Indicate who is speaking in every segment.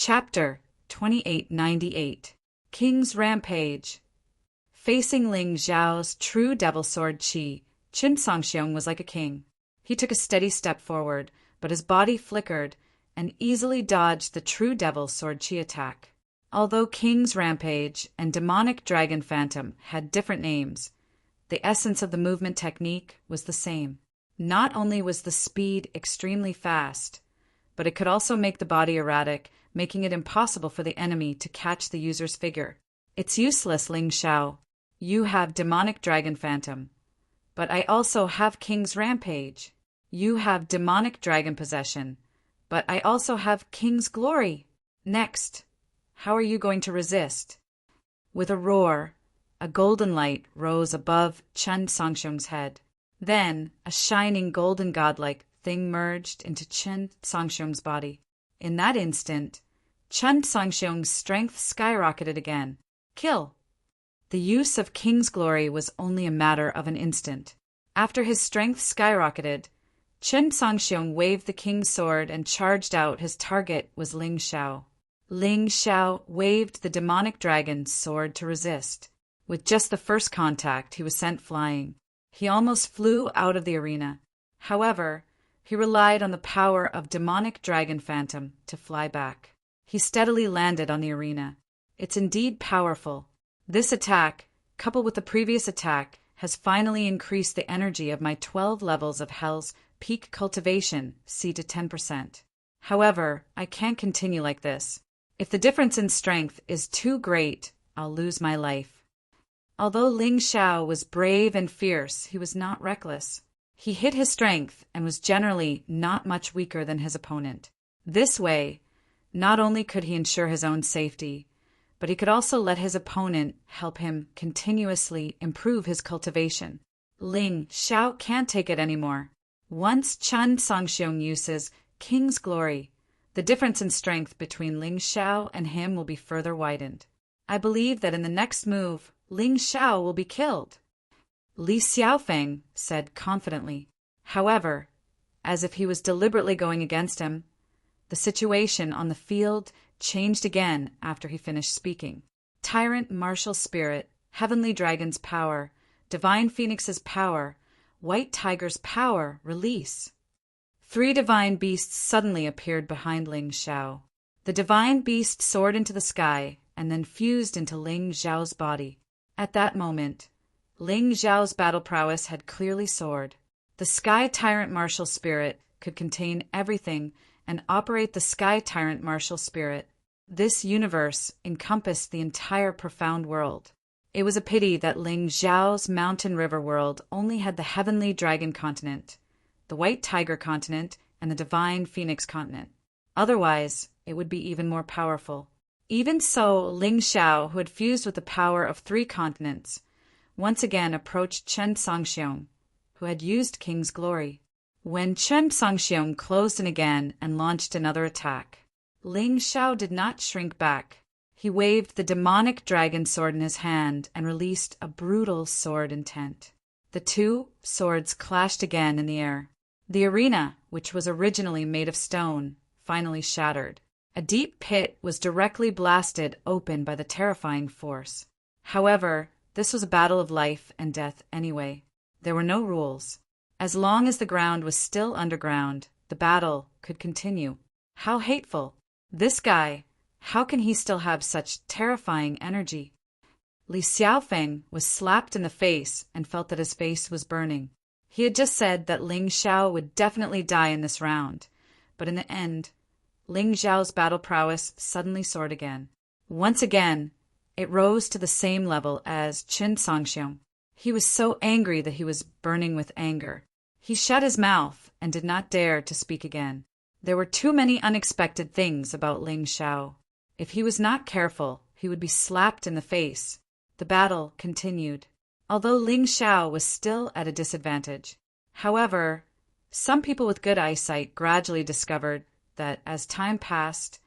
Speaker 1: Chapter 2898 King's Rampage. Facing Ling Xiao's true devil sword Qi, Qin Songxiong was like a king. He took a steady step forward, but his body flickered and easily dodged the true devil sword Qi attack. Although King's Rampage and Demonic Dragon Phantom had different names, the essence of the movement technique was the same. Not only was the speed extremely fast, but it could also make the body erratic, making it impossible for the enemy to catch the user's figure. It's useless, Ling Xiao. You have Demonic Dragon Phantom. But I also have King's Rampage. You have Demonic Dragon Possession. But I also have King's Glory. Next, how are you going to resist? With a roar, a golden light rose above Qin Songxiong's head. Then, a shining golden godlike thing merged into Qin Songxiong's body. In that instant, Qin Songxiong's strength skyrocketed again. Kill! The use of King's Glory was only a matter of an instant. After his strength skyrocketed, Qin Songxiong waved the king's sword and charged out. His target was Ling Xiao. Ling Xiao waved the demonic dragon's sword to resist. With just the first contact, he was sent flying. He almost flew out of the arena. However, he relied on the power of Demonic Dragon Phantom to fly back. He steadily landed on the arena. It's indeed powerful. This attack, coupled with the previous attack, has finally increased the energy of my 12 levels of Hell's peak cultivation, C to 10%. However, I can't continue like this. If the difference in strength is too great, I'll lose my life. Although Ling Xiao was brave and fierce, he was not reckless. He hid his strength and was generally not much weaker than his opponent. This way, not only could he ensure his own safety, but he could also let his opponent help him continuously improve his cultivation. Ling Xiao can't take it anymore. Once Qin Songxiong uses King's Glory, the difference in strength between Ling Xiao and him will be further widened. I believe that in the next move, Ling Xiao will be killed. Li Xiaofeng said confidently. However, as if he was deliberately going against him, the situation on the field changed again after he finished speaking. Tyrant Martial Spirit, Heavenly Dragon's power, Divine Phoenix's power, White Tiger's power, release. 3 divine beasts suddenly appeared behind Ling Xiao. The divine beast soared into the sky and then fused into Ling Xiao's body. At that moment, Ling Xiao's battle prowess had clearly soared. The Sky Tyrant Martial Spirit could contain everything and operate the Sky Tyrant Martial Spirit. This universe encompassed the entire profound world. It was a pity that Ling Xiao's Mountain River world only had the Heavenly Dragon Continent, the White Tiger Continent, and the Divine Phoenix Continent. Otherwise, it would be even more powerful. Even so, Ling Xiao, who had fused with the power of 3 continents, once again approached Qin Songxiong, who had used King's Glory. When Qin Songxiong closed in again and launched another attack, Ling Xiao did not shrink back. He waved the demonic dragon sword in his hand and released a brutal sword intent. The 2 swords clashed again in the air. The arena, which was originally made of stone, finally shattered. A deep pit was directly blasted open by the terrifying force. However, this was a battle of life and death anyway. There were no rules. As long as the ground was still underground, the battle could continue. How hateful! This guy, how can he still have such terrifying energy? Li Xiaofeng was slapped in the face and felt that his face was burning. He had just said that Ling Xiao would definitely die in this round, but in the end, Ling Xiao's battle prowess suddenly soared again. Once again, it rose to the same level as Qin Songxiong. He was so angry that he was burning with anger. He shut his mouth and did not dare to speak again. There were too many unexpected things about Ling Xiao. If he was not careful, he would be slapped in the face. The battle continued, although Ling Xiao was still at a disadvantage. However, some people with good eyesight gradually discovered that as time passed,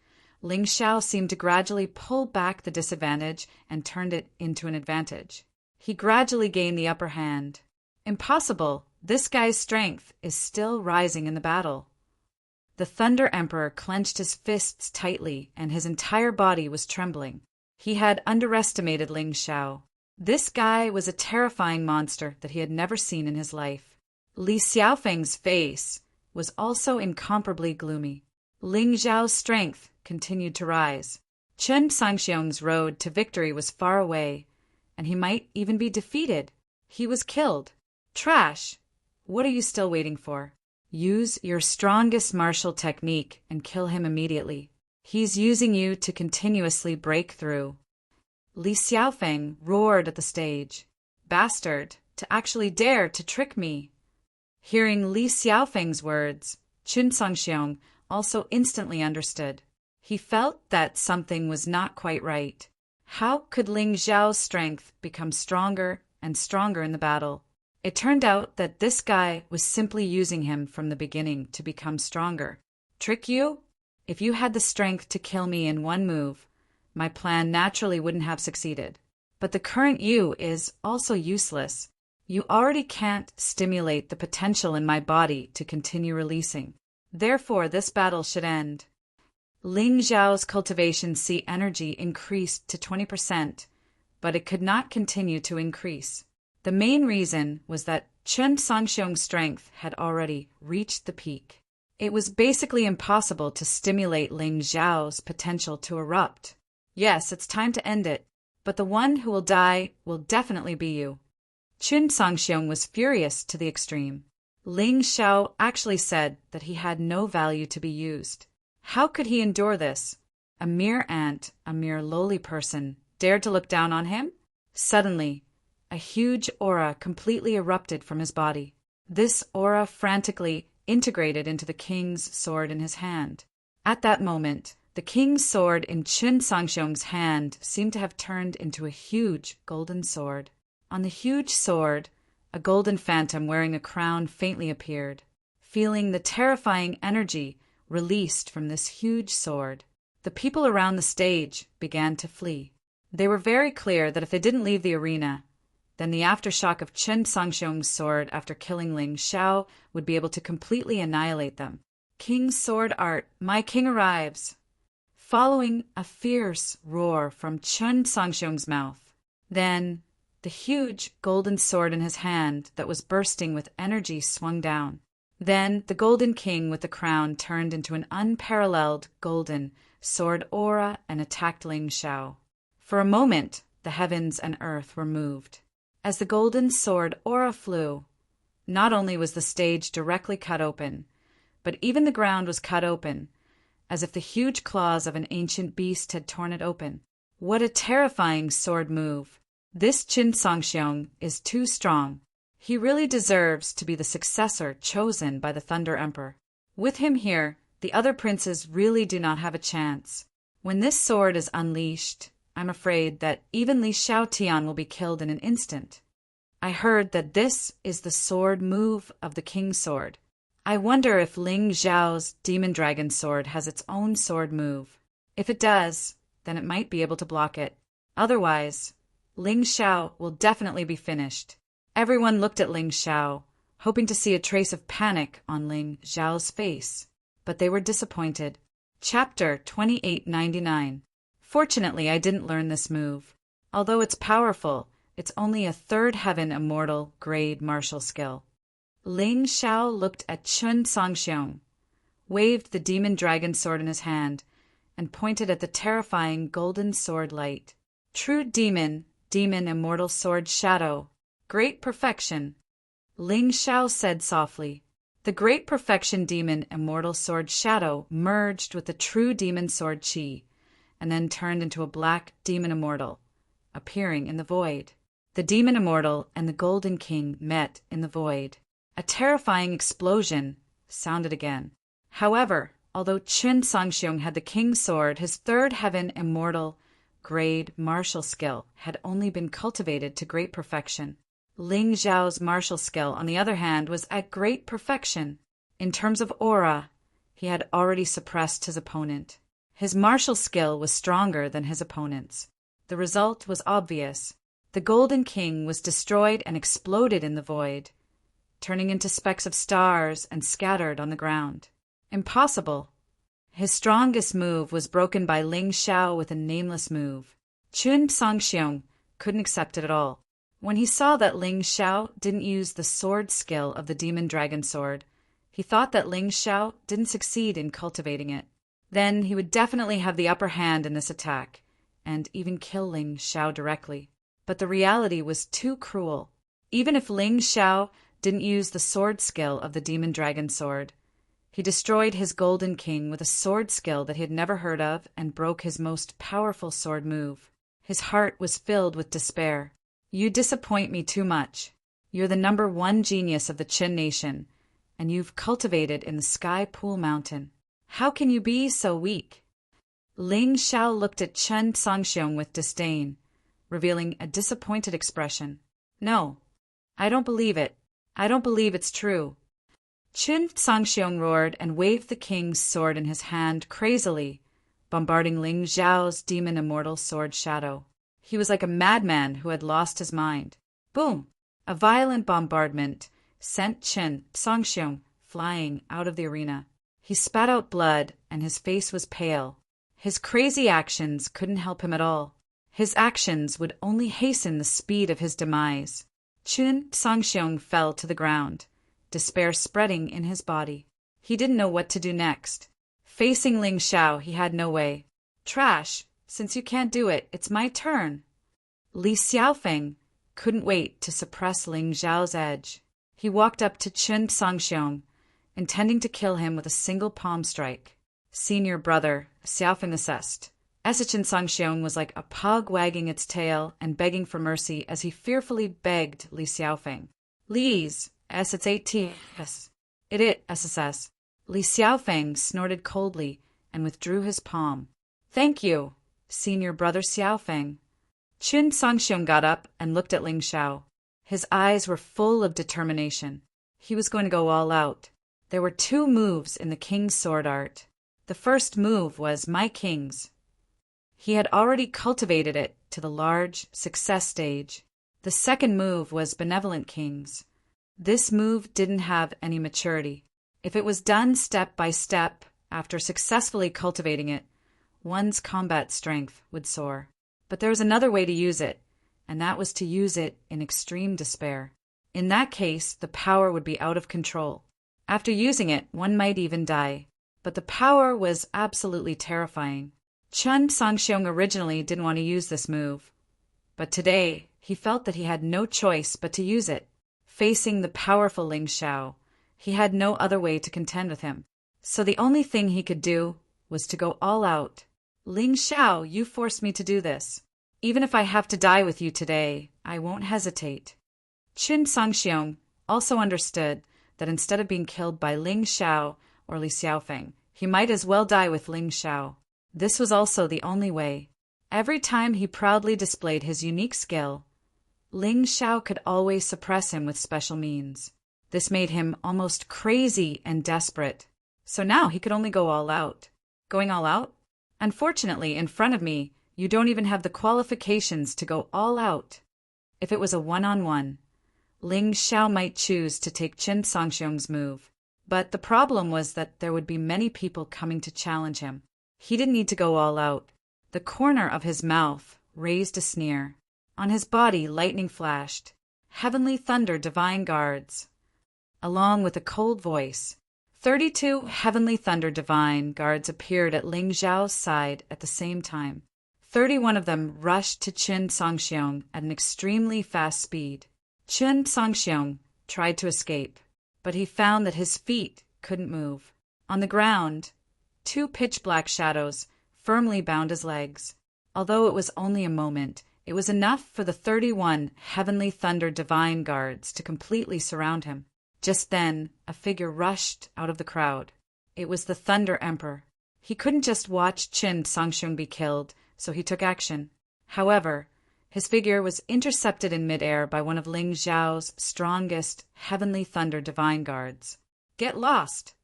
Speaker 1: Ling Xiao seemed to gradually pull back the disadvantage and turned it into an advantage. He gradually gained the upper hand. Impossible! This guy's strength is still rising in the battle. The Thunder Emperor clenched his fists tightly, and his entire body was trembling. He had underestimated Ling Xiao. This guy was a terrifying monster that he had never seen in his life. Li Xiaofeng's face was also incomparably gloomy. Ling Xiao's strength continued to rise. Chen Sangxiong's road to victory was far away, and he might even be defeated. He was killed. Trash! What are you still waiting for? Use your strongest martial technique and kill him immediately. He's using you to continuously break through. Li Xiaofeng roared at the stage. Bastard, to actually dare to trick me! Hearing Li Xiaofeng's words, Chen Sangxiong also instantly understood. He felt that something was not quite right. How could Ling Xiao's strength become stronger and stronger in the battle? It turned out that this guy was simply using him from the beginning to become stronger. Trick you? If you had the strength to kill me in one move, my plan naturally wouldn't have succeeded. But the current you is also useless. You already can't stimulate the potential in my body to continue releasing. Therefore, this battle should end. Ling Xiao's cultivation C energy increased to 20%, but it could not continue to increase. The main reason was that Chen Sangxiong's strength had already reached the peak. It was basically impossible to stimulate Ling Xiao's potential to erupt. Yes, it's time to end it, but the one who will die will definitely be you. Chen Sangxiong was furious to the extreme. Ling Xiao actually said that he had no value to be used. How could he endure this? A mere ant, a mere lowly person, dared to look down on him? Suddenly, a huge aura completely erupted from his body. This aura frantically integrated into the king's sword in his hand. At that moment, the king's sword in Chen Sangxiong's hand seemed to have turned into a huge golden sword. On the huge sword, a golden phantom wearing a crown faintly appeared. Feeling the terrifying energy released from this huge sword, the people around the stage began to flee. They were very clear that if they didn't leave the arena, then the aftershock of Chen Sangxiong's sword after killing Ling Xiao would be able to completely annihilate them. King's sword art, my king arrives! Following a fierce roar from Chen Sangxiong's mouth. Then, the huge golden sword in his hand that was bursting with energy swung down. Then, the golden king with the crown turned into an unparalleled golden sword aura and attacked Ling Xiao. For a moment, the heavens and earth were moved. As the golden sword aura flew, not only was the stage directly cut open, but even the ground was cut open, as if the huge claws of an ancient beast had torn it open. What a terrifying sword move! This Chen Sangxiong is too strong. He really deserves to be the successor chosen by the Thunder Emperor. With him here, the other princes really do not have a chance. When this sword is unleashed, I'm afraid that even Li Xiaotian will be killed in an instant. I heard that this is the sword move of the King's Sword. I wonder if Ling Xiao's Demon Dragon Sword has its own sword move. If it does, then it might be able to block it. Otherwise, Ling Xiao will definitely be finished. Everyone looked at Ling Xiao, hoping to see a trace of panic on Ling Xiao's face, but they were disappointed. Chapter 2899. Fortunately, I didn't learn this move. Although it's powerful, it's only a third heaven immortal grade martial skill. Ling Xiao looked at Chen Sangxiong, waved the demon dragon sword in his hand, and pointed at the terrifying golden sword light. True demon immortal sword shadow. Great perfection. Ling Xiao said softly. The great perfection demon immortal sword shadow merged with the true demon sword chi, and then turned into a black demon immortal, appearing in the void. The demon immortal and the golden king met in the void. A terrifying explosion sounded again. However, although Chen Sangxiong had the king's sword, his third heaven immortal grade martial skill had only been cultivated to great perfection. Ling Xiao's martial skill, on the other hand, was at great perfection. In terms of aura, he had already suppressed his opponent. His martial skill was stronger than his opponent's. The result was obvious. The Golden King was destroyed and exploded in the void, turning into specks of stars and scattered on the ground. Impossible. His strongest move was broken by Ling Xiao with a nameless move. Chun Songxiong couldn't accept it at all. When he saw that Ling Xiao didn't use the sword skill of the demon dragon sword, he thought that Ling Xiao didn't succeed in cultivating it. Then he would definitely have the upper hand in this attack, and even kill Ling Xiao directly. But the reality was too cruel. Even if Ling Xiao didn't use the sword skill of the demon dragon sword, he destroyed his golden king with a sword skill that he had never heard of and broke his most powerful sword move. His heart was filled with despair. You disappoint me too much. You're the #1 genius of the Qin nation, and you've cultivated in the Sky Pool Mountain. How can you be so weak? Ling Xiao looked at Chun Songxiong with disdain, revealing a disappointed expression. No, I don't believe it. I don't believe it's true. Chun Songxiong roared and waved the king's sword in his hand crazily, bombarding Ling Xiao's demon immortal sword shadow. He was like a madman who had lost his mind. Boom! A violent bombardment sent Chun Songxiong flying out of the arena. He spat out blood, and his face was pale. His crazy actions couldn't help him at all. His actions would only hasten the speed of his demise. Chun Songxiong fell to the ground, despair spreading in his body. He didn't know what to do next. Facing Ling Xiao, he had no way. Trash! Since you can't do it, it's my turn. Li Xiaofeng couldn't wait to suppress Ling Xiao's edge. He walked up to Chun Songxiong, intending to kill him with a single palm strike. Senior brother, Xiaofeng assessed. Chun Songxiong was like a pug wagging its tail and begging for mercy as he fearfully begged Li Xiaofeng. Li's, it's 18, it SSS. Li Xiaofeng snorted coldly and withdrew his palm. Thank you, senior brother Xiaofeng. Chun Songxiong got up and looked at Ling Xiao. His eyes were full of determination. He was going to go all out. There were 2 moves in the king's sword art. The first move was My King's. He had already cultivated it to the large success stage. The second move was Benevolent King's. This move didn't have any maturity. If it was done step by step, after successfully cultivating it, one's combat strength would soar. But there was another way to use it, and that was to use it in extreme despair. In that case, the power would be out of control. After using it, one might even die. But the power was absolutely terrifying. Chun Songxiong originally didn't want to use this move. But today, he felt that he had no choice but to use it. Facing the powerful Ling Xiao, he had no other way to contend with him. So the only thing he could do was to go all out. Ling Xiao, you forced me to do this. Even if I have to die with you today, I won't hesitate. Chun Songxiong also understood that instead of being killed by Ling Xiao or Li Xiaofeng, he might as well die with Ling Xiao. This was also the only way. Every time he proudly displayed his unique skill, Ling Xiao could always suppress him with special means. This made him almost crazy and desperate. So now he could only go all out. Going all out? Unfortunately, in front of me, you don't even have the qualifications to go all out. If it was a one-on-one, Ling Xiao might choose to take Chun Songxiong's move. But the problem was that there would be many people coming to challenge him. He didn't need to go all out. The corner of his mouth raised a sneer. On his body, lightning flashed. Heavenly thunder, divine guards. Along with a cold voice, 32 heavenly thunder divine guards appeared at Ling Xiao's side at the same time. 31 of them rushed to Chun Songxiong at an extremely fast speed. Chun Songxiong tried to escape, but he found that his feet couldn't move. On the ground, 2 pitch-black shadows firmly bound his legs. Although it was only a moment, it was enough for the 31 heavenly thunder divine guards to completely surround him. Just then, a figure rushed out of the crowd. It was the Thunder Emperor. He couldn't just watch Chun Songxiong be killed, so he took action. However, his figure was intercepted in midair by one of Ling Xiao's strongest heavenly thunder divine guards. Get lost!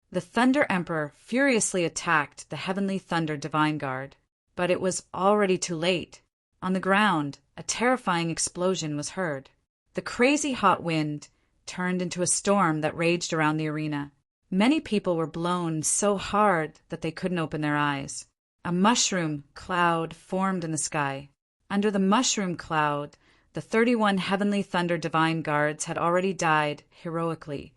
Speaker 1: The Thunder Emperor furiously attacked the heavenly thunder divine guard, but it was already too late. On the ground, a terrifying explosion was heard. The crazy hot wind turned into a storm that raged around the arena. Many people were blown so hard that they couldn't open their eyes. A mushroom cloud formed in the sky. Under the mushroom cloud, the 31 heavenly thunder divine guards had already died heroically,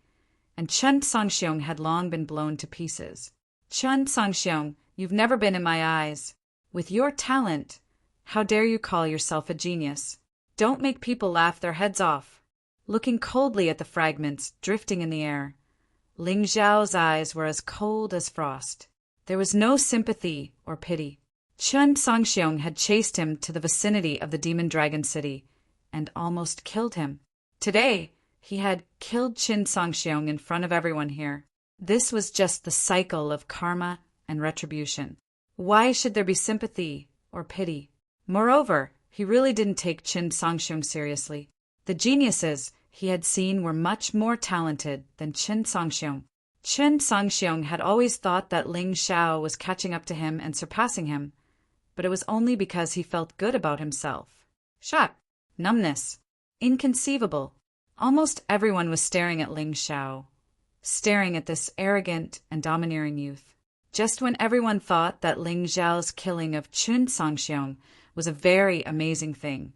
Speaker 1: and Chen Sangxiong had long been blown to pieces. Chen Sangxiong, you've never been in my eyes. With your talent, how dare you call yourself a genius? Don't make people laugh their heads off. Looking coldly at the fragments drifting in the air, Ling Zhao's eyes were as cold as frost. There was no sympathy or pity. Chen Sangxiong had chased him to the vicinity of the Demon Dragon City and almost killed him. Today, he had killed Chen Sangxiong in front of everyone here. This was just the cycle of karma and retribution. Why should there be sympathy or pity? Moreover, he really didn't take Chen Sangxiong seriously. The geniuses he had seen were much more talented than Chen Sangxiong. Chen Sangxiong had always thought that Ling Xiao was catching up to him and surpassing him, but it was only because he felt good about himself. Shock, numbness, inconceivable. Almost everyone was staring at Ling Xiao, staring at this arrogant and domineering youth. Just when everyone thought that Ling Xiao's killing of Chen Sangxiong was a very amazing thing,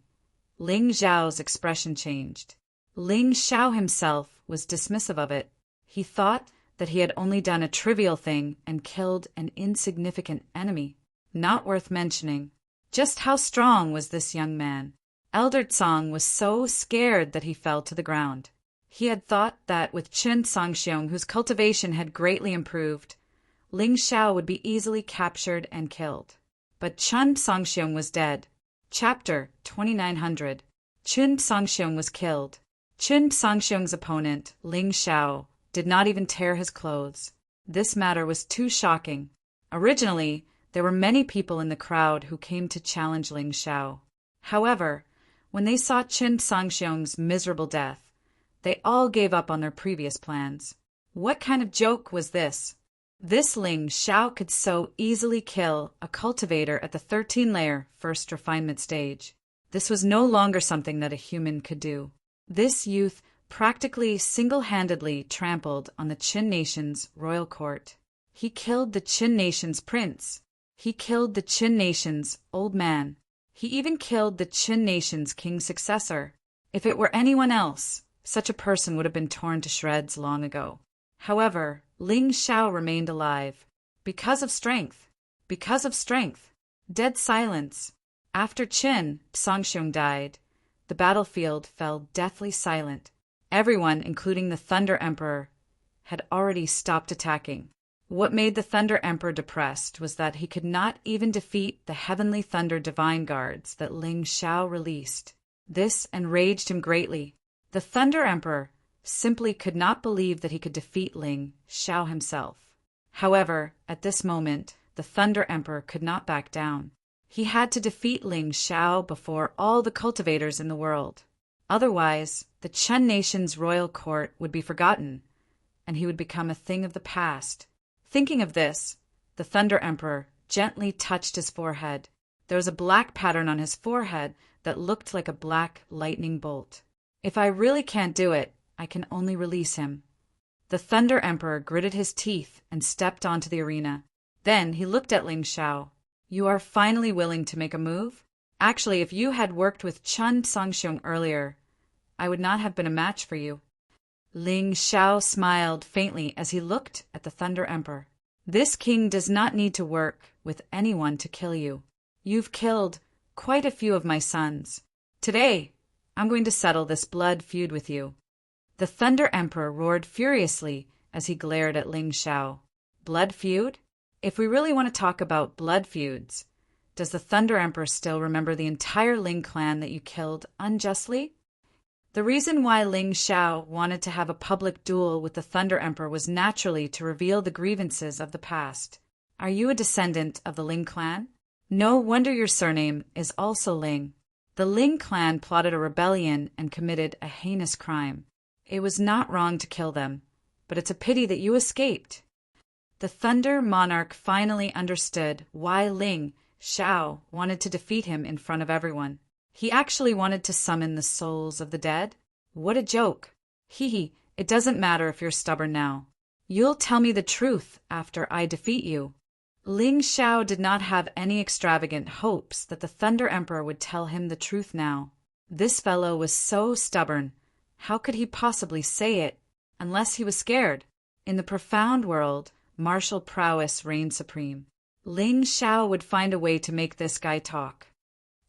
Speaker 1: Ling Xiao's expression changed. Ling Xiao himself was dismissive of it. He thought that he had only done a trivial thing and killed an insignificant enemy. Not worth mentioning. Just how strong was this young man? Elder Tsang was so scared that he fell to the ground. He had thought that with Chen Sangxiong, whose cultivation had greatly improved, Ling Xiao would be easily captured and killed. But Chen Sangxiong was dead. Chapter 2900. Chen Sangxiong was killed. Chen Sangxiong's opponent, Ling Xiao, did not even tear his clothes. This matter was too shocking. Originally, there were many people in the crowd who came to challenge Ling Xiao. However, when they saw Chen Sangxiong's miserable death, they all gave up on their previous plans. What kind of joke was this? This Ling Xiao could so easily kill a cultivator at the 13-layer first refinement stage. This was no longer something that a human could do. This youth practically single-handedly trampled on the Qin nation's royal court. He killed the Qin nation's prince. He killed the Qin nation's old man. He even killed the Qin nation's king's successor. If it were anyone else, such a person would have been torn to shreds long ago. However, Ling Xiao remained alive. Because of strength. Because of strength. Dead silence. After Qin Sangxiong died, the battlefield fell deathly silent. Everyone, including the Thunder Emperor, had already stopped attacking. What made the Thunder Emperor depressed was that he could not even defeat the Heavenly Thunder Divine Guards that Ling Xiao released. This enraged him greatly. The Thunder Emperor simply could not believe that he could defeat Ling Xiao himself. However, at this moment, the Thunder Emperor could not back down. He had to defeat Ling Xiao before all the cultivators in the world. Otherwise, the Chen nation's royal court would be forgotten, and he would become a thing of the past. Thinking of this, the Thunder Emperor gently touched his forehead. There was a black pattern on his forehead that looked like a black lightning bolt. If I really can't do it, I can only release him. The Thunder Emperor gritted his teeth and stepped onto the arena. Then he looked at Ling Xiao. You are finally willing to make a move? Actually, if you had worked with Chen Sangxiong earlier, I would not have been a match for you. Ling Xiao smiled faintly as he looked at the Thunder Emperor. This king does not need to work with anyone to kill you. You've killed quite a few of my sons. Today, I'm going to settle this blood feud with you. The Thunder Emperor roared furiously as he glared at Ling Xiao. Blood feud? If we really want to talk about blood feuds, does the Thunder Emperor still remember the entire Ling clan that you killed unjustly? The reason why Ling Xiao wanted to have a public duel with the Thunder Emperor was naturally to reveal the grievances of the past. Are you a descendant of the Ling clan? No wonder your surname is also Ling. The Ling clan plotted a rebellion and committed a heinous crime. It was not wrong to kill them, but it's a pity that you escaped. The Thunder Monarch finally understood why Ling Xiao wanted to defeat him in front of everyone. He actually wanted to summon the souls of the dead? What a joke. Hee hee, it doesn't matter if you're stubborn now. You'll tell me the truth after I defeat you. Ling Xiao did not have any extravagant hopes that the Thunder Emperor would tell him the truth now. This fellow was so stubborn. How could he possibly say it, unless he was scared? In the profound world, martial prowess reigned supreme. Ling Xiao would find a way to make this guy talk.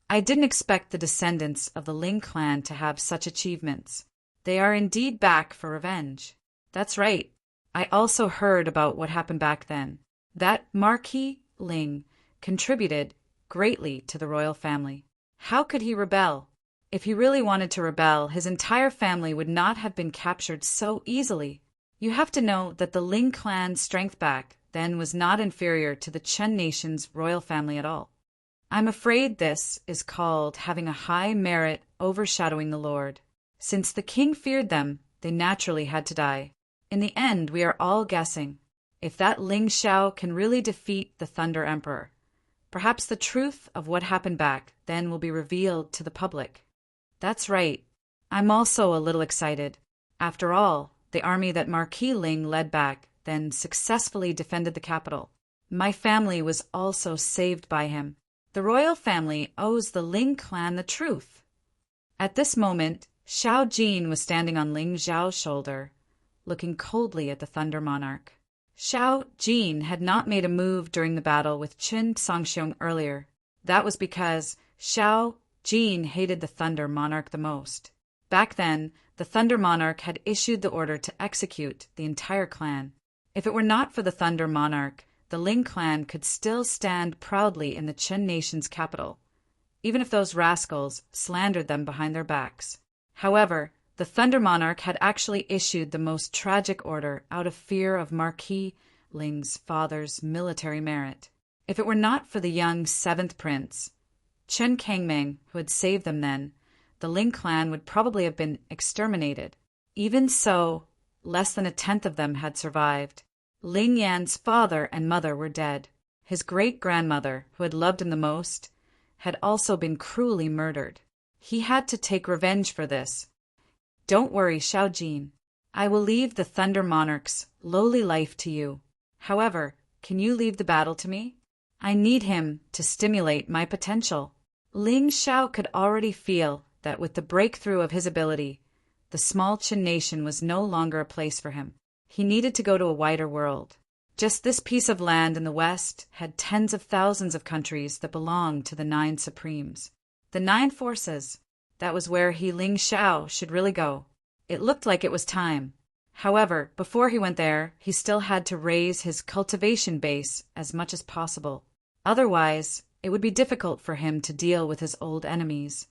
Speaker 1: I didn't expect the descendants of the Ling clan to have such achievements. They are indeed back for revenge. That's right. I also heard about what happened back then. That Marquis Ling contributed greatly to the royal family. How could he rebel? If he really wanted to rebel, his entire family would not have been captured so easily. You have to know that the Ling clan's strength back then was not inferior to the Chen nation's royal family at all. I'm afraid this is called having a high merit overshadowing the Lord. Since the king feared them, they naturally had to die. In the end, we are all guessing. If that Ling Xiao can really defeat the Thunder Emperor, perhaps the truth of what happened back then will be revealed to the public. That's right. I'm also a little excited. After all, the army that Marquis Ling led back then successfully defended the capital. My family was also saved by him. The royal family owes the Ling clan the truth. At this moment, Xiao Jin was standing on Ling Xiao's shoulder, looking coldly at the Thunder Monarch. Xiao Jin had not made a move during the battle with Qin Songxiong earlier. That was because Xiao Jin hated the Thunder Monarch the most. Back then, the Thunder Monarch had issued the order to execute the entire clan. If it were not for the Thunder Monarch, the Ling clan could still stand proudly in the Chen nation's capital, even if those rascals slandered them behind their backs. However, the Thunder Monarch had actually issued the most tragic order out of fear of Marquis Ling's father's military merit. If it were not for the young seventh prince, Chen Kangming, who had saved them then, the Ling clan would probably have been exterminated. Even so, less than a tenth of them had survived. Ling Yan's father and mother were dead. His great-grandmother, who had loved him the most, had also been cruelly murdered. He had to take revenge for this. Don't worry, Xiao Jin. I will leave the Thunder Monarch's lowly life to you. However, can you leave the battle to me? I need him to stimulate my potential. Ling Xiao could already feel that with the breakthrough of his ability, the small Qin nation was no longer a place for him. He needed to go to a wider world. Just this piece of land in the west had tens of thousands of countries that belonged to the 9 supremes. The 9 forces. That was where Ling Xiao should really go. It looked like it was time. However, before he went there, he still had to raise his cultivation base as much as possible. Otherwise, it would be difficult for him to deal with his old enemies.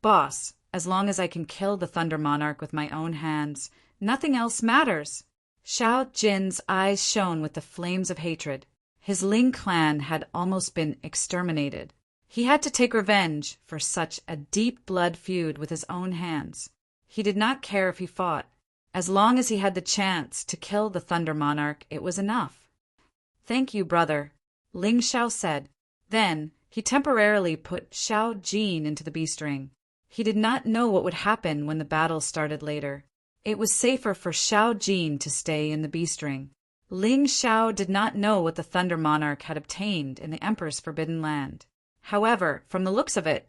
Speaker 1: Boss, as long as I can kill the Thunder Monarch with my own hands, nothing else matters. Xiao Jin's eyes shone with the flames of hatred. His Ling clan had almost been exterminated. He had to take revenge for such a deep blood feud with his own hands. He did not care if he fought. As long as he had the chance to kill the Thunder Monarch, it was enough. Thank you, brother, Ling Xiao said. Then, he temporarily put Xiao Jin into the beast ring. He did not know what would happen when the battle started later. It was safer for Xiao Jin to stay in the beast ring. Ling Xiao did not know what the Thunder Monarch had obtained in the Emperor's Forbidden Land. However, from the looks of it,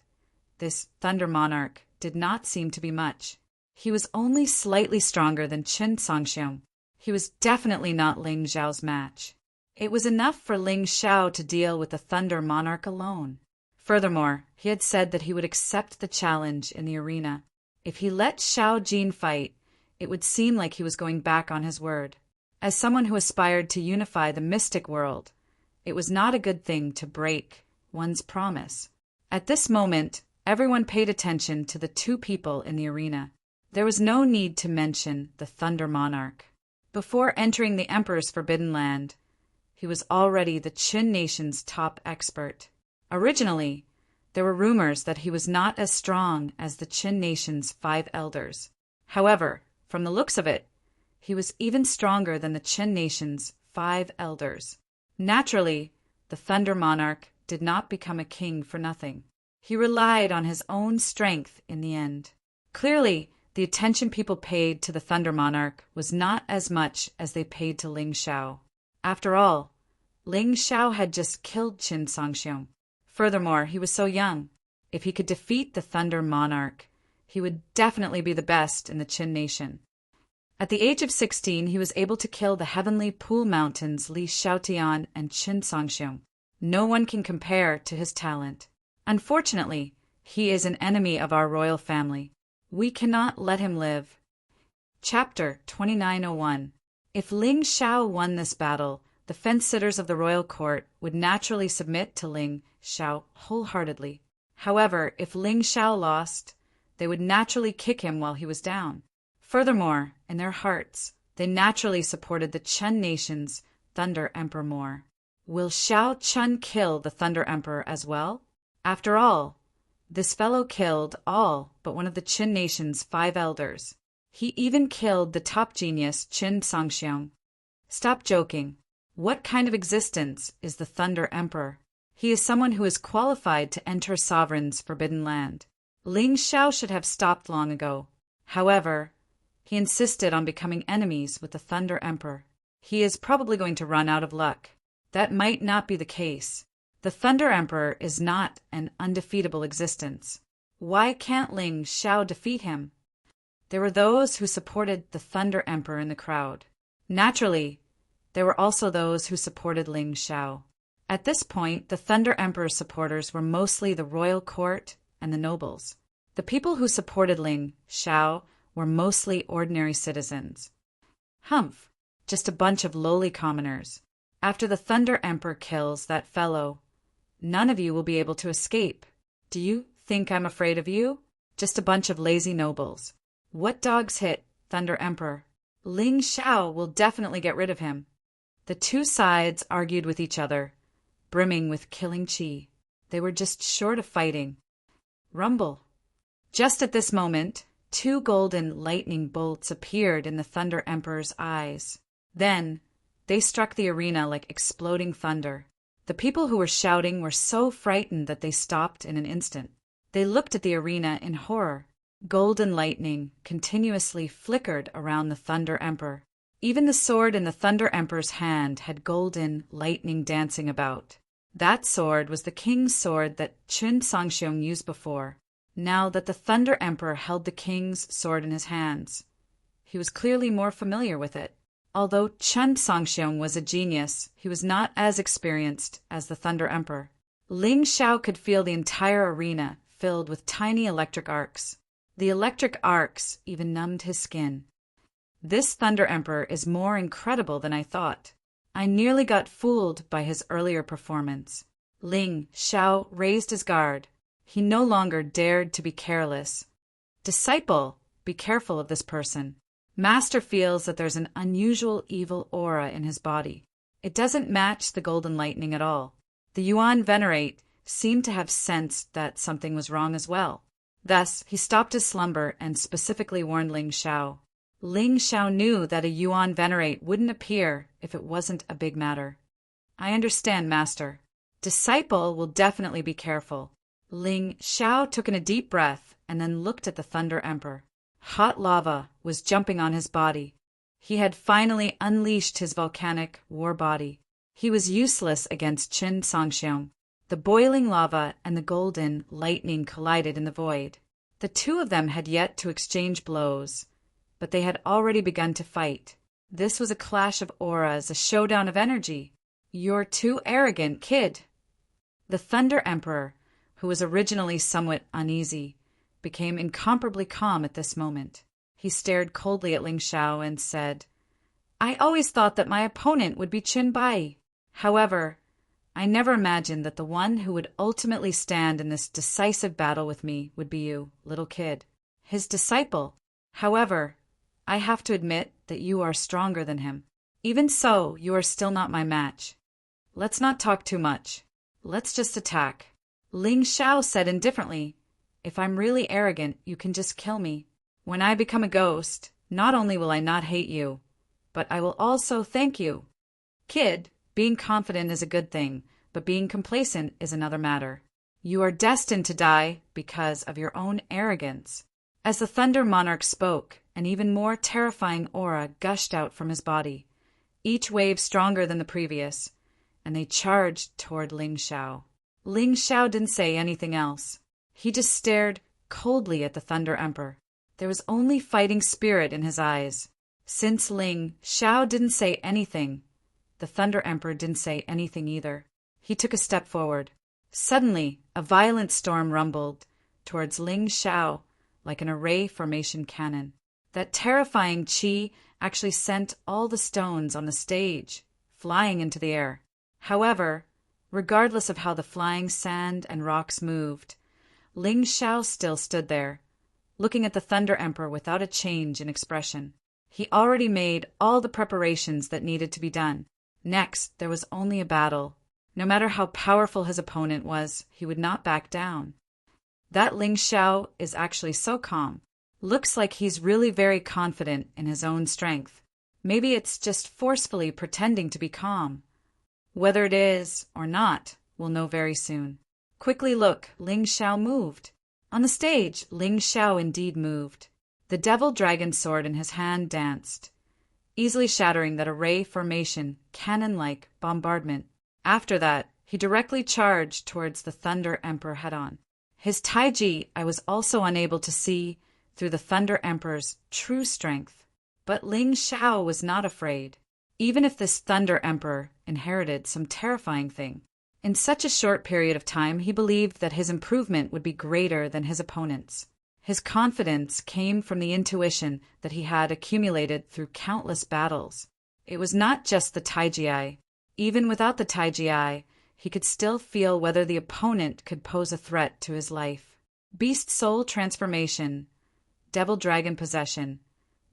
Speaker 1: this Thunder Monarch did not seem to be much. He was only slightly stronger than Qin Songxiong. He was definitely not Ling Xiao's match. It was enough for Ling Xiao to deal with the Thunder Monarch alone. Furthermore, he had said that he would accept the challenge in the arena. If he let Xiao Jin fight, it would seem like he was going back on his word. As someone who aspired to unify the mystic world, it was not a good thing to break one's promise. At this moment, everyone paid attention to the 2 people in the arena. There was no need to mention the Thunder Monarch. Before entering the Emperor's Forbidden Land, he was already the Qin nation's top expert. Originally, there were rumors that he was not as strong as the Qin nation's 5 elders. However, from the looks of it, he was even stronger than the Qin nation's 5 elders. Naturally, the Thunder Monarch did not become a king for nothing. He relied on his own strength in the end. Clearly, The attention people paid to the Thunder Monarch was not as much as they paid to Ling Xiao. After all, Ling Xiao had just killed Qin Songxiong. Furthermore, he was so young. If he could defeat the Thunder Monarch, he would definitely be the best in the Qin nation. At the age of 16, he was able to kill the Heavenly Pool Mountains Li Xiaotian and Qin Songxiong. No one can compare to his talent. Unfortunately, he is an enemy of our royal family. We cannot let him live. Chapter 2901. If Ling Xiao won this battle, the fence-sitters of the royal court would naturally submit to Ling Xiao wholeheartedly. However, if Ling Xiao lost, they would naturally kick him while he was down. Furthermore, in their hearts, they naturally supported the Chen nation's Thunder Emperor more. Will Xiao Chun kill the Thunder Emperor as well? After all, this fellow killed all but one of the Qin nation's 5 elders. He even killed the top genius Qin Songxiong. Stop joking. What kind of existence is the Thunder Emperor? He is someone who is qualified to enter Sovereign's forbidden land. Ling Xiao should have stopped long ago. However, he insisted on becoming enemies with the Thunder Emperor. He is probably going to run out of luck. That might not be the case. The Thunder Emperor is not an undefeatable existence. Why can't Ling Xiao defeat him? There were those who supported the Thunder Emperor in the crowd. Naturally, there were also those who supported Ling Xiao. At this point, the Thunder Emperor's supporters were mostly the royal court and the nobles. The people who supported Ling Xiao were mostly ordinary citizens. Humph, just a bunch of lowly commoners. After the Thunder Emperor kills that fellow, none of you will be able to escape. Do you think I'm afraid of you? Just a bunch of lazy nobles. What dogs hit Thunder Emperor? Ling Xiao will definitely get rid of him. The two sides argued with each other, brimming with killing chi. They were just short of fighting. Rumble. Just at this moment, 2 golden lightning bolts appeared in the Thunder Emperor's eyes. Then, they struck the arena like exploding thunder. The people who were shouting were so frightened that they stopped in an instant. They looked at the arena in horror. Golden lightning continuously flickered around the Thunder Emperor. Even the sword in the Thunder Emperor's hand had golden lightning dancing about. That sword was the king's sword that Qin Songxiong used before. Now that the Thunder Emperor held the king's sword in his hands, he was clearly more familiar with it. Although Qin Songxiong was a genius, he was not as experienced as the Thunder Emperor. Ling Xiao could feel the entire arena filled with tiny electric arcs. The electric arcs even numbed his skin. This Thunder Emperor is more incredible than I thought. I nearly got fooled by his earlier performance. Ling Xiao raised his guard. He no longer dared to be careless. Disciple, be careful of this person. Master feels that there's an unusual evil aura in his body. It doesn't match the golden lightning at all. The Yuan Venerate seemed to have sensed that something was wrong as well. Thus, he stopped his slumber and specifically warned Ling Xiao. Ling Xiao knew that a Yuan Venerate wouldn't appear if it wasn't a big matter. I understand, Master. Disciple will definitely be careful. Ling Xiao took in a deep breath and then looked at the Thunder Emperor. Hot lava was jumping on his body. He had finally unleashed his volcanic war body. He was useless against Qin Songxiong. The boiling lava and the golden lightning collided in the void. The two of them had yet to exchange blows, but they had already begun to fight. This was a clash of auras, a showdown of energy. You're too arrogant, kid. The Thunder Emperor, who was originally somewhat uneasy, became incomparably calm at this moment. He stared coldly at Ling Xiao and said, I always thought that my opponent would be Qin Bai. However, I never imagined that the one who would ultimately stand in this decisive battle with me would be you, little kid, his disciple. However, I have to admit that you are stronger than him. Even so, you are still not my match. Let's not talk too much. Let's just attack. Ling Xiao said indifferently, If I'm really arrogant, you can just kill me. When I become a ghost, not only will I not hate you, but I will also thank you. Kid, being confident is a good thing, but being complacent is another matter. You are destined to die because of your own arrogance. As the Thunder Monarch spoke, an even more terrifying aura gushed out from his body, each wave stronger than the previous, and they charged toward Ling Xiao. Ling Xiao didn't say anything else. He just stared coldly at the Thunder Emperor. There was only fighting spirit in his eyes. Since Ling Xiao didn't say anything, the Thunder Emperor didn't say anything either. He took a step forward. Suddenly, a violent storm rumbled towards Ling Xiao like an array formation cannon. That terrifying qi actually sent all the stones on the stage flying into the air. However, regardless of how the flying sand and rocks moved, Ling Xiao still stood there, looking at the Thunder Emperor without a change in expression. He already made all the preparations that needed to be done. Next, there was only a battle. No matter how powerful his opponent was, he would not back down. That Ling Xiao is actually so calm. Looks like he's really very confident in his own strength. Maybe it's just forcefully pretending to be calm. Whether it is or not, we'll know very soon. Quickly look, Ling Xiao moved. On the stage, Ling Xiao indeed moved. The devil dragon sword in his hand danced, easily shattering that array formation, cannon-like bombardment. After that, he directly charged towards the Thunder Emperor head-on. His taiji I was also unable to see through the Thunder Emperor's true strength. But Ling Xiao was not afraid, even if this Thunder Emperor inherited some terrifying thing. In such a short period of time, he believed that his improvement would be greater than his opponent's. His confidence came from the intuition that he had accumulated through countless battles. It was not just the taiji. Even without the taiji, he could still feel whether the opponent could pose a threat to his life. Beast soul transformation, devil dragon possession,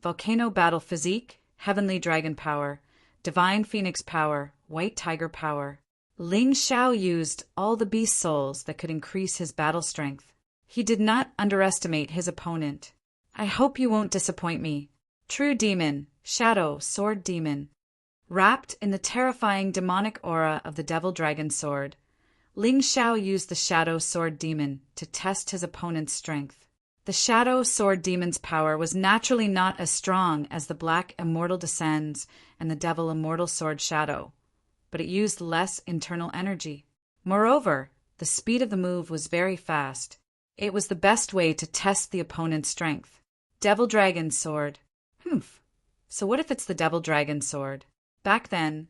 Speaker 1: volcano battle physique, heavenly dragon power, divine phoenix power, white tiger power. Ling Xiao used all the beast souls that could increase his battle strength. He did not underestimate his opponent. I hope you won't disappoint me. True demon, shadow, sword demon. Wrapped in the terrifying demonic aura of the devil dragon sword, Ling Xiao used the shadow sword demon to test his opponent's strength. The shadow sword demon's power was naturally not as strong as the black immortal descends and the devil immortal sword shadow, but it used less internal energy. Moreover, the speed of the move was very fast. It was the best way to test the opponent's strength. Devil dragon sword. So what if it's the devil dragon sword? Back then,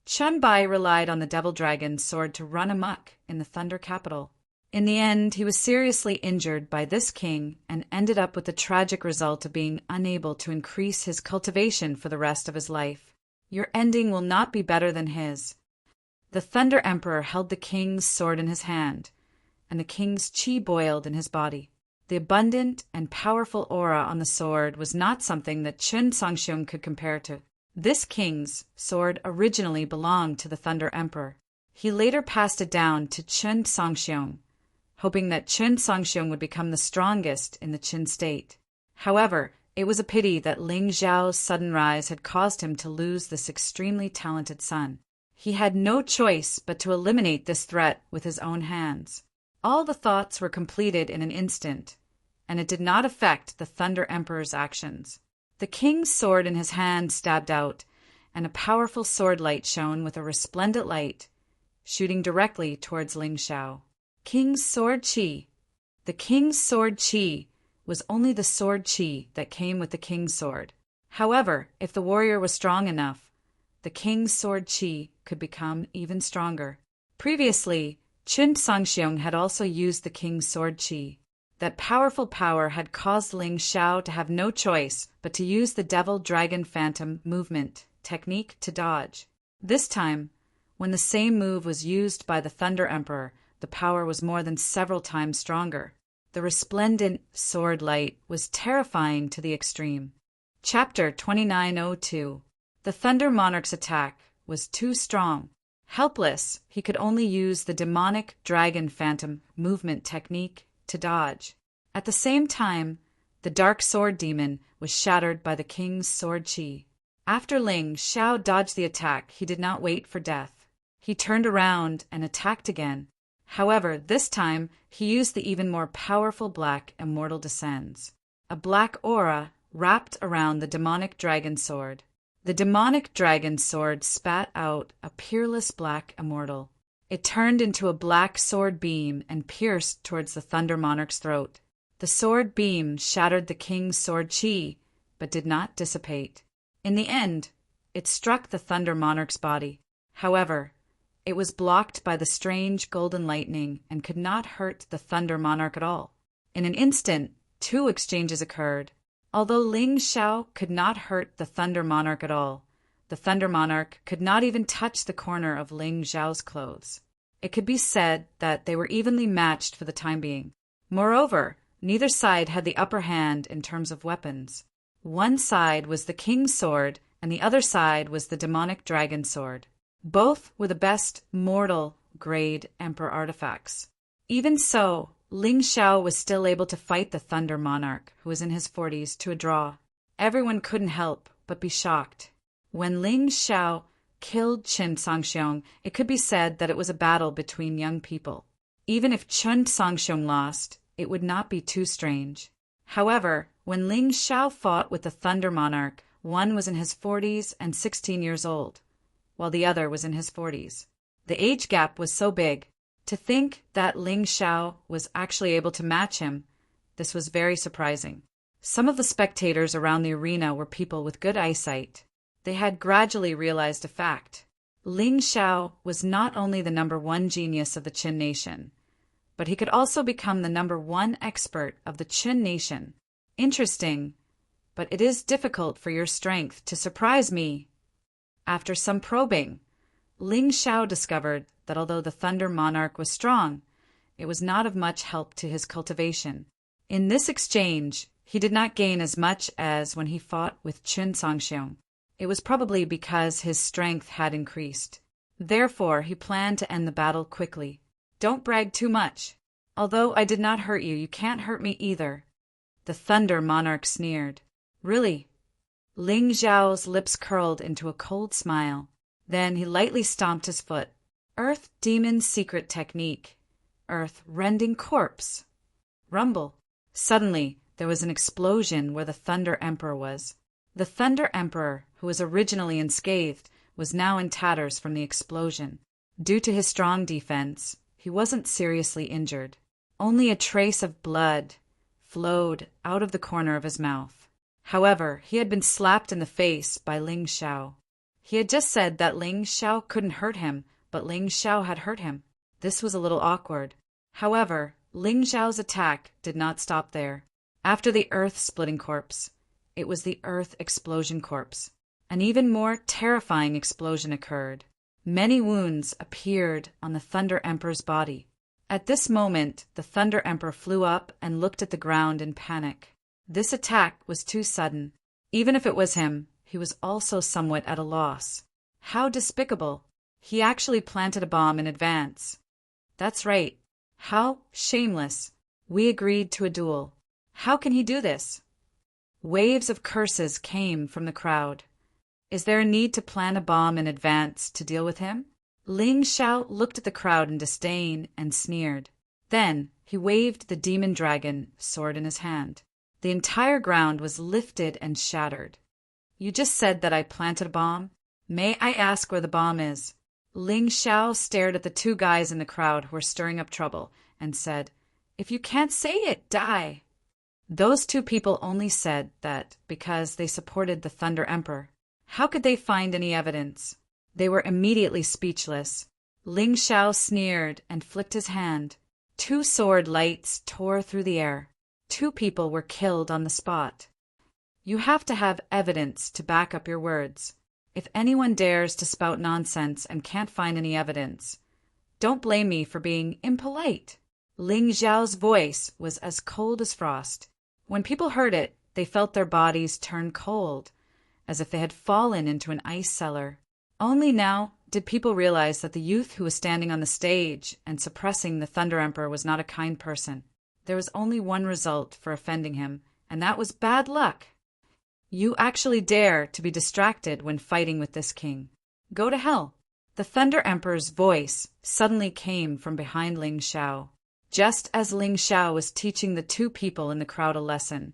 Speaker 1: Chun Bai relied on the devil dragon sword to run amok in the Thunder capital. In the end, he was seriously injured by this king and ended up with the tragic result of being unable to increase his cultivation for the rest of his life. Your ending will not be better than his. The Thunder Emperor held the king's sword in his hand, and the king's qi boiled in his body. The abundant and powerful aura on the sword was not something that Chun Songxiong could compare to. This king's sword originally belonged to the Thunder Emperor. He later passed it down to Chun Songxiong, hoping that Chun Songxiong would become the strongest in the Qin state. However, it was a pity that Ling Xiao's sudden rise had caused him to lose this extremely talented son. He had no choice but to eliminate this threat with his own hands. All the thoughts were completed in an instant, and it did not affect the Thunder Emperor's actions. The king's sword in his hand stabbed out, and a powerful sword light shone with a resplendent light, shooting directly towards Ling Xiao. King's sword qi. The king's sword qi was only the sword qi that came with the king's sword. However, if the warrior was strong enough, the king's sword qi could become even stronger. Previously, Chun Songxiong had also used the king's sword qi. That powerful power had caused Ling Xiao to have no choice but to use the devil dragon phantom movement technique to dodge. This time, when the same move was used by the Thunder Emperor, the power was more than several times stronger. The resplendent sword light was terrifying to the extreme. Chapter 2902. The Thunder Monarch's attack was too strong. Helpless, he could only use the demonic dragon phantom movement technique to dodge. At the same time, the dark sword demon was shattered by the king's sword qi. After Ling Xiao dodged the attack, he did not wait for death. He turned around and attacked again. However, this time he used the even more powerful black immortal descends. a black aura wrapped around the demonic dragon sword. The demonic dragon sword spat out a peerless black immortal. It turned into a black sword beam and pierced towards the Thunder Monarch's throat. The sword beam shattered the king's sword chi, but did not dissipate. In the end, it struck the Thunder Monarch's body. However, it was blocked by the strange golden lightning and could not hurt the Thunder Monarch at all. In an instant, 2 exchanges occurred. Although Ling Xiao could not hurt the Thunder Monarch at all, the Thunder Monarch could not even touch the corner of Ling Xiao's clothes. It could be said that they were evenly matched for the time being. Moreover, neither side had the upper hand in terms of weapons. One side was the king's sword, and the other side was the demonic dragon sword. Both were the best mortal-grade emperor artifacts. Even so, Ling Xiao was still able to fight the Thunder Monarch, who was in his 40s, to a draw. Everyone couldn't help but be shocked. When Ling Xiao killed Qin Sangxiong, it could be said that it was a battle between young people. Even if Qin Sangxiong lost, it would not be too strange. However, when Ling Xiao fought with the Thunder Monarch, one was in his 40s and 16 years old, while the other was in his 40s. The age gap was so big. To think that Ling Xiao was actually able to match him, this was very surprising. Some of the spectators around the arena were people with good eyesight. They had gradually realized a fact. Ling Xiao was not only the #1 genius of the Qin nation, but he could also become the #1 expert of the Qin nation. Interesting, but it is difficult for your strength to surprise me. After some probing, Ling Xiao discovered that although the Thunder Monarch was strong, it was not of much help to his cultivation. In this exchange, he did not gain as much as when he fought with Qin Sangxiong. It was probably because his strength had increased. Therefore, he planned to end the battle quickly. Don't brag too much. Although I did not hurt you, you can't hurt me either. The Thunder Monarch sneered. Really? Ling Xiao's lips curled into a cold smile. Then he lightly stomped his foot. Earth Demon's secret technique. Earth-rending corpse. Rumble. Suddenly, there was an explosion where the Thunder Emperor was. The Thunder Emperor, who was originally unscathed, was now in tatters from the explosion. Due to his strong defense, he wasn't seriously injured. Only a trace of blood flowed out of the corner of his mouth. However, he had been slapped in the face by Ling Xiao. He had just said that Ling Xiao couldn't hurt him, but Ling Xiao had hurt him. This was a little awkward. However, Ling Xiao's attack did not stop there. After the earth-splitting corpse, it was the earth explosion corpse. An even more terrifying explosion occurred. Many wounds appeared on the Thunder Emperor's body. At this moment, the Thunder Emperor flew up and looked at the ground in panic. This attack was too sudden. Even if it was him, he was also somewhat at a loss. How despicable! He actually planted a bomb in advance. That's right. How shameless. We agreed to a duel. How can he do this? Waves of curses came from the crowd. Is there a need to plan a bomb in advance to deal with him? Ling Xiao looked at the crowd in disdain and sneered. Then he waved the demon dragon sword in his hand. The entire ground was lifted and shattered. You just said that I planted a bomb? May I ask where the bomb is? Ling Xiao stared at the 2 guys in the crowd who were stirring up trouble and said, If you can't say it, die. Those 2 people only said that because they supported the Thunder Emperor. How could they find any evidence? They were immediately speechless. Ling Xiao sneered and flicked his hand. 2 sword lights tore through the air. 2 people were killed on the spot. You have to have evidence to back up your words. If anyone dares to spout nonsense and can't find any evidence, don't blame me for being impolite. Ling Xiao's voice was as cold as frost. When people heard it, they felt their bodies turn cold, as if they had fallen into an ice cellar. Only now did people realize that the youth who was standing on the stage and suppressing the Thunder Emperor was not a kind person. There was only one result for offending him, and that was bad luck. You actually dare to be distracted when fighting with this king. Go to hell. The Thunder Emperor's voice suddenly came from behind Ling Xiao. Just as Ling Xiao was teaching the 2 people in the crowd a lesson,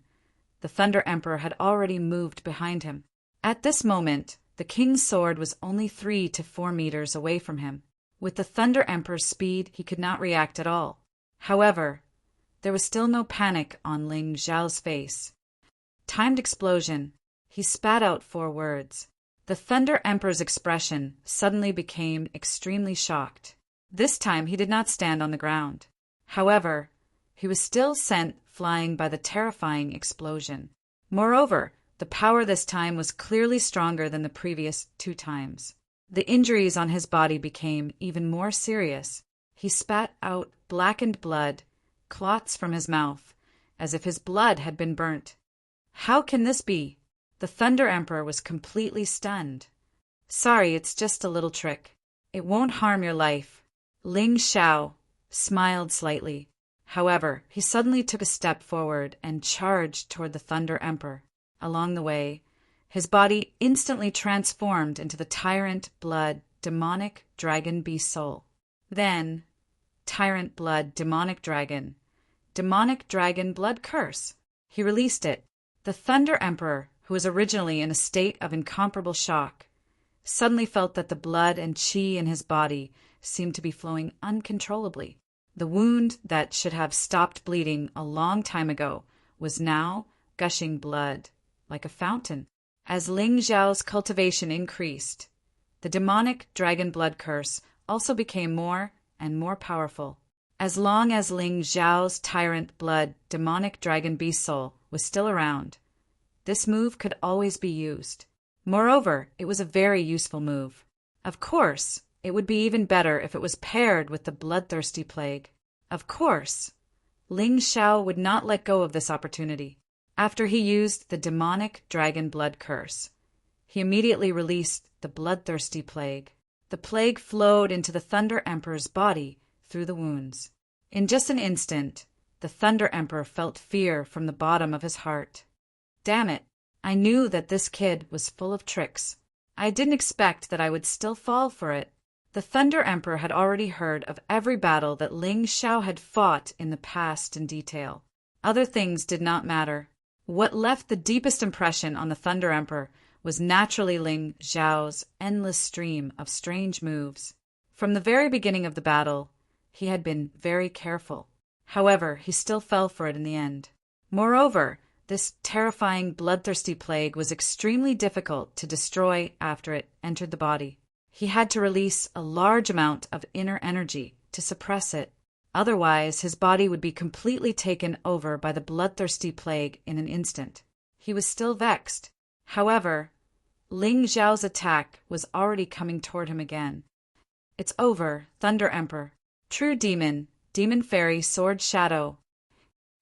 Speaker 1: the Thunder Emperor had already moved behind him. At this moment, the king's sword was only 3 to 4 meters away from him. With the Thunder Emperor's speed, he could not react at all. However, there was still no panic on Ling Xiao's face. Timed explosion. He spat out 4 words. The Thunder Emperor's expression suddenly became extremely shocked. This time he did not stand on the ground. However, he was still sent flying by the terrifying explosion. Moreover, the power this time was clearly stronger than the previous 2 times. The injuries on his body became even more serious. He spat out blackened blood, clots from his mouth, as if his blood had been burnt. How can this be? The Thunder Emperor was completely stunned. Sorry, it's just a little trick. It won't harm your life. Ling Xiao smiled slightly. However, he suddenly took a step forward and charged toward the Thunder Emperor. Along the way, his body instantly transformed into the tyrant blood demonic dragon beast soul. Then, tyrant blood demonic dragon blood curse. He released it. The Thunder Emperor, who was originally in a state of incomparable shock, suddenly felt that the blood and qi in his body seemed to be flowing uncontrollably. The wound that should have stopped bleeding a long time ago was now gushing blood like a fountain. As Ling Xiao's cultivation increased, the demonic dragon blood curse also became more and more powerful. As long as Ling Xiao's tyrant blood demonic dragon beast soul was still around, this move could always be used. Moreover, it was a very useful move. Of course, it would be even better if it was paired with the bloodthirsty plague. Of course, Ling Xiao would not let go of this opportunity. After he used the demonic dragon blood curse, he immediately released the bloodthirsty plague. The plague flowed into the Thunder Emperor's body through the wounds. In just an instant, the Thunder Emperor felt fear from the bottom of his heart. Damn it, I knew that this kid was full of tricks. I didn't expect that I would still fall for it. The Thunder Emperor had already heard of every battle that Ling Xiao had fought in the past in detail. Other things did not matter. What left the deepest impression on the Thunder Emperor was naturally Ling Xiao's endless stream of strange moves. From the very beginning of the battle, he had been very careful. However, he still fell for it in the end. Moreover, this terrifying bloodthirsty plague was extremely difficult to destroy after it entered the body. He had to release a large amount of inner energy to suppress it. Otherwise, his body would be completely taken over by the bloodthirsty plague in an instant. He was still vexed. However, Ling Xiao's attack was already coming toward him again. It's over, Thunder Emperor. True Demon, Demon Fairy Sword Shadow.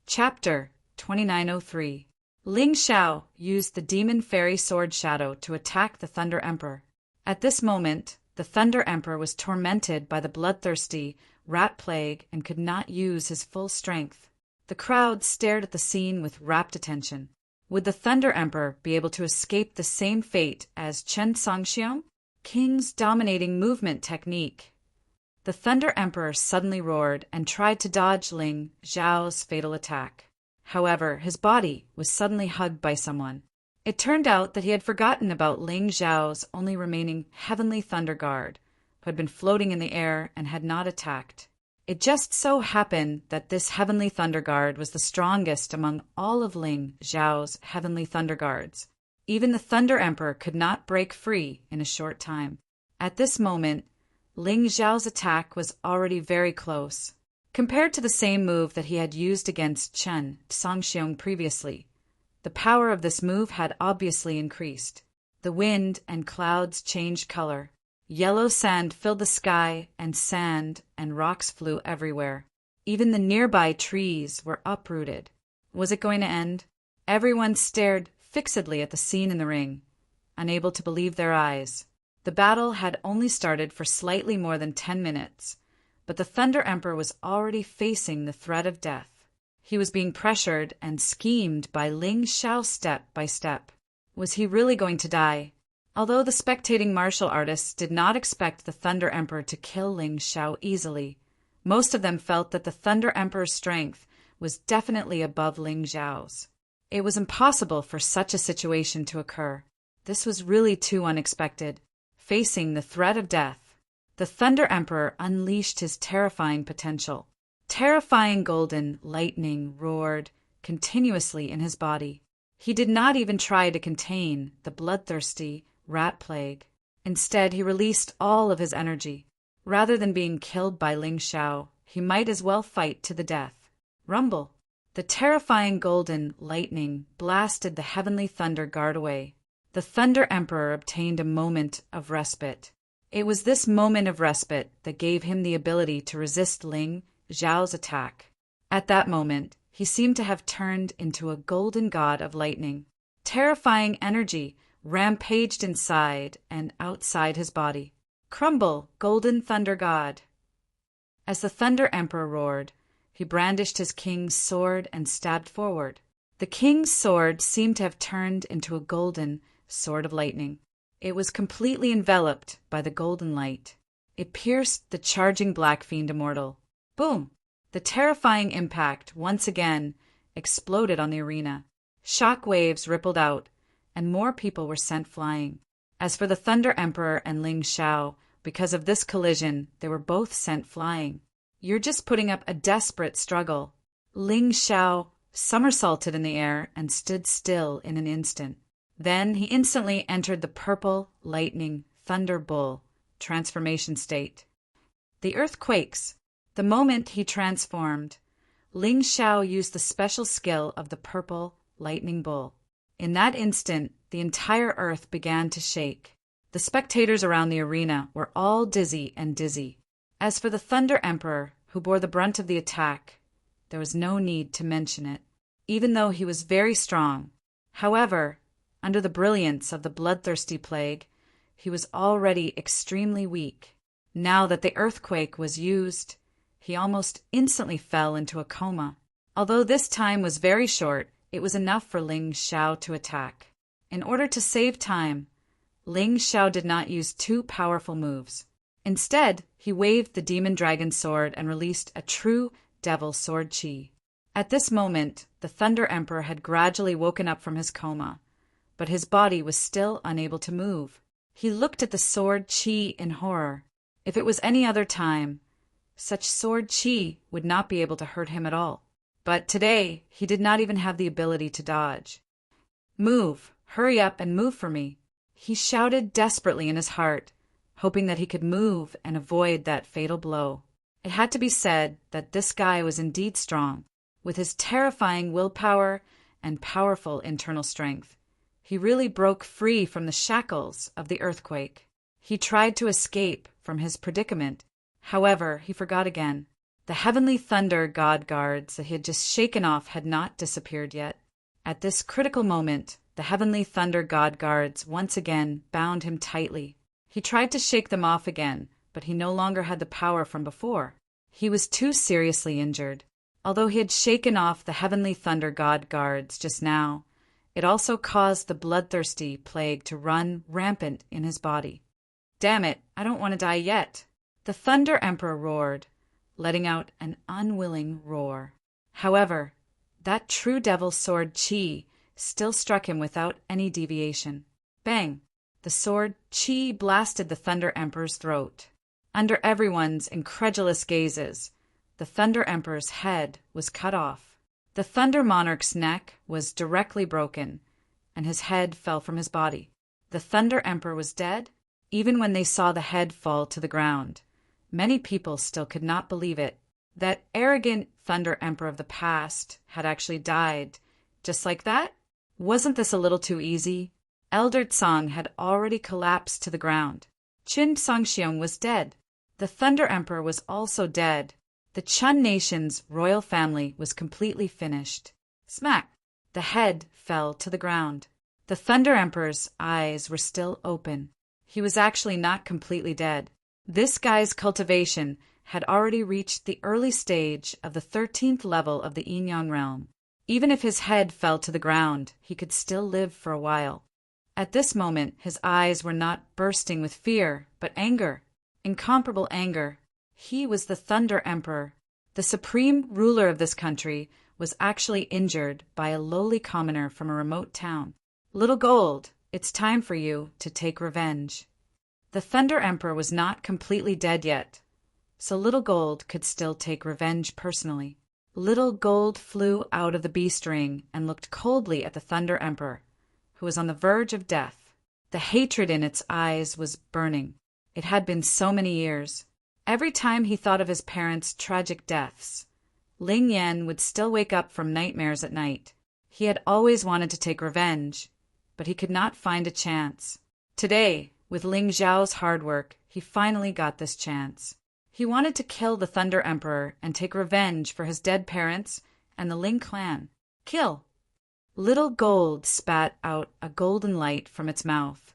Speaker 1: Chapter 2903. Ling Xiao used the Demon Fairy Sword Shadow to attack the Thunder Emperor. At this moment, the Thunder Emperor was tormented by the bloodthirsty rat plague and could not use his full strength. The crowd stared at the scene with rapt attention. Would the Thunder Emperor be able to escape the same fate as Chen Songxiong, King's dominating movement technique? The Thunder Emperor suddenly roared and tried to dodge Ling Xiao's fatal attack. However, his body was suddenly hugged by someone. It turned out that he had forgotten about Ling Xiao's only remaining Heavenly Thunder Guard, who had been floating in the air and had not attacked. It just so happened that this Heavenly Thunder Guard was the strongest among all of Ling Xiao's Heavenly Thunder Guards. Even the Thunder Emperor could not break free in a short time. At this moment, Ling Xiao's attack was already very close. Compared to the same move that he had used against Chen Songxiong previously, the power of this move had obviously increased. The wind and clouds changed color. Yellow sand filled the sky, and sand and rocks flew everywhere. Even the nearby trees were uprooted. Was it going to end? Everyone stared fixedly at the scene in the ring, unable to believe their eyes. The battle had only started for slightly more than 10 minutes, but the Thunder Emperor was already facing the threat of death. He was being pressured and schemed by Ling Xiao step by step. Was he really going to die? Although the spectating martial artists did not expect the Thunder Emperor to kill Ling Xiao easily, most of them felt that the Thunder Emperor's strength was definitely above Ling Xiao's. It was impossible for such a situation to occur. This was really too unexpected. Facing the threat of death, the Thunder Emperor unleashed his terrifying potential. Terrifying golden lightning roared continuously in his body. He did not even try to contain the bloodthirsty rat plague. Instead, he released all of his energy. Rather than being killed by Ling Xiao, he might as well fight to the death. Rumble! The terrifying golden lightning blasted the heavenly thunder guard away. The Thunder Emperor obtained a moment of respite. It was this moment of respite that gave him the ability to resist Ling Xiao's attack. At that moment, he seemed to have turned into a golden god of lightning. Terrifying energy rampaged inside and outside his body. Crumble, golden thunder god! As the Thunder Emperor roared, he brandished his king's sword and stabbed forward. The king's sword seemed to have turned into a golden sword of lightning. It was completely enveloped by the golden light. It pierced the charging Black Fiend immortal. Boom! The terrifying impact once again exploded on the arena. Shock waves rippled out, and more people were sent flying. As for the Thunder Emperor and Ling Xiao, because of this collision, they were both sent flying. You're just putting up a desperate struggle. Ling Xiao somersaulted in the air and stood still in an instant. Then he instantly entered the purple, lightning, thunder bull transformation state. The earth quakes. The moment he transformed, Ling Xiao used the special skill of the purple, lightning bull. In that instant, the entire earth began to shake. The spectators around the arena were all dizzy and dizzy. As for the Thunder Emperor, who bore the brunt of the attack, there was no need to mention it, even though he was very strong. However, under the brilliance of the bloodthirsty plague, he was already extremely weak. Now that the earthquake was used, he almost instantly fell into a coma. Although this time was very short, it was enough for Ling Xiao to attack. In order to save time, Ling Xiao did not use two powerful moves. Instead, he waved the demon dragon sword and released a true devil sword chi. At this moment, the Thunder Emperor had gradually woken up from his coma, but his body was still unable to move. He looked at the sword chi in horror. If it was any other time, such sword chi would not be able to hurt him at all. But today, he did not even have the ability to dodge. Move! Hurry up and move for me! He shouted desperately in his heart, hoping that he could move and avoid that fatal blow. It had to be said that this guy was indeed strong. With his terrifying willpower and powerful internal strength, he really broke free from the shackles of the earthquake. He tried to escape from his predicament. However, he forgot again. The heavenly thunder god guards that he had just shaken off had not disappeared yet. At this critical moment, the heavenly thunder god guards once again bound him tightly. He tried to shake them off again, but he no longer had the power from before. He was too seriously injured. Although he had shaken off the heavenly thunder god guards just now, it also caused the bloodthirsty plague to run rampant in his body. Damn it, I don't want to die yet. The Thunder Emperor roared, letting out an unwilling roar. However, that true devil sword chi still struck him without any deviation. Bang! The sword chi blasted the Thunder Emperor's throat. Under everyone's incredulous gazes, the Thunder Emperor's head was cut off. The Thunder Monarch's neck was directly broken, and his head fell from his body. The Thunder Emperor was dead? Even when they saw the head fall to the ground, many people still could not believe it. That arrogant Thunder Emperor of the past had actually died. Just like that? Wasn't this a little too easy? Elder Tsang had already collapsed to the ground. Qin Sangxiong was dead. The Thunder Emperor was also dead. The Chun nation's royal family was completely finished. Smack! The head fell to the ground. The Thunder Emperor's eyes were still open. He was actually not completely dead. This guy's cultivation had already reached the early stage of the 13th level of the Yin-Yang realm. Even if his head fell to the ground, he could still live for a while. At this moment, his eyes were not bursting with fear, but anger. Incomparable anger. He was the Thunder Emperor. The supreme ruler of this country was actually injured by a lowly commoner from a remote town. "Little Gold, it's time for you to take revenge." The Thunder Emperor was not completely dead yet, so Little Gold could still take revenge personally. Little Gold flew out of the beast ring and looked coldly at the Thunder Emperor, who was on the verge of death. The hatred in its eyes was burning. It had been so many years. Every time he thought of his parents' tragic deaths, Ling Yan would still wake up from nightmares at night. He had always wanted to take revenge, but he could not find a chance. Today, with Ling Zhao's hard work, he finally got this chance. He wanted to kill the Thunder Emperor and take revenge for his dead parents and the Ling clan. Kill! Little Gold spat out a golden light from its mouth,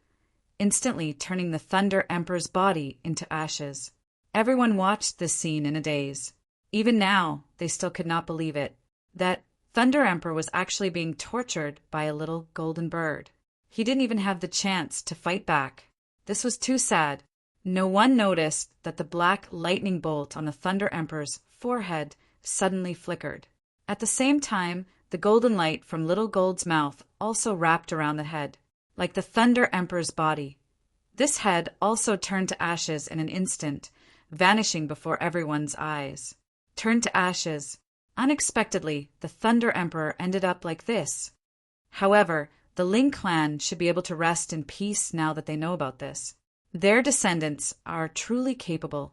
Speaker 1: instantly turning the Thunder Emperor's body into ashes. Everyone watched this scene in a daze. Even now, they still could not believe it. That Thunder Emperor was actually being tortured by a little golden bird. He didn't even have the chance to fight back. This was too sad. No one noticed that the black lightning bolt on the Thunder Emperor's forehead suddenly flickered. At the same time, the golden light from Little Gold's mouth also wrapped around the head, like the Thunder Emperor's body. This head also turned to ashes in an instant, vanishing before everyone's eyes. Turned to ashes. Unexpectedly, the Thunder Emperor ended up like this. However, the Ling clan should be able to rest in peace now that they know about this. Their descendants are truly capable.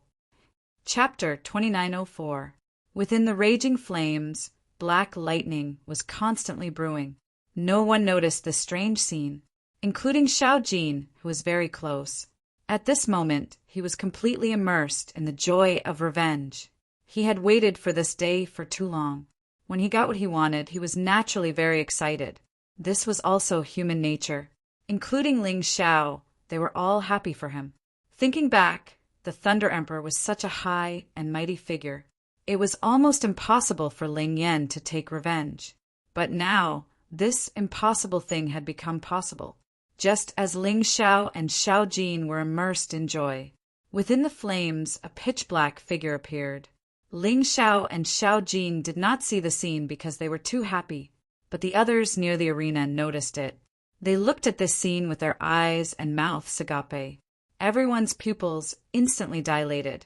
Speaker 1: Chapter 2904. Within the raging flames, black lightning was constantly brewing. No one noticed this strange scene, including Xiao Jin, who was very close. At this moment, he was completely immersed in the joy of revenge. He had waited for this day for too long. When he got what he wanted, he was naturally very excited. This was also human nature. Including Ling Xiao, they were all happy for him. Thinking back, the Thunder Emperor was such a high and mighty figure. It was almost impossible for Ling Yan to take revenge. But now, this impossible thing had become possible, just as Ling Xiao and Xiao Jin were immersed in joy. Within the flames, a pitch-black figure appeared. Ling Xiao and Xiao Jin did not see the scene because they were too happy, but the others near the arena noticed it. They looked at this scene with their eyes and mouths agape. Everyone's pupils instantly dilated,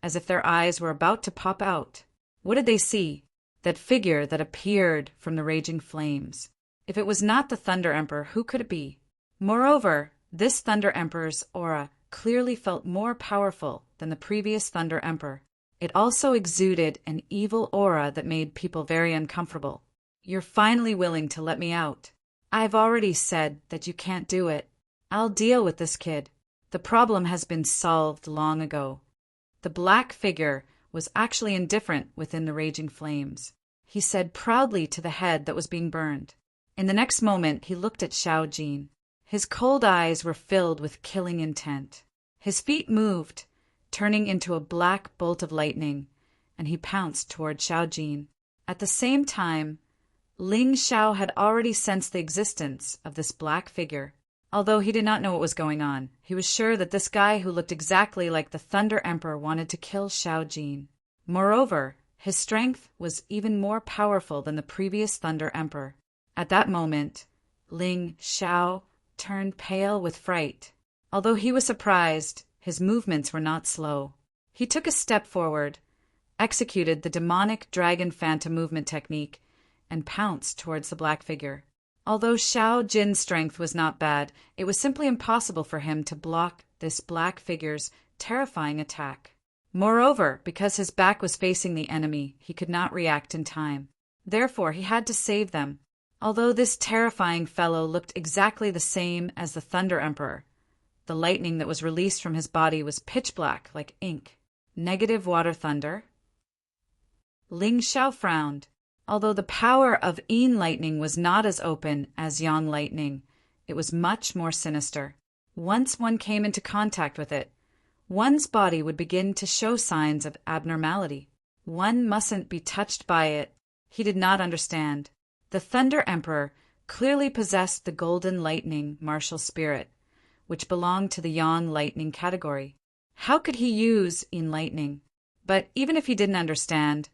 Speaker 1: as if their eyes were about to pop out. What did they see? That figure that appeared from the raging flames. If it was not the Thunder Emperor, who could it be? Moreover, this Thunder Emperor's aura clearly felt more powerful than the previous Thunder Emperor. It also exuded an evil aura that made people very uncomfortable. "You're finally willing to let me out. I've already said that you can't do it. I'll deal with this kid. The problem has been solved long ago." The black figure was actually indifferent within the raging flames. He said proudly to the head that was being burned. In the next moment, he looked at Xiao Jin. His cold eyes were filled with killing intent. His feet moved, turning into a black bolt of lightning, and he pounced toward Xiao Jin. At the same time, Ling Xiao had already sensed the existence of this black figure. Although he did not know what was going on, he was sure that this guy who looked exactly like the Thunder Emperor wanted to kill Xiao Jin. Moreover, his strength was even more powerful than the previous Thunder Emperor. At that moment, Ling Xiao turned pale with fright. Although he was surprised, his movements were not slow. He took a step forward, executed the demonic dragon phantom movement technique, and pounced towards the black figure. Although Xiao Jin's strength was not bad, it was simply impossible for him to block this black figure's terrifying attack. Moreover, because his back was facing the enemy, he could not react in time. Therefore, he had to save them. Although this terrifying fellow looked exactly the same as the Thunder Emperor, the lightning that was released from his body was pitch black like ink. Negative water thunder? Ling Xiao frowned. Although the power of Yin lightning was not as open as Yang lightning, it was much more sinister. Once one came into contact with it, one's body would begin to show signs of abnormality. One mustn't be touched by it. He did not understand. The Thunder Emperor clearly possessed the golden lightning martial spirit, which belonged to the Yang lightning category. How could he use Yin lightning? But even if he didn't understand,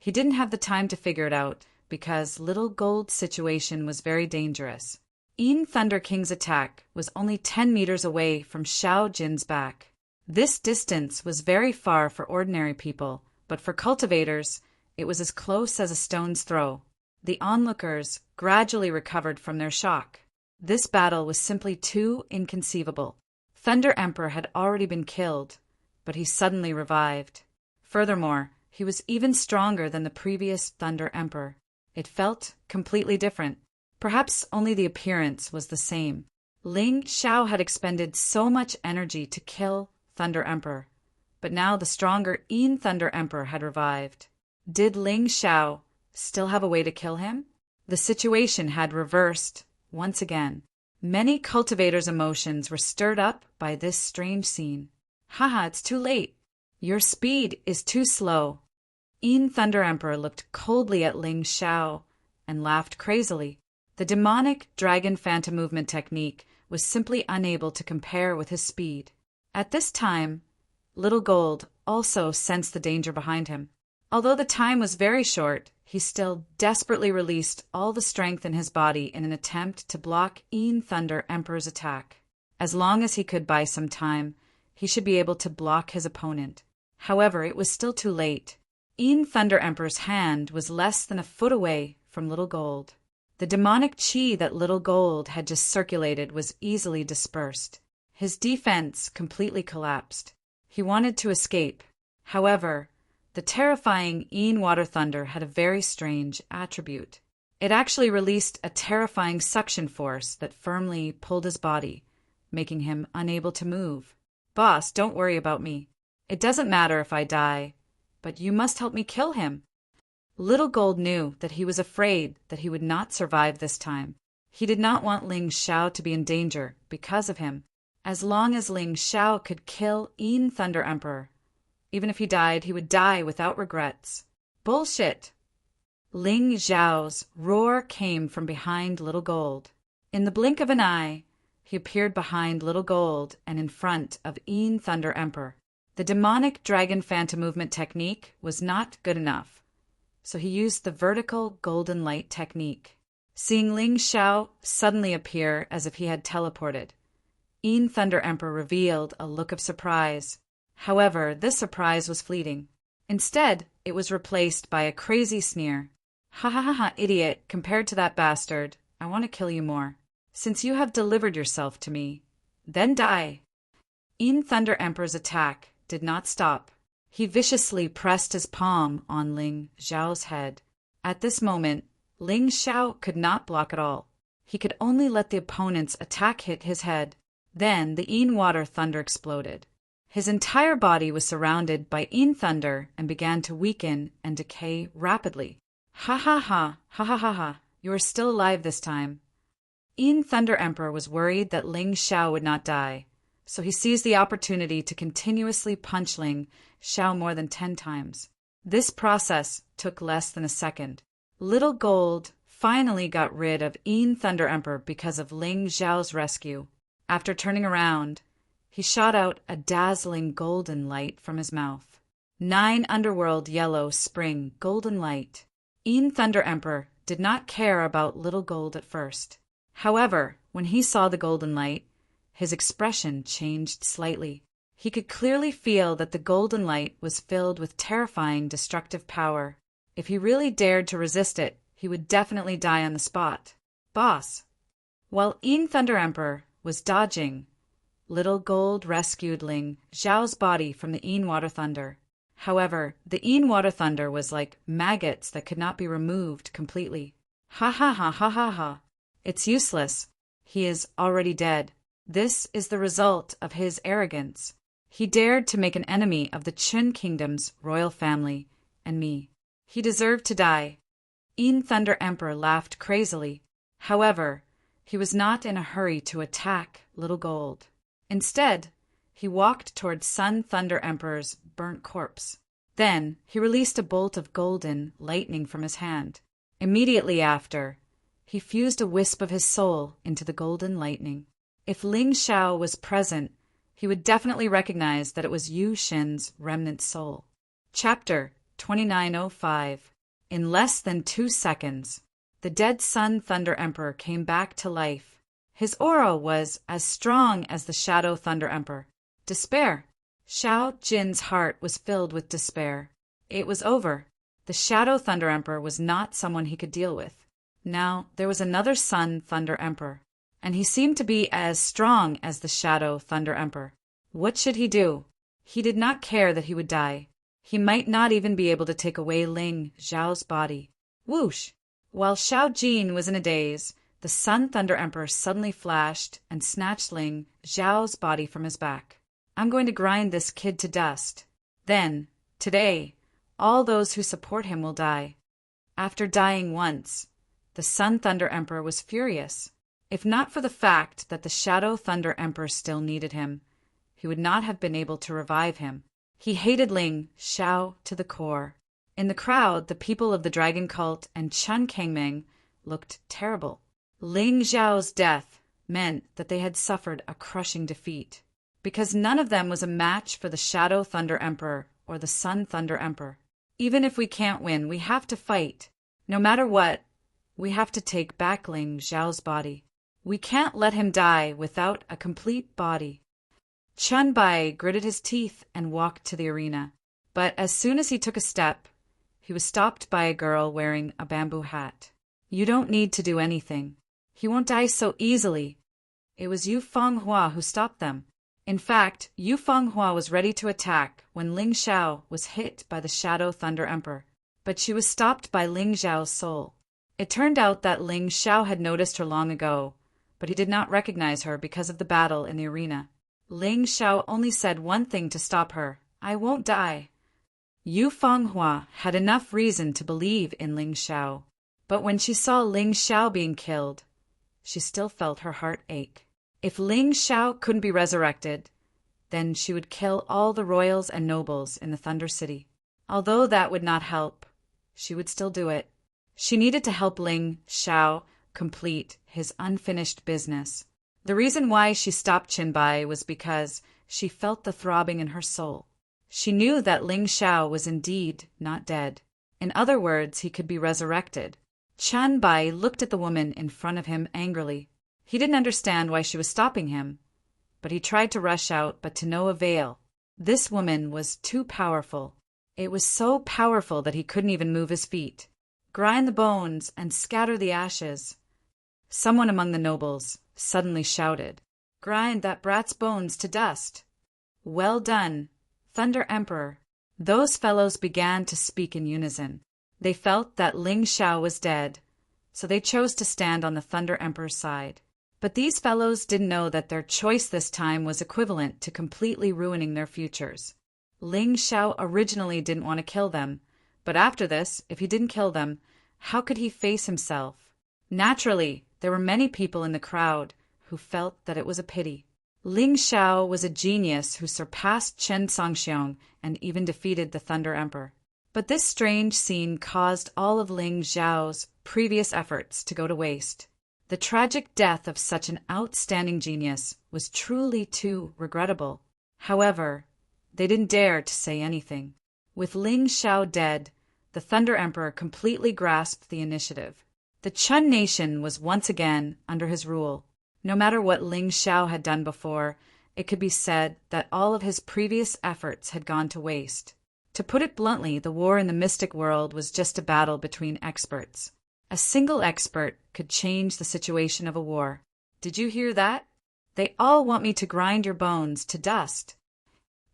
Speaker 1: he didn't have the time to figure it out, because Little Gold's situation was very dangerous. Yin Thunder King's attack was only 10 meters away from Xiao Jin's back. This distance was very far for ordinary people, but for cultivators, it was as close as a stone's throw. The onlookers gradually recovered from their shock. This battle was simply too inconceivable. Thunder Emperor had already been killed, but he suddenly revived. Furthermore, he was even stronger than the previous Thunder Emperor. It felt completely different. Perhaps only the appearance was the same. Ling Xiao had expended so much energy to kill Thunder Emperor, but now the stronger Yin Thunder Emperor had revived. Did Ling Xiao still have a way to kill him? The situation had reversed once again. Many cultivators' emotions were stirred up by this strange scene. Haha, it's too late. Your speed is too slow. Yin Thunder Emperor looked coldly at Ling Xiao and laughed crazily. The demonic dragon phantom movement technique was simply unable to compare with his speed. At this time, Little Gold also sensed the danger behind him. Although the time was very short, he still desperately released all the strength in his body in an attempt to block Yin Thunder Emperor's attack. As long as he could buy some time, he should be able to block his opponent. However, it was still too late. Yin Thunder Emperor's hand was less than a foot away from Little Gold. The demonic chi that Little Gold had just circulated was easily dispersed. His defense completely collapsed. He wanted to escape. However, the terrifying Yin Water Thunder had a very strange attribute. It actually released a terrifying suction force that firmly pulled his body, making him unable to move. Boss, don't worry about me. It doesn't matter if I die, but you must help me kill him. Little Gold knew that he was afraid that he would not survive this time. He did not want Ling Xiao to be in danger because of him. As long as Ling Xiao could kill Yin Thunder Emperor, even if he died, he would die without regrets. Bullshit! Ling Xiao's roar came from behind Little Gold. In the blink of an eye, he appeared behind Little Gold and in front of Yin Thunder Emperor. The demonic dragon phantom movement technique was not good enough, so he used the vertical golden light technique. Seeing Ling Xiao suddenly appear as if he had teleported, Yin Thunder Emperor revealed a look of surprise. However, this surprise was fleeting. Instead, it was replaced by a crazy sneer. Ha ha ha ha, idiot, compared to that bastard, I want to kill you more. Since you have delivered yourself to me, then die. Yin Thunder Emperor's attack did not stop. He viciously pressed his palm on Ling Xiao's head. At this moment, Ling Xiao could not block at all. He could only let the opponent's attack hit his head. Then the Yin Water Thunder exploded. His entire body was surrounded by Yin Thunder and began to weaken and decay rapidly. Ha ha ha, ha ha ha ha, you are still alive this time. Yin Thunder Emperor was worried that Ling Xiao would not die, so he seized the opportunity to continuously punch Ling Xiao more than 10 times. This process took less than a second. Little Gold finally got rid of Yin Thunder Emperor because of Ling Xiao's rescue. After turning around, he shot out a dazzling golden light from his mouth. 9 underworld yellow spring golden light. Yin Thunder Emperor did not care about Little Gold at first. However, when he saw the golden light, his expression changed slightly. He could clearly feel that the golden light was filled with terrifying destructive power. If he really dared to resist it, he would definitely die on the spot. Boss! While Yin Thunder Emperor was dodging, Little Gold rescued Ling Xiao's body from the Yin Water Thunder. However, the Yin Water Thunder was like maggots that could not be removed completely. Ha ha ha ha ha ha. It's useless. He is already dead. This is the result of his arrogance. He dared to make an enemy of the Qin Kingdom's royal family and me. He deserved to die. Yin Thunder Emperor laughed crazily. However, he was not in a hurry to attack Little Gold. Instead, he walked toward Sun Thunder Emperor's burnt corpse. Then he released a bolt of golden lightning from his hand. Immediately after, he fused a wisp of his soul into the golden lightning. If Ling Xiao was present, he would definitely recognize that it was Yu Xin's remnant soul. Chapter 2905. In less than 2 seconds, the dead Sun Thunder Emperor came back to life. His aura was as strong as the Shadow Thunder Emperor. Despair. Xiao Jin's heart was filled with despair. It was over. The Shadow Thunder Emperor was not someone he could deal with. Now there was another Sun Thunder Emperor, and he seemed to be as strong as the Shadow Thunder Emperor. What should he do? He did not care that he would die. He might not even be able to take away Ling Xiao's body. Whoosh! While Xiao Jin was in a daze, the Sun Thunder Emperor suddenly flashed and snatched Ling Xiao's body from his back. I'm going to grind this kid to dust. Then, today, all those who support him will die. After dying once, the Sun Thunder Emperor was furious. If not for the fact that the Shadow Thunder Emperor still needed him, he would not have been able to revive him. He hated Ling Xiao to the core. In the crowd, the people of the Dragon Cult and Chen Kangming looked terrible. Ling Xiao's death meant that they had suffered a crushing defeat, because none of them was a match for the Shadow Thunder Emperor or the Sun Thunder Emperor. Even if we can't win, we have to fight. No matter what, we have to take back Ling Xiao's body. We can't let him die without a complete body. Chen Bai gritted his teeth and walked to the arena. But as soon as he took a step, he was stopped by a girl wearing a bamboo hat. You don't need to do anything. He won't die so easily. It was Yu Fenghua who stopped them. In fact, Yu Fenghua was ready to attack when Ling Xiao was hit by the Shadow Thunder Emperor. But she was stopped by Ling Xiao's soul. It turned out that Ling Xiao had noticed her long ago, but he did not recognize her because of the battle in the arena. Ling Xiao only said one thing to stop her: I won't die. Yu Fenghua had enough reason to believe in Ling Xiao, but when she saw Ling Xiao being killed, she still felt her heart ache. If Ling Xiao couldn't be resurrected, then she would kill all the royals and nobles in the Thunder City. Although that would not help, she would still do it. She needed to help Ling Xiao complete his unfinished business. The reason why she stopped Qinbai was because she felt the throbbing in her soul. She knew that Ling Xiao was indeed not dead. In other words, he could be resurrected. Chen Bai looked at the woman in front of him angrily. He didn't understand why she was stopping him, but he tried to rush out, but to no avail. This woman was too powerful. It was so powerful that he couldn't even move his feet. Grind the bones and scatter the ashes. Someone among the nobles suddenly shouted, Grind that brat's bones to dust. Well done, Thunder Emperor. Those fellows began to speak in unison. They felt that Ling Xiao was dead, so they chose to stand on the Thunder Emperor's side. But these fellows didn't know that their choice this time was equivalent to completely ruining their futures. Ling Xiao originally didn't want to kill them, but after this, if he didn't kill them, how could he face himself? Naturally, there were many people in the crowd who felt that it was a pity. Ling Xiao was a genius who surpassed Chen Songxiong and even defeated the Thunder Emperor. But this strange scene caused all of Ling Xiao's previous efforts to go to waste. The tragic death of such an outstanding genius was truly too regrettable. However, they didn't dare to say anything. With Ling Xiao dead, the Thunder Emperor completely grasped the initiative. The Chun nation was once again under his rule. No matter what Ling Xiao had done before, it could be said that all of his previous efforts had gone to waste. To put it bluntly, the war in the mystic world was just a battle between experts. A single expert could change the situation of a war. Did you hear that? They all want me to grind your bones to dust.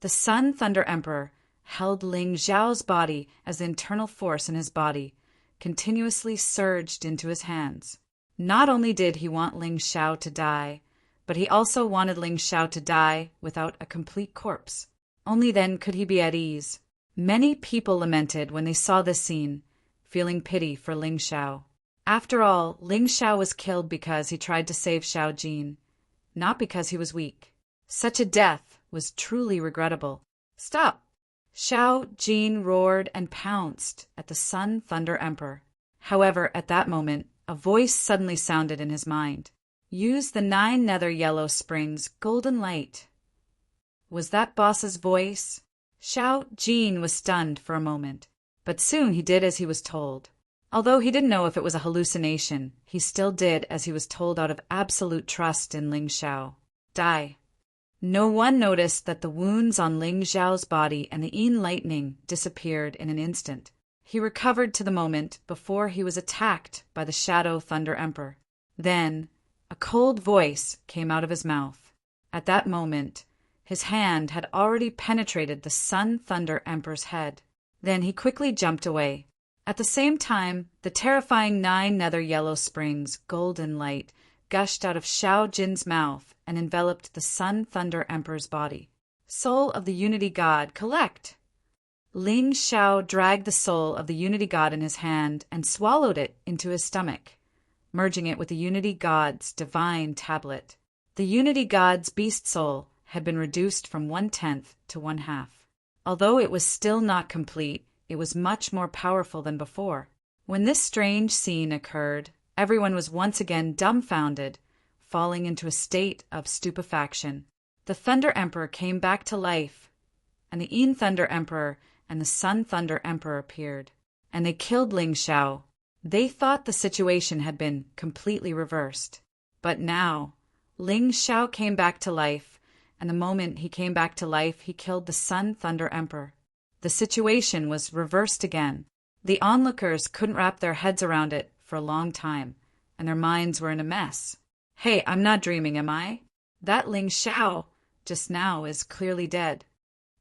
Speaker 1: The Sun Thunder Emperor held Ling Xiao's body as the internal force in his body continuously surged into his hands. Not only did he want Ling Xiao to die, but he also wanted Ling Xiao to die without a complete corpse. Only then could he be at ease. Many people lamented when they saw this scene, feeling pity for Ling Xiao. After all, Ling Xiao was killed because he tried to save Xiao Jin, not because he was weak. Such a death was truly regrettable. Stop! Xiao Jin roared and pounced at the Sun Thunder Emperor. However, at that moment, a voice suddenly sounded in his mind. Use the 9 nether yellow springs golden light. Was that boss's voice? Xiao Jin was stunned for a moment. But soon he did as he was told. Although he didn't know if it was a hallucination, he still did as he was told out of absolute trust in Ling Xiao. Die. No one noticed that the wounds on Ling Xiao's body and the Yin lightning disappeared in an instant. He recovered to the moment before he was attacked by the Shadow Thunder Emperor. Then, a cold voice came out of his mouth. At that moment, his hand had already penetrated the Sun Thunder Emperor's head. Then he quickly jumped away. At the same time, the terrifying 9 nether yellow springs, golden light, gushed out of Xiao Jin's mouth and enveloped the Sun Thunder Emperor's body. Soul of the Unity God, collect! Ling Xiao dragged the soul of the Unity God in his hand and swallowed it into his stomach, merging it with the Unity God's divine tablet. The Unity God's beast soul had been reduced from 1/10 to 1/2. Although it was still not complete, it was much more powerful than before. When this strange scene occurred, everyone was once again dumbfounded, falling into a state of stupefaction. The Thunder Emperor came back to life, and the Yin Thunder Emperor and the Sun Thunder Emperor appeared, and they killed Ling Xiao. They thought the situation had been completely reversed. But now, Ling Xiao came back to life, and the moment he came back to life, he killed the Sun Thunder Emperor. The situation was reversed again. The onlookers couldn't wrap their heads around it for a long time, and their minds were in a mess. Hey, I'm not dreaming, am I? That Ling Xiao just now is clearly dead.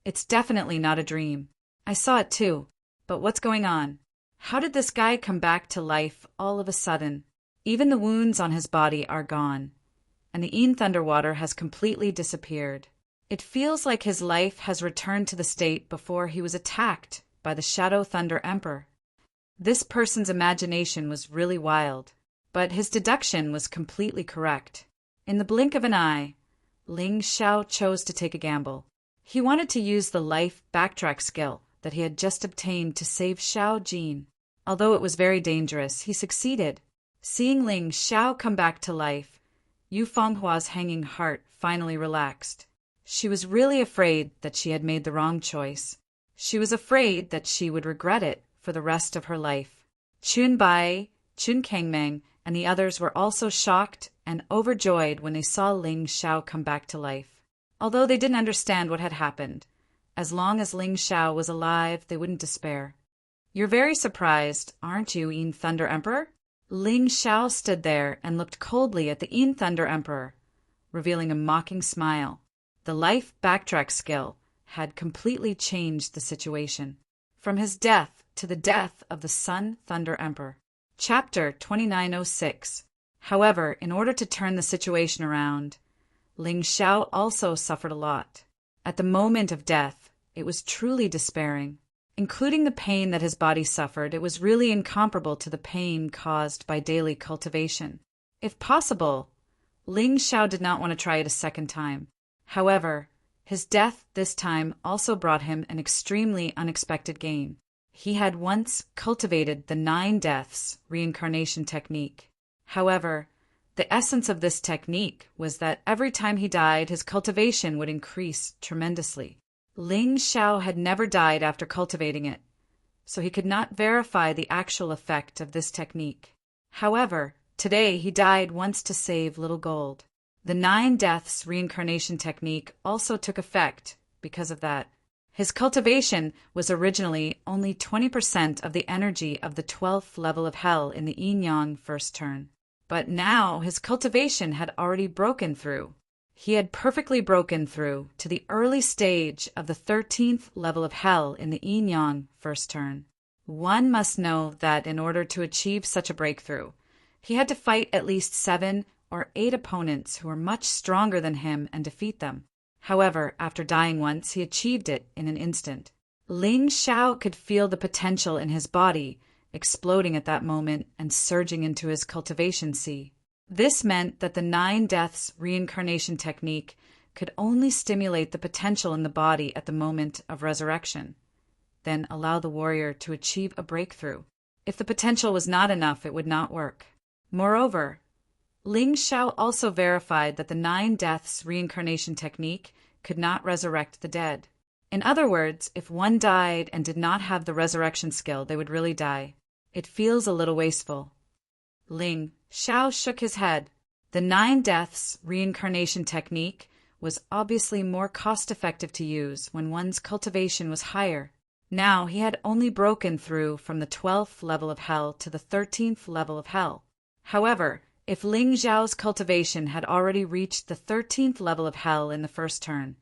Speaker 1: It's definitely not a dream. I saw it too. But what's going on? How did this guy come back to life all of a sudden? Even the wounds on his body are gone, and the Yin Thunder water has completely disappeared. It feels like his life has returned to the state before he was attacked by the Shadow Thunder Emperor. This person's imagination was really wild, but his deduction was completely correct. In the blink of an eye, Ling Xiao chose to take a gamble. He wanted to use the life backtrack skill that he had just obtained to save Xiao Jin. Although it was very dangerous, he succeeded. Seeing Ling Xiao come back to life, Yu Fenghua's hanging heart finally relaxed. She was really afraid that she had made the wrong choice. She was afraid that she would regret it for the rest of her life. Chun Bai, Chun Kangmeng, and the others were also shocked and overjoyed when they saw Ling Xiao come back to life. Although they didn't understand what had happened, as long as Ling Xiao was alive, they wouldn't despair. You're very surprised, aren't you, Yin Thunder Emperor? Ling Xiao stood there and looked coldly at the Yin Thunder Emperor, revealing a mocking smile. The life backtrack skill had completely changed the situation, from his death to the death of the Sun Thunder Emperor. Chapter 2906. However, in order to turn the situation around, Ling Xiao also suffered a lot. At the moment of death, it was truly despairing. Including the pain that his body suffered, it was really incomparable to the pain caused by daily cultivation. If possible, Ling Xiao did not want to try it a second time. However, his death this time also brought him an extremely unexpected gain. He had once cultivated the 9 deaths reincarnation technique. However, the essence of this technique was that every time he died, his cultivation would increase tremendously. Ling Xiao had never died after cultivating it, so he could not verify the actual effect of this technique. However, today he died once to save Little Gold. The 9 deaths reincarnation technique also took effect because of that. His cultivation was originally only 20% of the energy of the 12th level of hell in the Yin-Yang first turn. But now his cultivation had already broken through. He had perfectly broken through to the early stage of the 13th level of hell in the Yin-Yang first turn. One must know that in order to achieve such a breakthrough, he had to fight at least 7 or 8 opponents who were much stronger than him and defeat them. However, after dying once, he achieved it in an instant. Ling Xiao could feel the potential in his body exploding at that moment and surging into his cultivation sea. This meant that the 9 deaths reincarnation technique could only stimulate the potential in the body at the moment of resurrection, then allow the warrior to achieve a breakthrough. If the potential was not enough, it would not work. Moreover, Ling Xiao also verified that the 9 deaths reincarnation technique could not resurrect the dead. In other words, if one died and did not have the resurrection skill, they would really die. It feels a little wasteful. Ling Xiao shook his head. The 9 deaths reincarnation technique was obviously more cost-effective to use when one's cultivation was higher. Now he had only broken through from the 12th level of hell to the 13th level of hell. However, if Ling Xiao's cultivation had already reached the 13th level of hell in the first turn,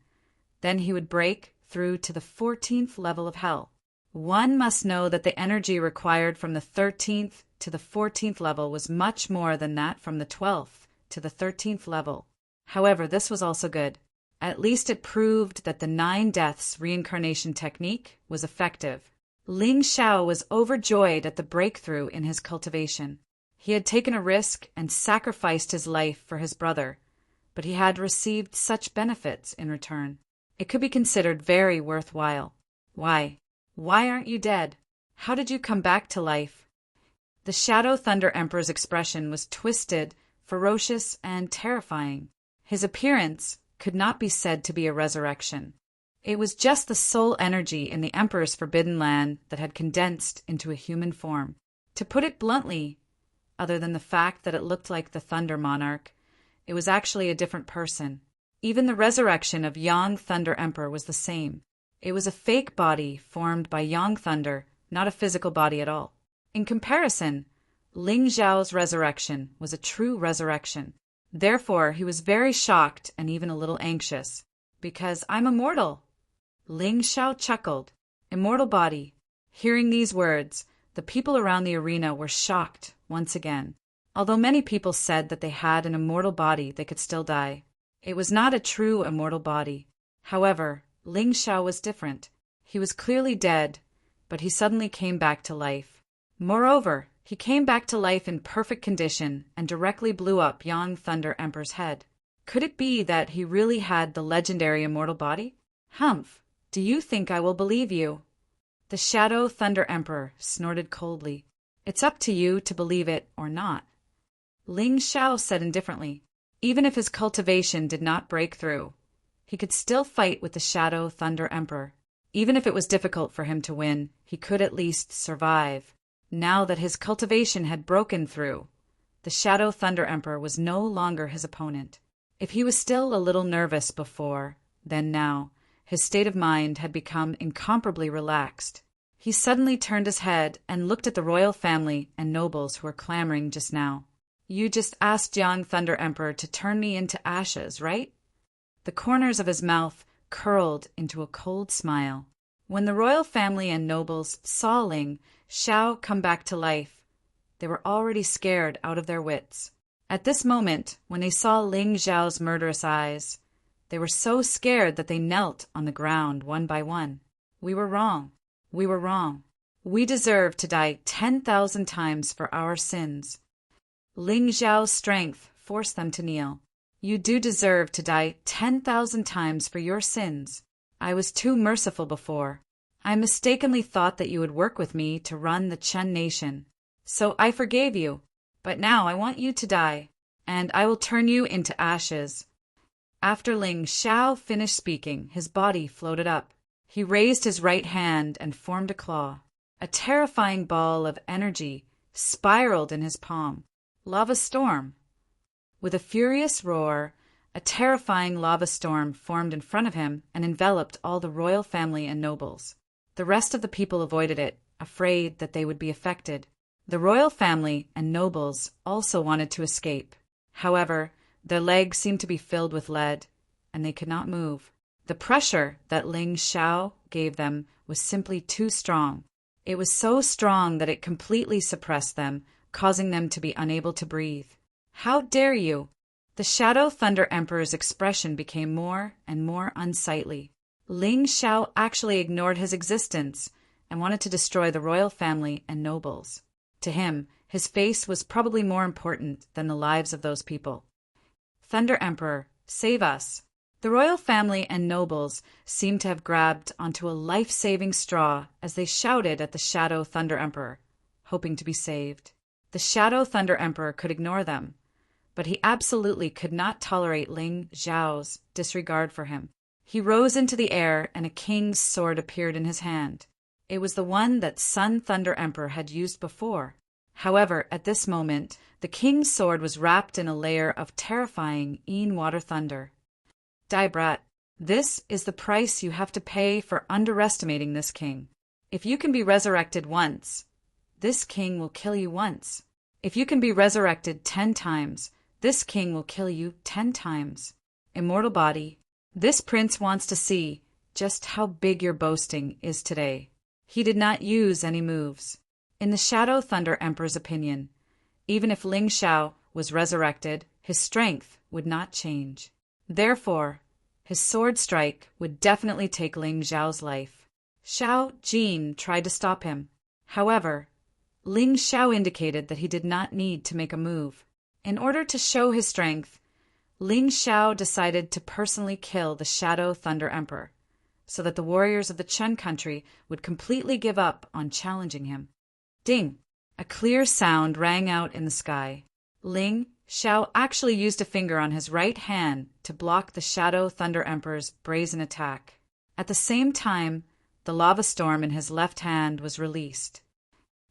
Speaker 1: then he would break through to the 14th level of hell. One must know that the energy required from the 13th to the 14th level was much more than that from the 12th to the 13th level. However, this was also good. At least it proved that the 9 deaths reincarnation technique was effective. Ling Xiao was overjoyed at the breakthrough in his cultivation. He had taken a risk and sacrificed his life for his brother, but he had received such benefits in return. It could be considered very worthwhile. Why? Why aren't you dead? How did you come back to life? The Shadow Thunder Emperor's expression was twisted, ferocious, and terrifying. His appearance could not be said to be a resurrection. It was just the soul energy in the Emperor's forbidden land that had condensed into a human form. To put it bluntly, other than the fact that it looked like the Thunder Monarch, it was actually a different person. Even the resurrection of Yang Thunder Emperor was the same. It was a fake body formed by Yang Thunder, not a physical body at all. In comparison, Ling Xiao's resurrection was a true resurrection. Therefore, he was very shocked and even a little anxious. Because I'm immortal. Ling Xiao chuckled. Immortal body. Hearing these words, the people around the arena were shocked once again. Although many people said that they had an immortal body, they could still die. It was not a true immortal body. However, Ling Xiao was different. He was clearly dead, but he suddenly came back to life. Moreover, he came back to life in perfect condition and directly blew up Yang Thunder Emperor's head. Could it be that he really had the legendary immortal body? Humph, do you think I will believe you? The Shadow Thunder Emperor snorted coldly. It's up to you to believe it or not. Ling Xiao said indifferently. Even if his cultivation did not break through, he could still fight with the Shadow Thunder Emperor. Even if it was difficult for him to win, he could at least survive. Now that his cultivation had broken through, the Shadow Thunder Emperor was no longer his opponent. If he was still a little nervous before, then now, his state of mind had become incomparably relaxed. He suddenly turned his head and looked at the royal family and nobles who were clamoring just now. You just asked Yang Thunder Emperor to turn me into ashes, right? The corners of his mouth curled into a cold smile. When the royal family and nobles saw Ling Xiao come back to life, they were already scared out of their wits. At this moment, when they saw Ling Xiao's murderous eyes, they were so scared that they knelt on the ground one by one. We were wrong. We were wrong. We deserve to die 10,000 times for our sins. Ling Xiao's strength forced them to kneel. You do deserve to die 10,000 times for your sins. I was too merciful before. I mistakenly thought that you would work with me to run the Chen nation. So I forgave you, but now I want you to die, and I will turn you into ashes. After Ling Xiao finished speaking, his body floated up. He raised his right hand and formed a claw. A terrifying ball of energy spiraled in his palm. Lava storm. With a furious roar, a terrifying lava storm formed in front of him and enveloped all the royal family and nobles. The rest of the people avoided it, afraid that they would be affected. The royal family and nobles also wanted to escape. However, their legs seemed to be filled with lead, and they could not move. The pressure that Ling Xiao gave them was simply too strong. It was so strong that it completely suppressed them, causing them to be unable to breathe. How dare you! The Shadow Thunder Emperor's expression became more and more unsightly. Ling Xiao actually ignored his existence and wanted to destroy the royal family and nobles. To him, his face was probably more important than the lives of those people. Thunder Emperor, save us! The royal family and nobles seemed to have grabbed onto a life-saving straw as they shouted at the Shadow Thunder Emperor, hoping to be saved. The Shadow Thunder Emperor could ignore them, but he absolutely could not tolerate Ling Xiao's disregard for him. He rose into the air, and a king's sword appeared in his hand. It was the one that Sun Thunder Emperor had used before. However, at this moment, the king's sword was wrapped in a layer of terrifying water thunder. Brat, this is the price you have to pay for underestimating this king. If you can be resurrected once, this king will kill you once. If you can be resurrected 10 times, this king will kill you 10 times. Immortal body, this prince wants to see just how big your boasting is today. He did not use any moves. In the Shadow Thunder Emperor's opinion, even if Ling Xiao was resurrected, his strength would not change. Therefore, his sword strike would definitely take Ling Xiao's life. Xiao Jin tried to stop him. However, Ling Xiao indicated that he did not need to make a move. In order to show his strength, Ling Xiao decided to personally kill the Shadow Thunder Emperor, so that the warriors of the Chen country would completely give up on challenging him. Ding! A clear sound rang out in the sky. Ling Xiao actually used a finger on his right hand to block the Shadow Thunder Emperor's brazen attack. At the same time, the lava storm in his left hand was released.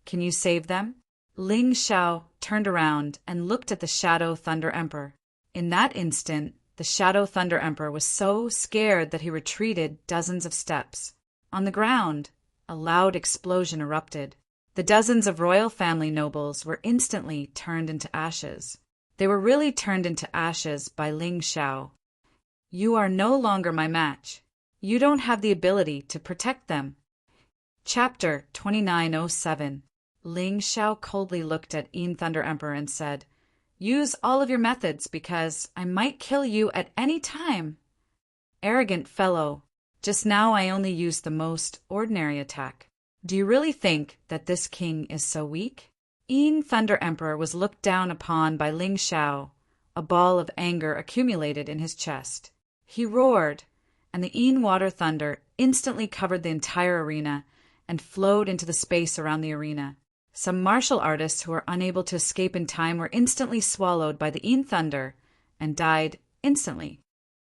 Speaker 1: Can you save them? Ling Xiao turned around and looked at the Shadow Thunder Emperor. In that instant, the Shadow Thunder Emperor was so scared that he retreated dozens of steps. On the ground, a loud explosion erupted. The dozens of royal family nobles were instantly turned into ashes. They were really turned into ashes by Ling Xiao. You are no longer my match. You don't have the ability to protect them. Chapter 2907. Ling Xiao coldly looked at Thunder Emperor and said, Use all of your methods because I might kill you at any time. Arrogant fellow, just now I only used the most ordinary attack. Do you really think that this king is so weak? Thunder Emperor was looked down upon by Ling Xiao. A ball of anger accumulated in his chest. He roared, and the water thunder instantly covered the entire arena and flowed into the space around the arena. Some martial artists who were unable to escape in time were instantly swallowed by the thunder and died instantly.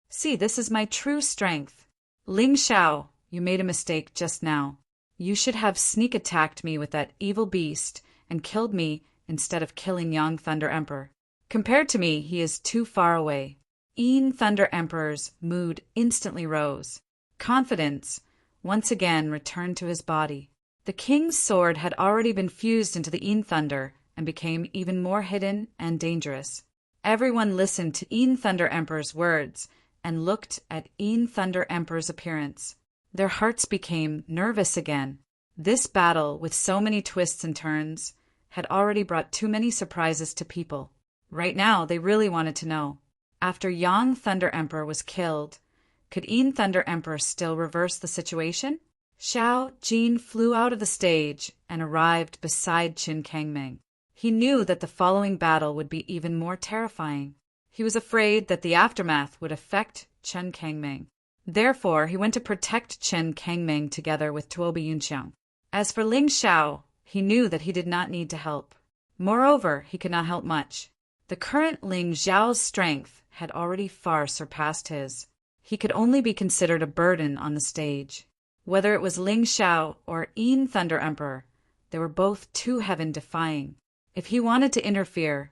Speaker 1: See, this is my true strength. Ling Xiao, you made a mistake just now. You should have sneak attacked me with that evil beast and killed me instead of killing young Thunder Emperor. Compared to me, he is too far away. Thunder Emperor's mood instantly rose. Confidence once again returned to his body. The king's sword had already been fused into the thunder and became even more hidden and dangerous. Everyone listened to Thunder Emperor's words and looked at Thunder Emperor's appearance. Their hearts became nervous again. This battle, with so many twists and turns, had already brought too many surprises to people. Right now, they really wanted to know. After Yang Thunder Emperor was killed, could Thunder Emperor still reverse the situation? Xiao Jin flew out of the stage and arrived beside Qin Kangming. He knew that the following battle would be even more terrifying. He was afraid that the aftermath would affect Chen Kangming. Therefore, he went to protect Chen Kangming together with Tuobi Yunxiang. As for Ling Xiao, he knew that he did not need to help. Moreover, he could not help much. The current Ling Xiao's strength had already far surpassed his. He could only be considered a burden on the stage. Whether it was Ling Xiao or Thunder Emperor, they were both too heaven-defying. If he wanted to interfere,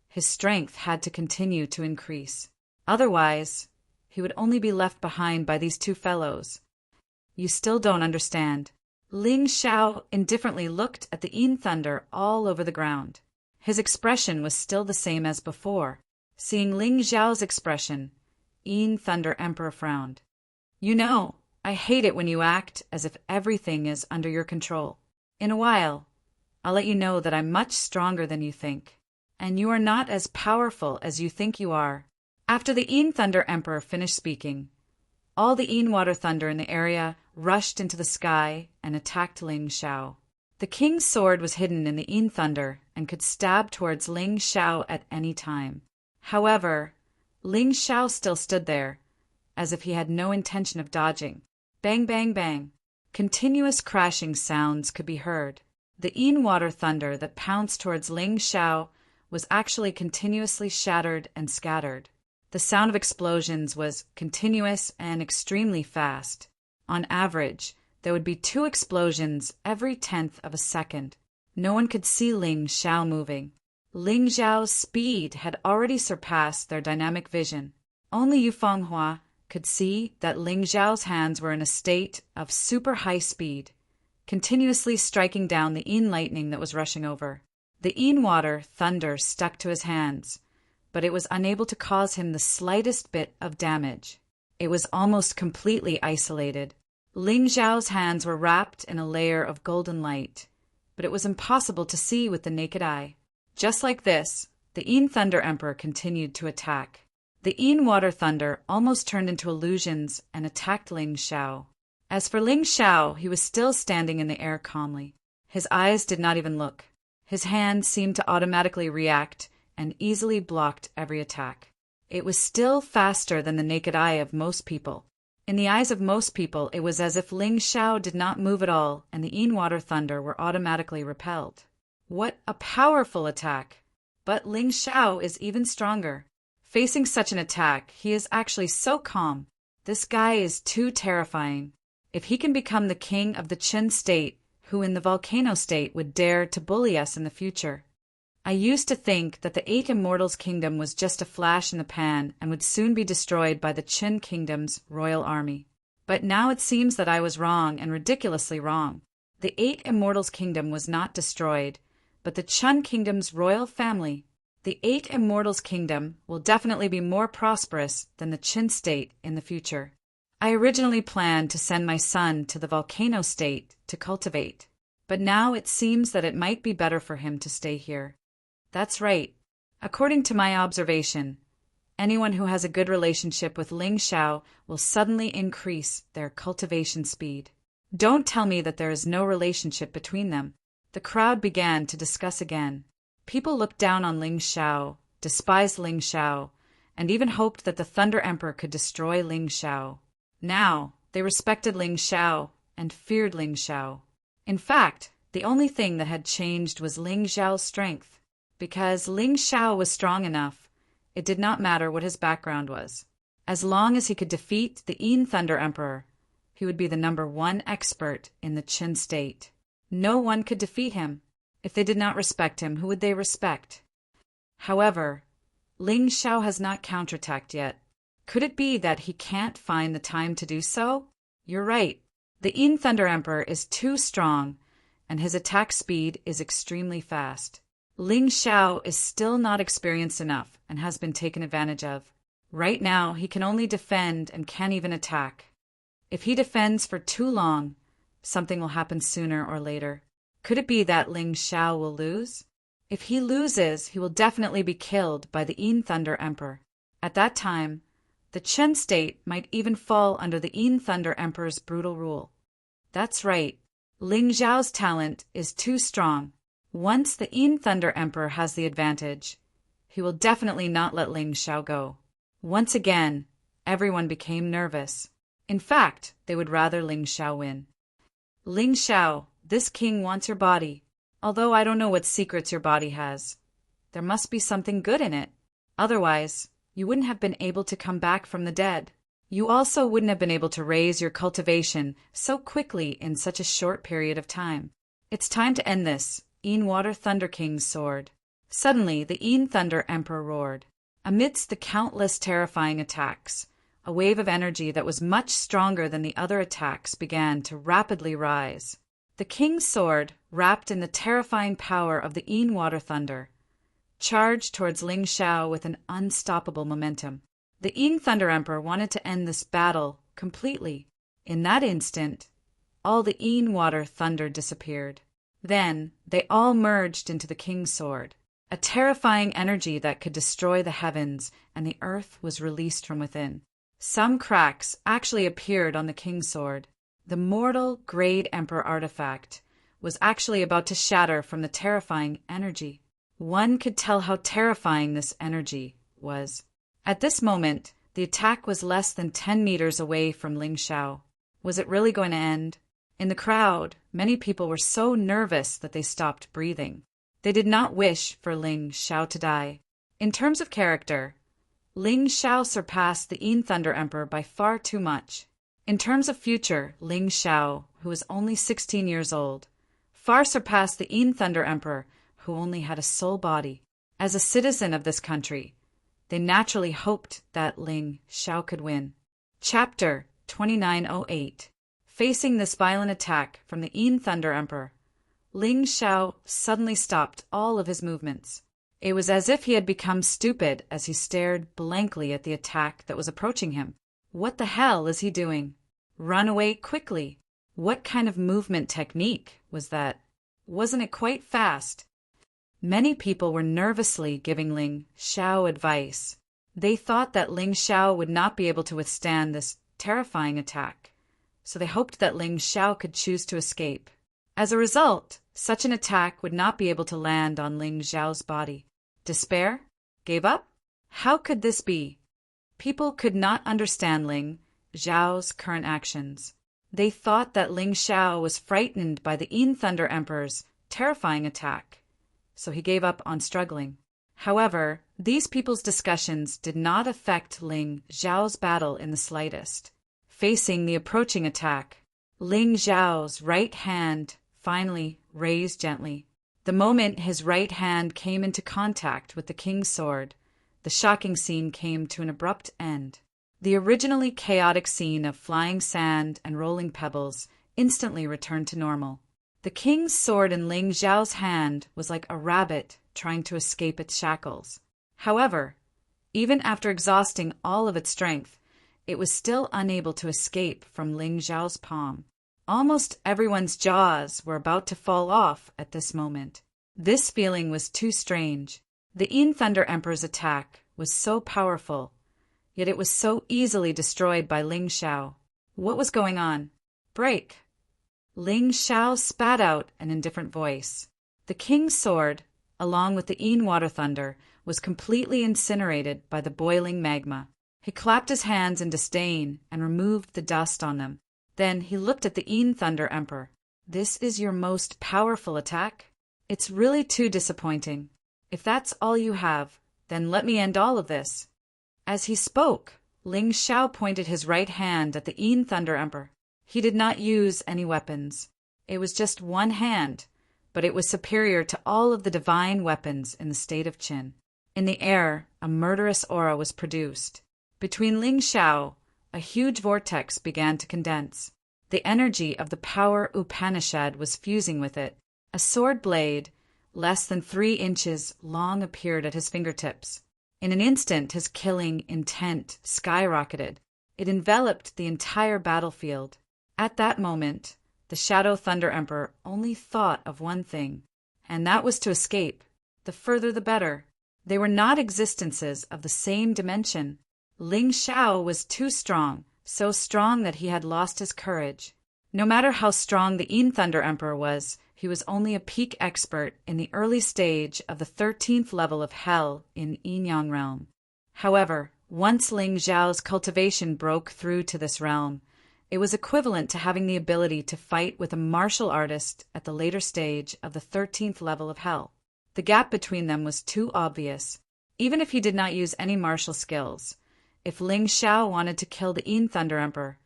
Speaker 1: his strength had to continue to increase. Otherwise, he would only be left behind by these two fellows. You still don't understand. Ling Xiao indifferently looked at the thunder all over the ground. His expression was still the same as before. Seeing Ling Xiao's expression, Thunder Emperor frowned. You know, I hate it when you act as if everything is under your control. In a while, I'll let you know that I'm much stronger than you think, and you are not as powerful as you think you are. After the Thunder Emperor finished speaking, all the water thunder in the area rushed into the sky and attacked Ling Xiao. The king's sword was hidden in the thunder and could stab towards Ling Xiao at any time. However, Ling Xiao still stood there, as if he had no intention of dodging. Bang, bang, bang. Continuous crashing sounds could be heard. The water thunder that pounced towards Ling Xiao was actually continuously shattered and scattered. The sound of explosions was continuous and extremely fast. On average, there would be 2 explosions every 10th of a second. No one could see Ling Xiao moving. Ling Xiao's speed had already surpassed their dynamic vision. Only Yu Fenghua could see that Ling Xiao's hands were in a state of super high speed, continuously striking down the Yin lightning that was rushing over. The Yin water thunder stuck to his hands, but it was unable to cause him the slightest bit of damage. It was almost completely isolated. Ling Xiao's hands were wrapped in a layer of golden light, but it was impossible to see with the naked eye. Just like this, the Yin Thunder Emperor continued to attack. The Yin water thunder almost turned into illusions and attacked Ling Xiao. As for Ling Xiao, he was still standing in the air calmly. His eyes did not even look. His hands seemed to automatically react and easily blocked every attack. It was still faster than the naked eye of most people. In the eyes of most people, it was as if Ling Xiao did not move at all and the Yin water thunder were automatically repelled. What a powerful attack! But Ling Xiao is even stronger. Facing such an attack, he is actually so calm. This guy is too terrifying. If he can become the king of the Qin state, who in the volcano state would dare to bully us in the future? I used to think that the 8 Immortals Kingdom was just a flash in the pan and would soon be destroyed by the Qin Kingdom's royal army. But now it seems that I was wrong and ridiculously wrong. The 8 Immortals Kingdom was not destroyed, but the Qin Kingdom's royal family. The 8 Immortals Kingdom will definitely be more prosperous than the Qin state in the future. I originally planned to send my son to the volcano state to cultivate, but now it seems that it might be better for him to stay here. That's right. According to my observation, anyone who has a good relationship with Ling Xiao will suddenly increase their cultivation speed. Don't tell me that there is no relationship between them. The crowd began to discuss again. People looked down on Ling Xiao, despised Ling Xiao, and even hoped that the Thunder Emperor could destroy Ling Xiao. Now, they respected Ling Xiao and feared Ling Xiao. In fact, the only thing that had changed was Ling Xiao's strength. Because Ling Xiao was strong enough, it did not matter what his background was. As long as he could defeat the Yin Thunder Emperor, he would be the #1 expert in the Qin state. No one could defeat him. If they did not respect him, who would they respect? However, Ling Xiao has not counterattacked yet. Could it be that he can't find the time to do so? You're right. The Yin Thunder Emperor is too strong, and his attack speed is extremely fast. Ling Xiao is still not experienced enough and has been taken advantage of. Right now, he can only defend and can't even attack. If he defends for too long, something will happen sooner or later. Could it be that Ling Xiao will lose? If he loses, he will definitely be killed by the Yin Thunder Emperor. At that time, the Qin state might even fall under the Yin Thunder Emperor's brutal rule. That's right. Ling Xiao's talent is too strong. Once the Yin Thunder Emperor has the advantage, he will definitely not let Ling Xiao go. Once again, everyone became nervous. In fact, they would rather Ling Xiao win. Ling Xiao, this king wants your body, although I don't know what secrets your body has. There must be something good in it. Otherwise, you wouldn't have been able to come back from the dead. You also wouldn't have been able to raise your cultivation so quickly in such a short period of time. It's time to end this. Yin Water Thunder King's sword. Suddenly, the Yin Thunder Emperor roared. Amidst the countless terrifying attacks, a wave of energy that was much stronger than the other attacks began to rapidly rise. The king's sword, wrapped in the terrifying power of the Yin Water Thunder, charged towards Ling Xiao with an unstoppable momentum. The Yin Thunder Emperor wanted to end this battle completely. In that instant, all the Yin Water Thunder disappeared. Then, they all merged into the king's sword. A terrifying energy that could destroy the heavens, and the earth was released from within. Some cracks actually appeared on the king's sword. The mortal Great Emperor artifact was actually about to shatter from the terrifying energy. One could tell how terrifying this energy was. At this moment, the attack was less than 10 meters away from Ling Xiao. Was it really going to end? In the crowd, many people were so nervous that they stopped breathing. They did not wish for Ling Xiao to die. In terms of character, Ling Xiao surpassed the Yin Thunder Emperor by far too much. In terms of future, Ling Xiao, who was only 16 years old, far surpassed the Yin Thunder Emperor, who only had a soul body. As a citizen of this country, they naturally hoped that Ling Xiao could win. Chapter 2908. Facing this violent attack from the Yin Thunder Emperor, Ling Xiao suddenly stopped all of his movements. It was as if he had become stupid as he stared blankly at the attack that was approaching him. What the hell is he doing? Run away quickly. What kind of movement technique was that? Wasn't it quite fast? Many people were nervously giving Ling Xiao advice. They thought that Ling Xiao would not be able to withstand this terrifying attack, so they hoped that Ling Xiao could choose to escape. As a result, such an attack would not be able to land on Ling Xiao's body. Despair? Gave up? How could this be? People could not understand Ling Xiao's current actions. They thought that Ling Xiao was frightened by the Yin Thunder Emperor's terrifying attack, so he gave up on struggling. However, these people's discussions did not affect Ling Xiao's battle in the slightest. Facing the approaching attack, Ling Xiao's right hand finally raised gently. The moment his right hand came into contact with the king's sword, the shocking scene came to an abrupt end. The originally chaotic scene of flying sand and rolling pebbles instantly returned to normal. The king's sword in Ling Xiao's hand was like a rabbit trying to escape its shackles. However, even after exhausting all of its strength, it was still unable to escape from Ling Xiao's palm. Almost everyone's jaws were about to fall off at this moment. This feeling was too strange. The Yin Thunder Emperor's attack was so powerful, yet it was so easily destroyed by Ling Xiao. What was going on? Break! Ling Xiao spat out an indifferent voice. The king's sword, along with the Yin Water Thunder, was completely incinerated by the boiling magma. He clapped his hands in disdain and removed the dust on them. Then he looked at the Yin Thunder Emperor. This is your most powerful attack? It's really too disappointing. If that's all you have, then let me end all of this. As he spoke, Ling Xiao pointed his right hand at the Yin Thunder Emperor. He did not use any weapons. It was just one hand, but it was superior to all of the divine weapons in the state of Qin. In the air, a murderous aura was produced. Between Ling Xiao, a huge vortex began to condense. The energy of the power Upanishad was fusing with it. A sword blade, less than 3 inches long, appeared at his fingertips. In an instant, his killing intent skyrocketed. It enveloped the entire battlefield. At that moment, the Shadow Thunder Emperor only thought of one thing, and that was to escape. The further the better. They were not existences of the same dimension. Ling Xiao was too strong, so strong that he had lost his courage. No matter how strong the Yin Thunder Emperor was, he was only a peak expert in the early stage of the 13th level of Hell in Yin-Yang realm. However, once Ling Xiao's cultivation broke through to this realm, it was equivalent to having the ability to fight with a martial artist at the later stage of the 13th level of Hell. The gap between them was too obvious. Even if he did not use any martial skills, if Ling Xiao wanted to kill the Yin Thunder Emperor,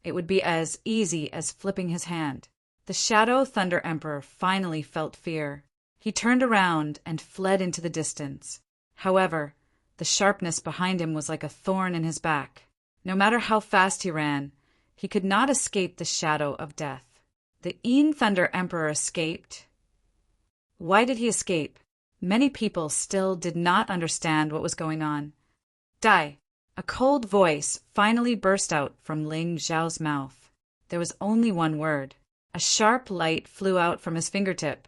Speaker 1: it would be as easy as flipping his hand. The Shadow Thunder Emperor finally felt fear. He turned around and fled into the distance. However, the sharpness behind him was like a thorn in his back. No matter how fast he ran, he could not escape the shadow of death. The Yin Thunder Emperor escaped. Why did he escape? Many people still did not understand what was going on. Die! A cold voice finally burst out from Ling Xiao's mouth. There was only one word. A sharp light flew out from his fingertip,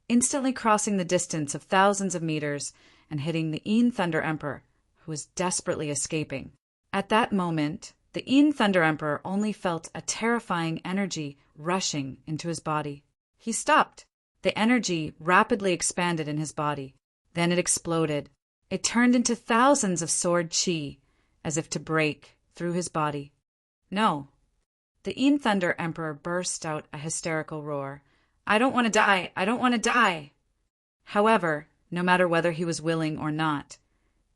Speaker 1: instantly crossing the distance of thousands of meters and hitting the Yin Thunder Emperor, who was desperately escaping. At that moment, the Yin Thunder Emperor only felt a terrifying energy rushing into his body. He stopped. The energy rapidly expanded in his body. Then it exploded. It turned into thousands of sword chi, as if to break through his body. No. The Yin Thunder Emperor burst out a hysterical roar. I don't want to die! I don't want to die! However, no matter whether he was willing or not,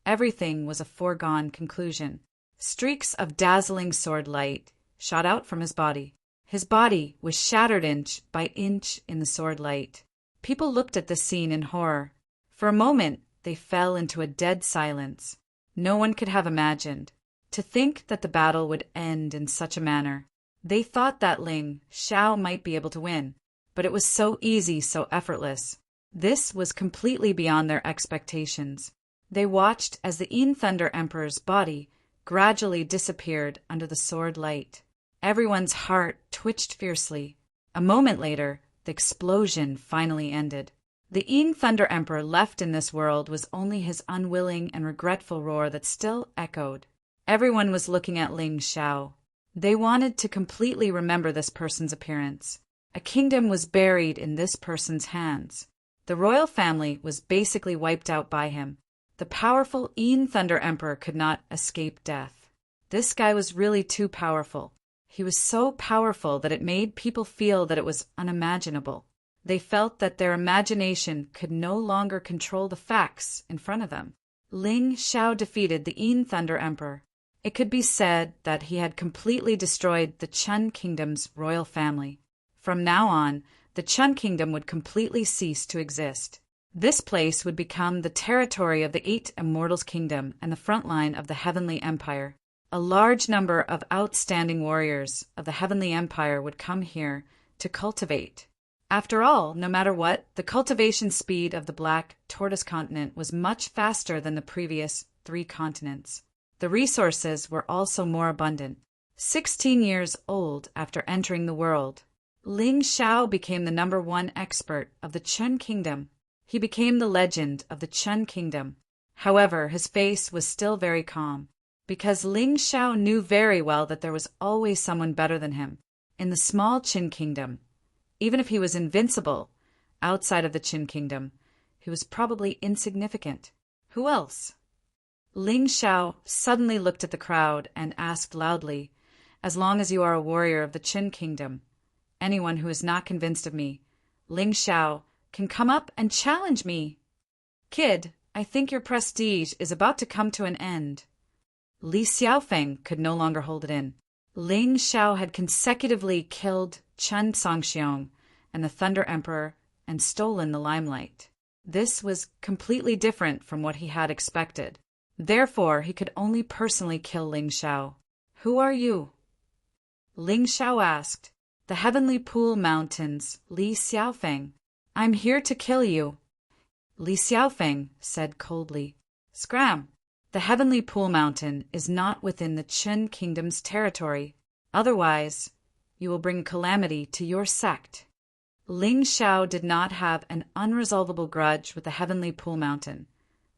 Speaker 1: everything was a foregone conclusion. Streaks of dazzling sword light shot out from his body. His body was shattered inch by inch in the sword light. People looked at this scene in horror. For a moment, they fell into a dead silence. No one could have imagined. To think that the battle would end in such a manner. They thought that Ling Xiao might be able to win, but it was so easy, so effortless. This was completely beyond their expectations. They watched as the Yin Thunder Emperor's body gradually disappeared under the sword light. Everyone's heart twitched fiercely. A moment later, the explosion finally ended. The Yin Thunder Emperor left in this world was only his unwilling and regretful roar that still echoed. Everyone was looking at Ling Xiao. They wanted to completely remember this person's appearance. A kingdom was buried in this person's hands. The royal family was basically wiped out by him. The powerful Yin Thunder Emperor could not escape death. This guy was really too powerful. He was so powerful that it made people feel that it was unimaginable. They felt that their imagination could no longer control the facts in front of them. Ling Xiao defeated the Yin Thunder Emperor. It could be said that he had completely destroyed the Chun Kingdom's royal family. From now on, the Chun Kingdom would completely cease to exist. This place would become the territory of the Eight Immortals Kingdom and the front line of the Heavenly Empire. A large number of outstanding warriors of the Heavenly Empire would come here to cultivate. After all, no matter what, the cultivation speed of the Black Tortoise Continent was much faster than the previous 3 continents. The resources were also more abundant. 16 years old after entering the world, Ling Xiao became the #1 expert of the Chun Kingdom. He became the legend of the Chun Kingdom. However, his face was still very calm, because Ling Xiao knew very well that there was always someone better than him in the small Qin Kingdom. Even if he was invincible outside of the Qin Kingdom, he was probably insignificant. Who else? Ling Xiao suddenly looked at the crowd and asked loudly, "As long as you are a warrior of the Qin Kingdom, anyone who is not convinced of me, Ling Xiao, can come up and challenge me. Kid, I think your prestige is about to come to an end." Li Xiaofeng could no longer hold it in. Ling Xiao had consecutively killed Chen Songxiong and the Thunder Emperor and stolen the limelight. This was completely different from what he had expected. Therefore, he could only personally kill Ling Xiao. "Who are you?" Ling Xiao asked. "The Heavenly Pool Mountains, Li Xiaofeng. I'm here to kill you." Li Xiaofeng said coldly, "Scram! The Heavenly Pool Mountain is not within the Qin Kingdom's territory. Otherwise, you will bring calamity to your sect." Ling Xiao did not have an unresolvable grudge with the Heavenly Pool Mountain,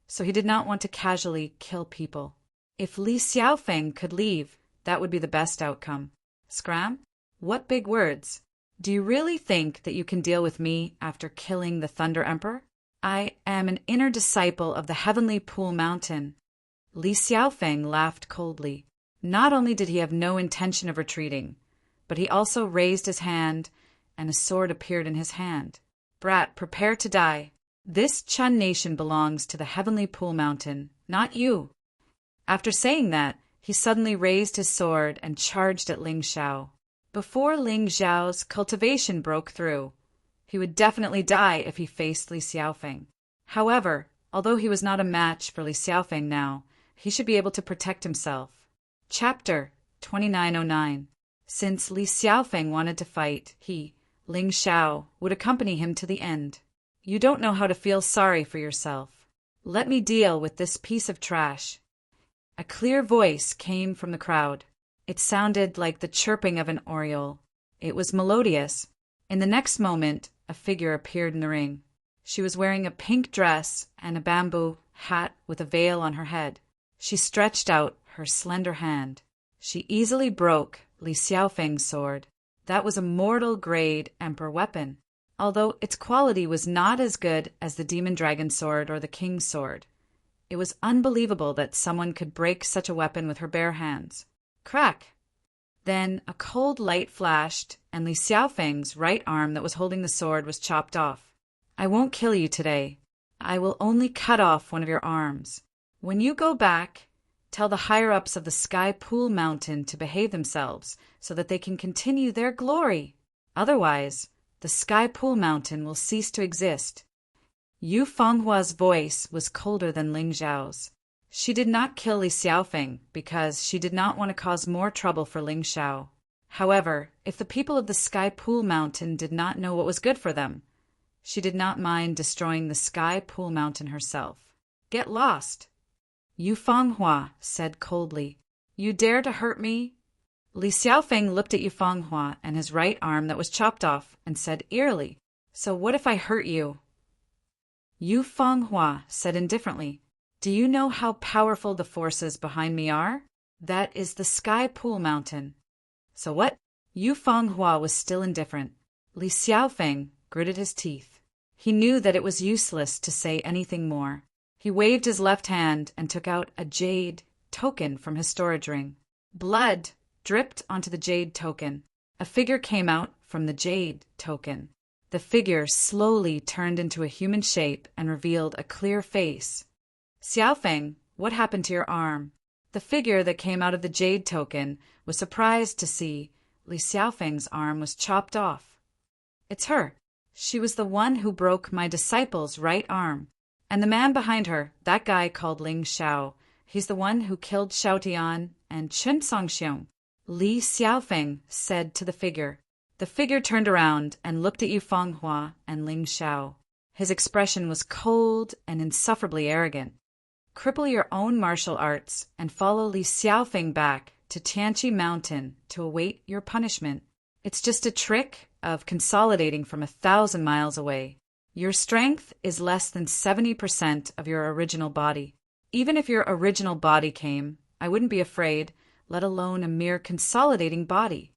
Speaker 1: so he did not want to casually kill people. If Li Xiaofeng could leave, that would be the best outcome. Scram? What big words! Do you really think that you can deal with me after killing the Thunder Emperor? I am an inner disciple of the Heavenly Pool Mountain. Li Xiaofeng laughed coldly. Not only did he have no intention of retreating, but he also raised his hand, and a sword appeared in his hand. "Brat, prepare to die. This Chun nation belongs to the Heavenly Pool Mountain, not you." After saying that, he suddenly raised his sword and charged at Ling Xiao. Before Ling Xiao's cultivation broke through, he would definitely die if he faced Li Xiaofeng. However, although he was not a match for Li Xiaofeng now, he should be able to protect himself. Chapter 2909. Since Li Xiaofeng wanted to fight, he, Ling Xiao, would accompany him to the end. "You don't know how to feel sorry for yourself. Let me deal with this piece of trash." A clear voice came from the crowd. It sounded like the chirping of an oriole. It was melodious. In the next moment, a figure appeared in the ring. She was wearing a pink dress and a bamboo hat with a veil on her head. She stretched out her slender hand. She easily broke Li Xiaofeng's sword. That was a mortal-grade emperor weapon, although its quality was not as good as the demon dragon sword or the king's sword. It was unbelievable that someone could break such a weapon with her bare hands. Crack! Then a cold light flashed, and Li Xiaofeng's right arm that was holding the sword was chopped off. "I won't kill you today. I will only cut off one of your arms. When you go back, tell the higher-ups of the Sky Pool Mountain to behave themselves so that they can continue their glory. Otherwise, the Sky Pool Mountain will cease to exist. Yu Fenghua's voice was colder than Ling Xiao's. She did not kill Li Xiaofeng because she did not want to cause more trouble for Ling Xiao. However, if the people of the Sky Pool Mountain did not know what was good for them, she did not mind destroying the Sky Pool Mountain herself. Get lost. Yu Fenghua said coldly. You dare to hurt me? Li Xiaofeng looked at Yu Fenghua and his right arm that was chopped off and said eerily, So what if I hurt you? Yu Fenghua said indifferently, Do you know how powerful the forces behind me are? That is the Sky Pool Mountain. So what? Yu Fenghua was still indifferent. Li Xiaofeng gritted his teeth. He knew that it was useless to say anything more. He waved his left hand and took out a jade token from his storage ring. Blood dripped onto the jade token. A figure came out from the jade token. The figure slowly turned into a human shape and revealed a clear face. Xiaofeng, what happened to your arm? The figure that came out of the jade token was surprised to see Li Xiaofeng's arm was chopped off. It's her. She was the one who broke my disciple's right arm. And the man behind her, that guy called Ling Xiao, he's the one who killed Xiao Tian and Chen Songxiong. Li Xiaofeng said to the figure. The figure turned around and looked at Yu Fenghua and Ling Xiao. His expression was cold and insufferably arrogant. Cripple your own martial arts and follow Li Xiaofeng back to Tianqi Mountain to await your punishment. It's just a trick of consolidating from 1,000 miles away. Your strength is less than 70% of your original body. Even if your original body came, I wouldn't be afraid, let alone a mere consolidating body.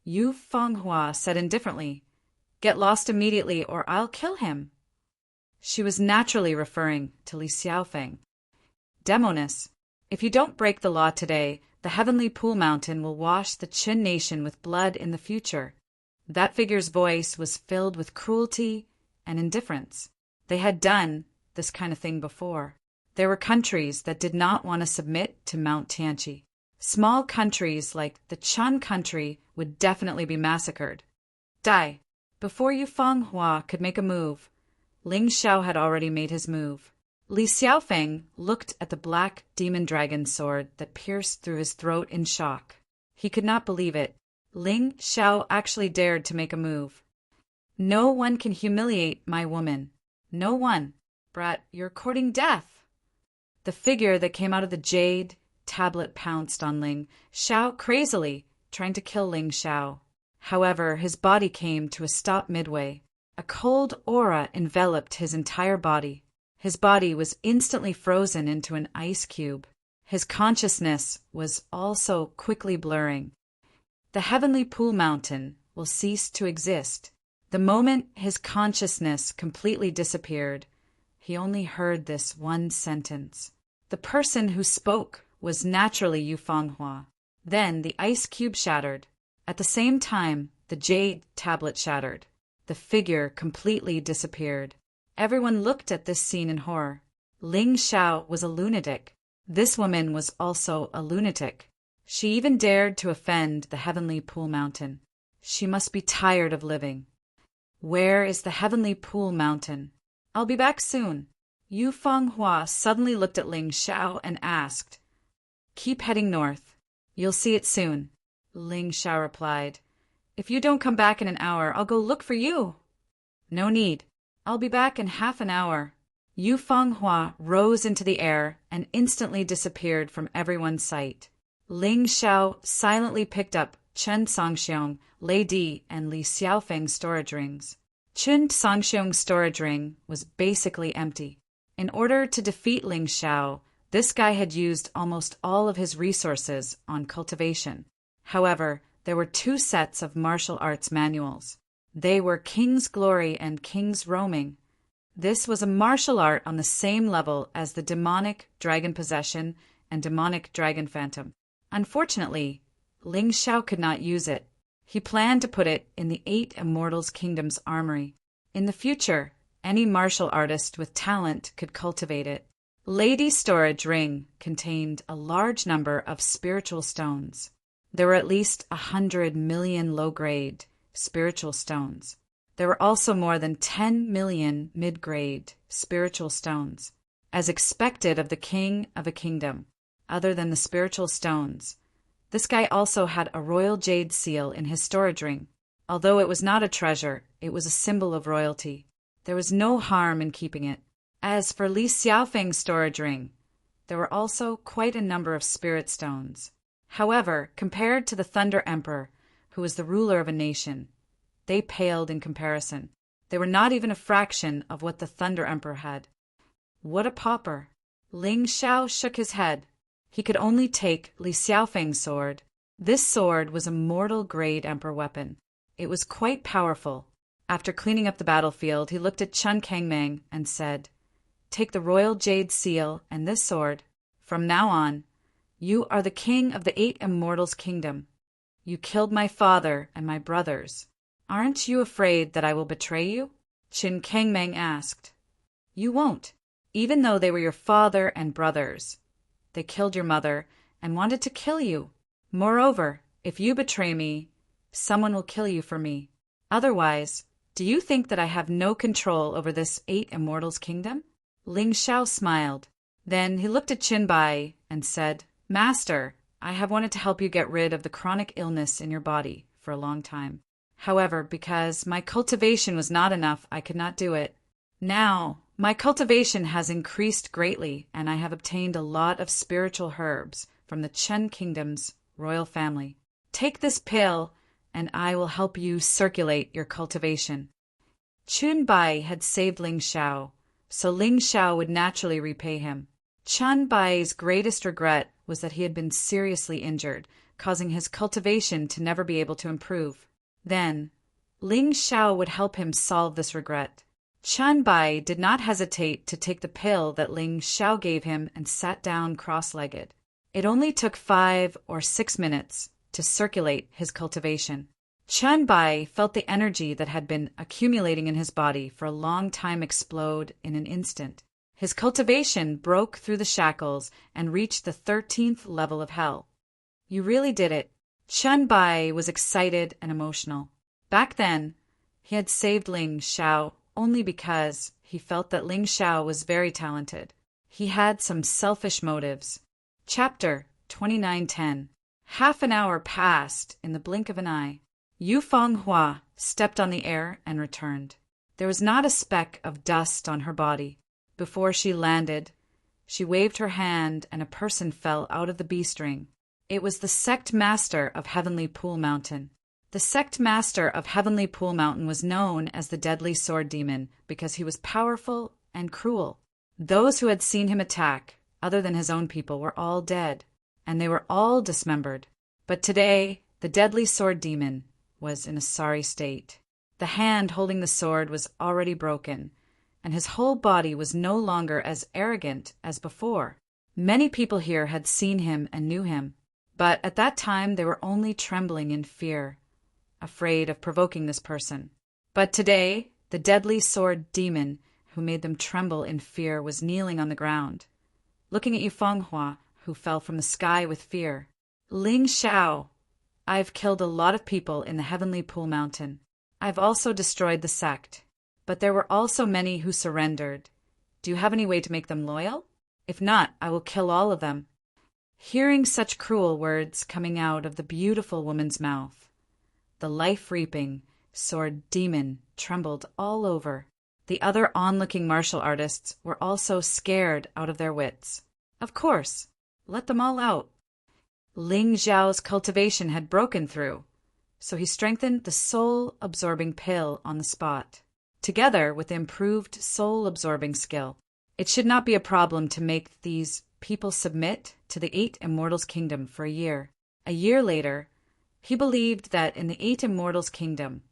Speaker 1: Yu Fenghua said indifferently, Get lost immediately or I'll kill him. She was naturally referring to Li Xiaofeng. Demoness, if you don't break the law today, the Heavenly Pool Mountain will wash the Qin nation with blood in the future. That figure's voice was filled with cruelty and indifference. They had done this kind of thing before. There were countries that did not want to submit to Mount Tianqi. Small countries like the Chun country would definitely be massacred. Die. Before Yu Fenghua could make a move, Ling Xiao had already made his move. Li Xiaofeng looked at the black demon dragon sword that pierced through his throat in shock. He could not believe it. Ling Xiao actually dared to make a move. No one can humiliate my woman. No one. Brat, you're courting death. The figure that came out of the jade tablet pounced on Ling Xiao crazily, trying to kill Ling Xiao. However, his body came to a stop midway. A cold aura enveloped his entire body. His body was instantly frozen into an ice cube. His consciousness was also quickly blurring. The Heavenly Pool Mountain will cease to exist. The moment his consciousness completely disappeared, he only heard this one sentence. The person who spoke was naturally Yu Fenghua. Then the ice cube shattered. At the same time, the jade tablet shattered. The figure completely disappeared. Everyone looked at this scene in horror. Ling Xiao was a lunatic. This woman was also a lunatic. She even dared to offend the Heavenly Pool Mountain. She must be tired of living. Where is the Heavenly Pool Mountain? I'll be back soon. Yu Fenghua suddenly looked at Ling Xiao and asked, Keep heading north. You'll see it soon. Ling Xiao replied, If you don't come back in an hour, I'll go look for you. No need. I'll be back in half an hour. Yu Fenghua rose into the air and instantly disappeared from everyone's sight. Ling Xiao silently picked up Chen Songxiong, Lei Di, and Li Xiaofeng's storage rings. Chen Songxiong's storage ring was basically empty. In order to defeat Ling Xiao, this guy had used almost all of his resources on cultivation. However, there were 2 sets of martial arts manuals. They were King's Glory and King's Roaming. This was a martial art on the same level as the demonic dragon possession and demonic dragon phantom. Unfortunately, Ling Xiao could not use it. He planned to put it in the 8 Immortals Kingdom's armory. In the future, any martial artist with talent could cultivate it. Lady's storage ring contained a large number of spiritual stones. There were at least 100 million low-grade spiritual stones. There were also more than 10 million mid-grade spiritual stones. As expected of the king of a kingdom, other than the spiritual stones, this guy also had a royal jade seal in his storage ring. Although it was not a treasure, it was a symbol of royalty. There was no harm in keeping it. As for Li Xiaofeng's storage ring, there were also quite a number of spirit stones. However, compared to the Thunder Emperor, who was the ruler of a nation, they paled in comparison. They were not even a fraction of what the Thunder Emperor had. What a pauper! Ling Xiao shook his head. He could only take Li Xiaofeng's sword. This sword was a mortal-grade emperor weapon. It was quite powerful. After cleaning up the battlefield, he looked at Chen Kangmeng and said, "Take the royal jade seal and this sword. From now on, you are the king of the 8 Immortals' kingdom. You killed my father and my brothers. Aren't you afraid that I will betray you?" Chen Kangmeng asked. "You won't, even though they were your father and brothers. They killed your mother and wanted to kill you. Moreover, if you betray me, someone will kill you for me. Otherwise, do you think that I have no control over this 8 Immortals' kingdom?" Ling Xiao smiled. Then he looked at Qin Bai and said, "Master, I have wanted to help you get rid of the chronic illness in your body for a long time. However, because my cultivation was not enough, I could not do it. Now, my cultivation has increased greatly, and I have obtained a lot of spiritual herbs from the Chen Kingdom's royal family. Take this pill, and I will help you circulate your cultivation." Qin Bai had saved Ling Xiao, so Ling Xiao would naturally repay him. Qin Bai's greatest regret was that he had been seriously injured, causing his cultivation to never be able to improve. Then, Ling Xiao would help him solve this regret. Qin Bai did not hesitate to take the pill that Ling Xiao gave him and sat down cross-legged. It only took 5 or 6 minutes to circulate his cultivation. Qin Bai felt the energy that had been accumulating in his body for a long time explode in an instant. His cultivation broke through the shackles and reached the 13th level of hell. "You really did it." Qin Bai was excited and emotional. Back then, he had saved Ling Xiao only because he felt that Ling Xiao was very talented. He had some selfish motives. Chapter 2910. Half an hour passed in the blink of an eye. Yu Fenghua stepped on the air and returned. There was not a speck of dust on her body. Before she landed, she waved her hand and a person fell out of the beast ring. It was the sect master of Heavenly Pool Mountain. The sect master of Heavenly Pool Mountain was known as the Deadly Sword Demon because he was powerful and cruel. Those who had seen him attack, other than his own people, were all dead, and they were all dismembered. But today, the Deadly Sword Demon was in a sorry state. The hand holding the sword was already broken, and his whole body was no longer as arrogant as before. Many people here had seen him and knew him, but at that time they were only trembling in fear, afraid of provoking this person. But today, the Deadly Sword Demon, who made them tremble in fear, was kneeling on the ground, looking at Yu Fenghua, who fell from the sky with fear. "Ling Xiao, I've killed a lot of people in the Heavenly Pool Mountain. I've also destroyed the sect, but there were also many who surrendered. Do you have any way to make them loyal? If not, I will kill all of them." Hearing such cruel words coming out of the beautiful woman's mouth, the life-reaping sword demon trembled all over. The other onlooking martial artists were also scared out of their wits. Of course, let them all out. Ling Xiao's cultivation had broken through, so he strengthened the soul-absorbing pill on the spot. Together with improved soul-absorbing skill, it should not be a problem to make these people submit to the 8 Immortals' kingdom for a year. A year later, he believed that in the 8 Immortals' kingdom,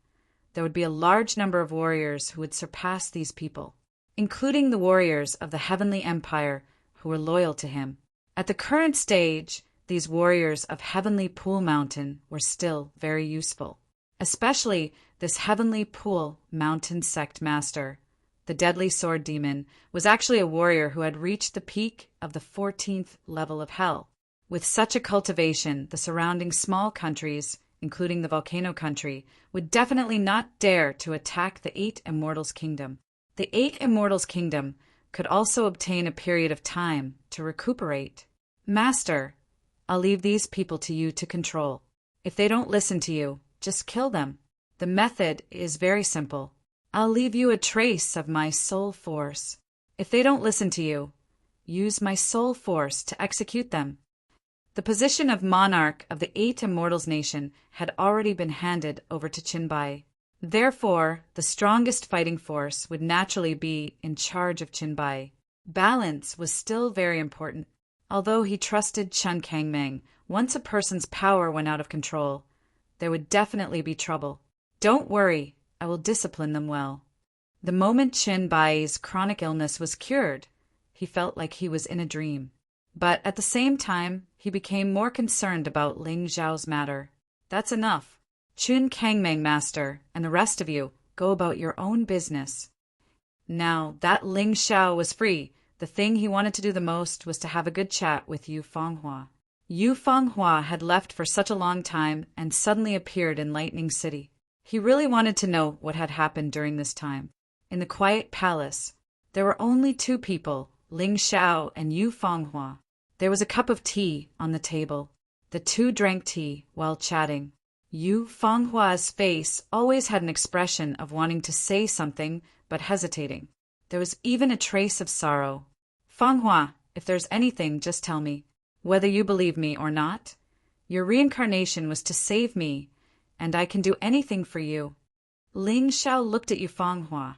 Speaker 1: there would be a large number of warriors who would surpass these people, including the warriors of the Heavenly Empire who were loyal to him. At the current stage, these warriors of Heavenly Pool Mountain were still very useful, especially this Heavenly Pool Mountain sect master, the deadly sword demon, was actually a warrior who had reached the peak of the 14th level of hell. With such a cultivation, the surrounding small countries, including the volcano country, would definitely not dare to attack the Eight Immortals' kingdom. The Eight Immortals' kingdom could also obtain a period of time to recuperate. Master, I'll leave these people to you to control. If they don't listen to you, just kill them. The method is very simple. I'll leave you a trace of my soul force. If they don't listen to you, use my soul force to execute them. The position of monarch of the Eight Immortals nation had already been handed over to Qinbai. Therefore, the strongest fighting force would naturally be in charge of Qinbai. Balance was still very important. Although he trusted Chen Kangmeng, once a person's power went out of control, there would definitely be trouble. Don't worry, I will discipline them well. The moment Qinbai's chronic illness was cured, he felt like he was in a dream. But at the same time, he became more concerned about Ling Zhao's matter. That's enough. Chun Kangmeng, master, and the rest of you, go about your own business. Now that Ling Xiao was free, the thing he wanted to do the most was to have a good chat with Yu Fanghua. Yu Fanghua had left for such a long time and suddenly appeared in Lightning City. He really wanted to know what had happened during this time. In the quiet palace, there were only two people, Ling Xiao and Yu Fanghua. There was a cup of tea on the table. The two drank tea while chatting. Yu Fanghua's face always had an expression of wanting to say something but hesitating. There was even a trace of sorrow. Fanghua, if there's anything, just tell me. Whether you believe me or not, your reincarnation was to save me, and I can do anything for you. Ling Xiao looked at Yu Fanghua,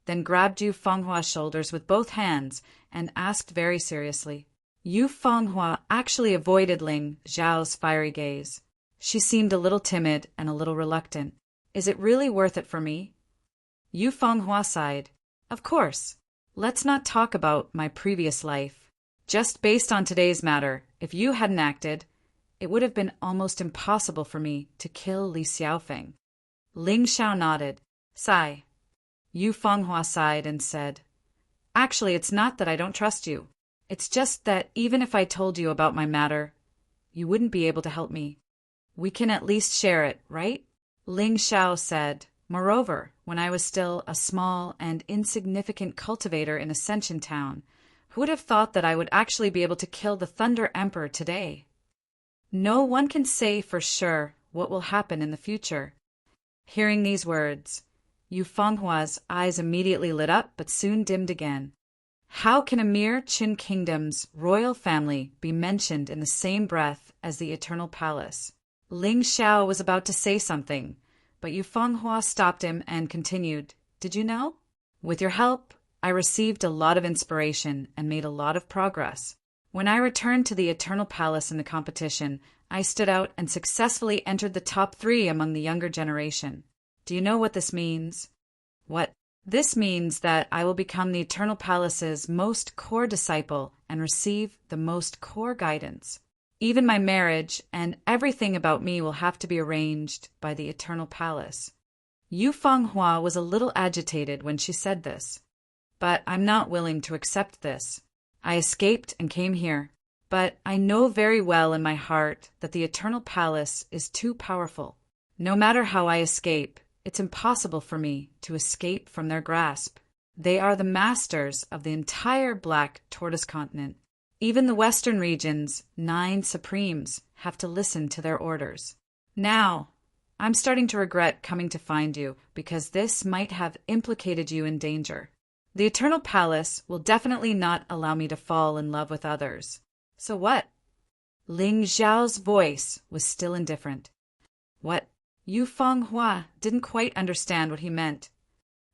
Speaker 1: then grabbed Yu Fanghua's shoulders with both hands and asked very seriously. Yu Fanghua actually avoided Ling Zhao's fiery gaze. She seemed a little timid and a little reluctant. Is it really worth it for me? Yu Fanghua sighed. Of course. Let's not talk about my previous life. Just based on today's matter, if you hadn't acted, it would have been almost impossible for me to kill Li Xiaofeng. Ling Xiao nodded. Sigh. Yu Fanghua sighed and said, Actually, it's not that I don't trust you. It's just that even if I told you about my matter, you wouldn't be able to help me. We can at least share it, right? Ling Xiao said, Moreover, when I was still a small and insignificant cultivator in Ascension Town, who would have thought that I would actually be able to kill the Thunder Emperor today? No one can say for sure what will happen in the future. Hearing these words, Yu Fanghua's eyes immediately lit up but soon dimmed again. How can a mere Qin kingdom's royal family be mentioned in the same breath as the Eternal Palace? Ling Xiao was about to say something, but Yu Fanghua stopped him and continued, Did you know? With your help, I received a lot of inspiration and made a lot of progress. When I returned to the Eternal Palace in the competition, I stood out and successfully entered the top 3 among the younger generation. Do you know what this means? What? This means that I will become the Eternal Palace's most core disciple and receive the most core guidance. Even my marriage and everything about me will have to be arranged by the Eternal Palace. Yu Fanghua was a little agitated when she said this. But I'm not willing to accept this. I escaped and came here. But I know very well in my heart that the Eternal Palace is too powerful. No matter how I escape, it's impossible for me to escape from their grasp. They are the masters of the entire Black Tortoise continent. Even the Western region's 9 Supremes have to listen to their orders. Now, I'm starting to regret coming to find you because this might have implicated you in danger. The Eternal Palace will definitely not allow me to fall in love with others. So what? Ling Zhao's voice was still indifferent. What? Yu Fanghua didn't quite understand what he meant.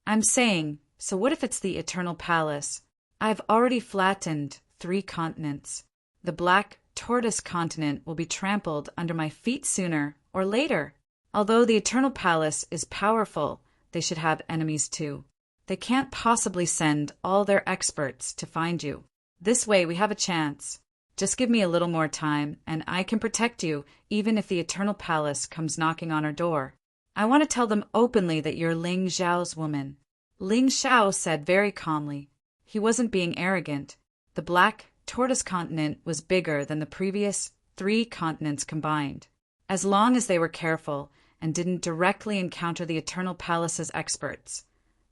Speaker 1: I'm saying, so what if it's the Eternal Palace? I've already flattened 3 continents. The Black Tortoise continent will be trampled under my feet sooner or later. Although the Eternal Palace is powerful, they should have enemies too. They can't possibly send all their experts to find you. This way we have a chance. Just give me a little more time, and I can protect you even if the Eternal Palace comes knocking on our door. I want to tell them openly that you're Ling Zhao's woman. Ling Xiao said very calmly. He wasn't being arrogant. The Black Tortoise continent was bigger than the previous 3 continents combined. As long as they were careful and didn't directly encounter the Eternal Palace's experts,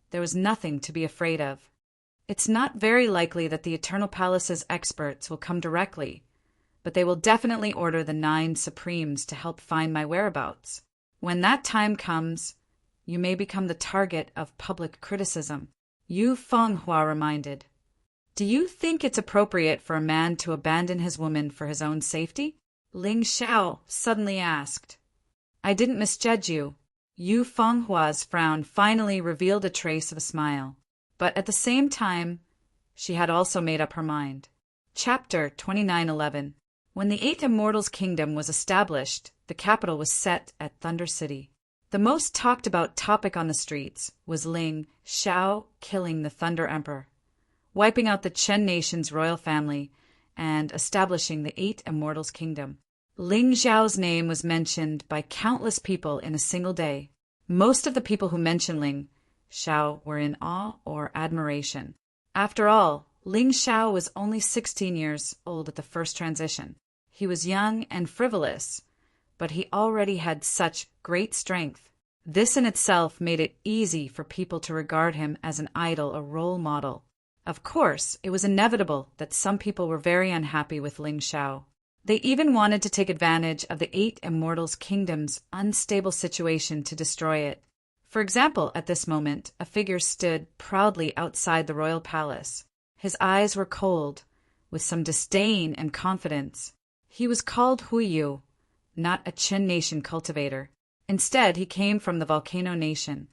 Speaker 1: there was nothing to be afraid of. It's not very likely that the Eternal Palace's experts will come directly, but they will definitely order the 9 Supremes to help find my whereabouts. When that time comes, you may become the target of public criticism, Yu Fenghua reminded. Do you think it's appropriate for a man to abandon his woman for his own safety? Ling Xiao suddenly asked. I didn't misjudge you. Yu Fenghua's frown finally revealed a trace of a smile. But at the same time, she had also made up her mind. Chapter 29:11. When the 8th Immortal's kingdom was established, the capital was set at Thunder City. The most talked about topic on the streets was Ling Xiao killing the Thunder Emperor, wiping out the Chen nation's royal family, and establishing the 8th Immortal's kingdom. Ling Xiao's name was mentioned by countless people in a single day. Most of the people who mentioned Ling Xiao were in awe or admiration. After all, Ling Xiao was only 16 years old at the first transition. He was young and frivolous, but he already had such great strength. This in itself made it easy for people to regard him as an idol, a role model. Of course, it was inevitable that some people were very unhappy with Ling Xiao. They even wanted to take advantage of the 8 Immortals' kingdom's unstable situation to destroy it. For example, at this moment, a figure stood proudly outside the royal palace. His eyes were cold, with some disdain and confidence. He was called Huiyu, not a Qin nation cultivator. Instead, he came from the Volcano Nation.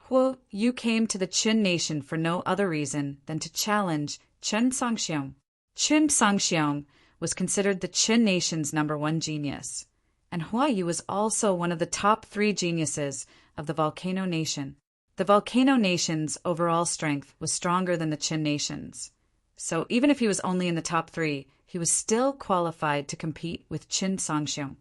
Speaker 1: Huiyu came to the Qin nation for no other reason than to challenge Chen Songxiong. Chen Songxiong was considered the Qin nation's #1 genius, and Huiyu was also one of the top 3 geniuses of the Volcano Nation. The Volcano Nation's overall strength was stronger than the Qin nation's, so even if he was only in the top 3, he was still qualified to compete with Chen Songxiong.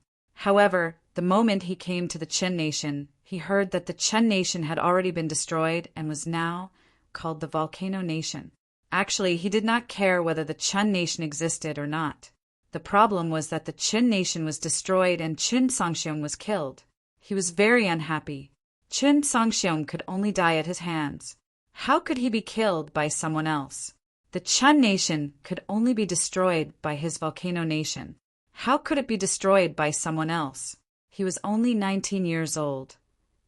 Speaker 1: However, the moment he came to the Qin nation, he heard that the Chen nation had already been destroyed and was now called the Volcano Nation. Actually, he did not care whether the Chen nation existed or not. The problem was that the Qin nation was destroyed and Chen Songxiong was killed. He was very unhappy. Chen Songxiong could only die at his hands. How could he be killed by someone else? The Chen nation could only be destroyed by his Volcano Nation. How could it be destroyed by someone else? He was only 19 years old,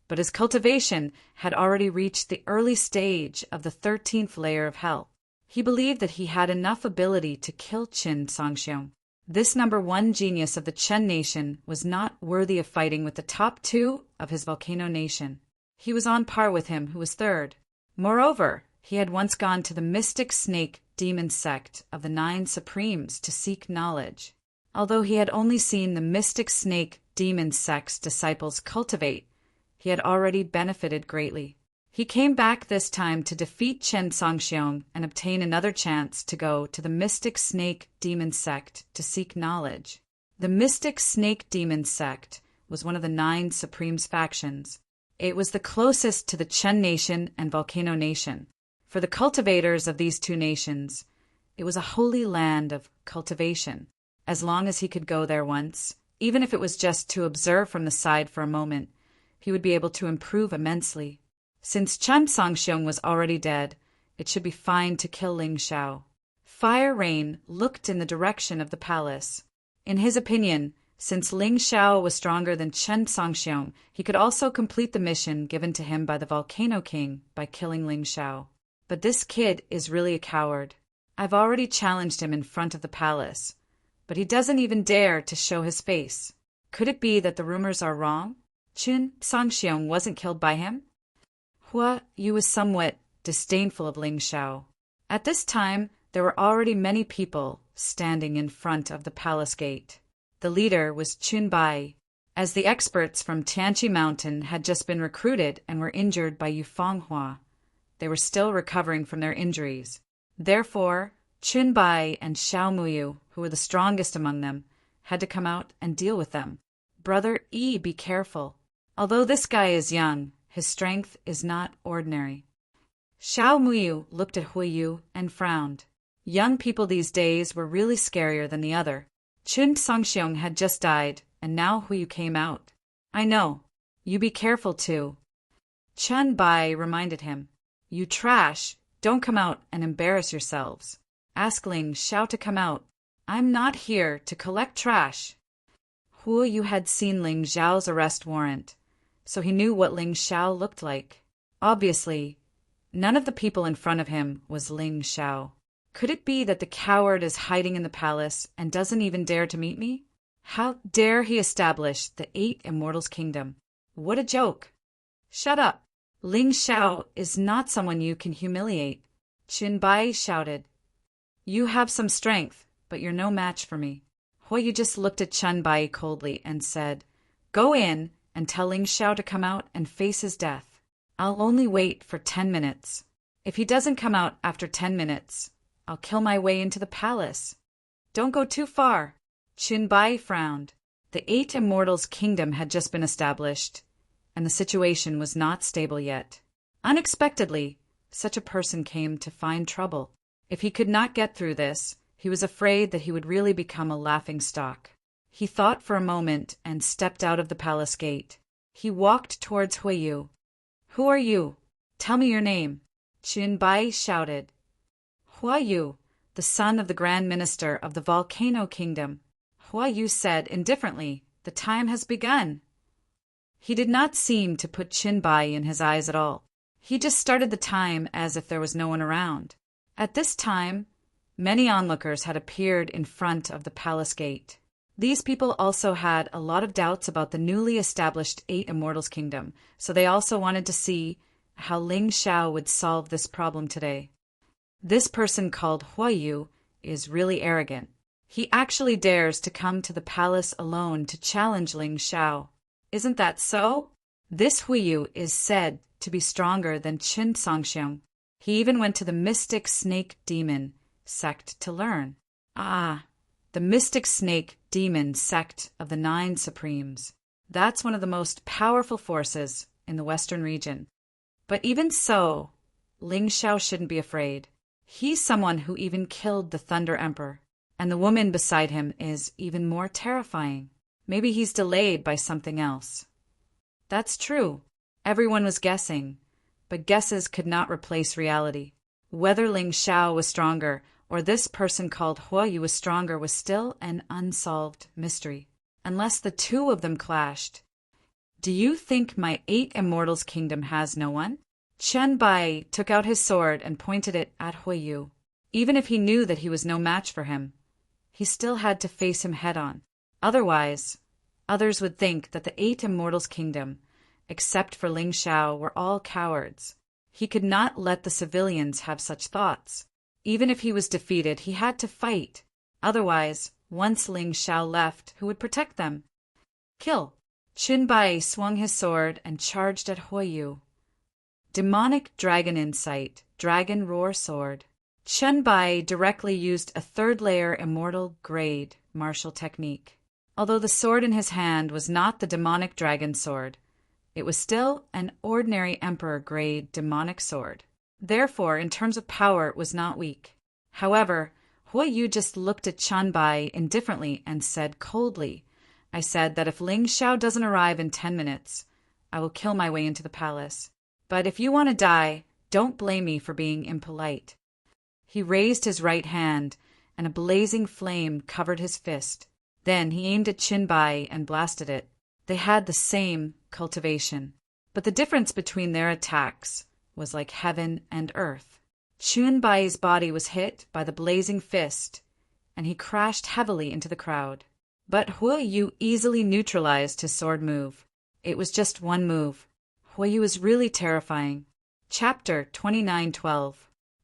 Speaker 1: but his cultivation had already reached the early stage of the 13th layer of hell. He believed that he had enough ability to kill Chen Songxiong. This #1 genius of the Chen nation was not worthy of fighting with the top 2 of his Volcano Nation. He was on par with him, who was 3rd. Moreover, he had once gone to the mystic snake demon sect of the 9 Supremes to seek knowledge. Although he had only seen the mystic snake demon sect's disciples cultivate, he had already benefited greatly. He came back this time to defeat Chen Songxiong and obtain another chance to go to the Mystic Snake Demon Sect to seek knowledge. The Mystic Snake Demon Sect was one of the 9 Supremes factions. It was the closest to the Chen Nation and Volcano Nation. For the cultivators of these 2 nations, it was a holy land of cultivation. As long as he could go there once, even if it was just to observe from the side for a moment, he would be able to improve immensely. Since Chen Songxiong was already dead, it should be fine to kill Ling Xiao. Fire Rain looked in the direction of the palace. In his opinion, since Ling Xiao was stronger than Chen Songxiong, he could also complete the mission given to him by the Volcano King by killing Ling Xiao. But this kid is really a coward. I've already challenged him in front of the palace, but he doesn't even dare to show his face. Could it be that the rumors are wrong? Chen Songxiong wasn't killed by him? Huiyu was somewhat disdainful of Ling Xiao. At this time, there were already many people standing in front of the palace gate. The leader was Chun Bai. As the experts from Tianqi Mountain had just been recruited and were injured by Yu Fenghua, they were still recovering from their injuries. Therefore, Chun Bai and Xiao Muyu, who were the strongest among them, had to come out and deal with them. Brother Yi, be careful. Although this guy is young, his strength is not ordinary. Xiao Muyu looked at Huiyu and frowned. Young people these days were really scarier than the other. Chun Songxiong had just died, and now Huiyu came out. I know. You be careful too. Chun Bai reminded him. You trash. Don't come out and embarrass yourselves. Ask Ling Xiao to come out. I'm not here to collect trash. Huiyu had seen Ling Xiao's arrest warrant, so he knew what Ling Xiao looked like. Obviously, none of the people in front of him was Ling Xiao. Could it be that the coward is hiding in the palace and doesn't even dare to meet me? How dare he establish the 8 Immortals' kingdom? What a joke! Shut up! Ling Xiao is not someone you can humiliate. Qin Bai shouted. You have some strength, but you're no match for me. Huiyu just looked at Chun Bai coldly and said, Go in and tell Ling Xiao to come out and face his death. I'll only wait for 10 minutes. If he doesn't come out after 10 minutes, I'll kill my way into the palace. Don't go too far. Qin Bai frowned. The 8 Immortals' kingdom had just been established, and the situation was not stable yet. Unexpectedly, such a person came to find trouble. If he could not get through this, he was afraid that he would really become a laughingstock. He thought for a moment and stepped out of the palace gate. He walked towards Huiyu. Who are you? Tell me your name. Qin Bai shouted. Huiyu, the son of the Grand Minister of the Volcano Kingdom. Huiyu said indifferently, The time has begun. He did not seem to put Qin Bai in his eyes at all. He just started the time as if there was no one around. At this time, many onlookers had appeared in front of the palace gate. These people also had a lot of doubts about the newly established 8 Immortals' kingdom, so they also wanted to see how Ling Xiao would solve this problem today. This person called Huiyu is really arrogant. He actually dares to come to the palace alone to challenge Ling Xiao. Isn't that so? This Huiyu is said to be stronger than Qin Songxiong. He even went to the Mystic Snake Demon sect to learn. The Mystic Snake Demon sect of the 9 Supremes. That's one of the most powerful forces in the Western region. But even so, Ling Xiao shouldn't be afraid. He's someone who even killed the Thunder Emperor, and the woman beside him is even more terrifying. Maybe he's delayed by something else. That's true. Everyone was guessing, but guesses could not replace reality. Whether Ling Xiao was stronger or this person called Huiyu was stronger was still an unsolved mystery, unless the two of them clashed. Do you think my 8 Immortals' kingdom has no one? Chen Bai took out his sword and pointed it at Huiyu. Even if he knew that he was no match for him, he still had to face him head-on. Otherwise, others would think that the 8 Immortals' kingdom, except for Ling Xiao, were all cowards. He could not let the civilians have such thoughts. Even if he was defeated, he had to fight. Otherwise, once Ling Xiao left, who would protect them? Kill! Qin Bai swung his sword and charged at Huiyu. Demonic Dragon Insight, Dragon Roar Sword. Qin Bai directly used a 3rd layer immortal grade martial technique. Although the sword in his hand was not the demonic dragon sword, it was still an ordinary emperor grade demonic sword. Therefore, in terms of power, it was not weak. However, Huiyu just looked at Qin Bai indifferently and said coldly, I said that if Ling Xiao doesn't arrive in 10 minutes, I will kill my way into the palace. But if you want to die, don't blame me for being impolite. He raised his right hand, and a blazing flame covered his fist. Then he aimed at Qin Bai and blasted it. They had the same cultivation, but the difference between their attacks was like heaven and earth. Qin Bai's body was hit by the blazing fist, and he crashed heavily into the crowd. But Huiyu easily neutralized his sword move. It was just one move. Huiyu is really terrifying. Chapter 29:12.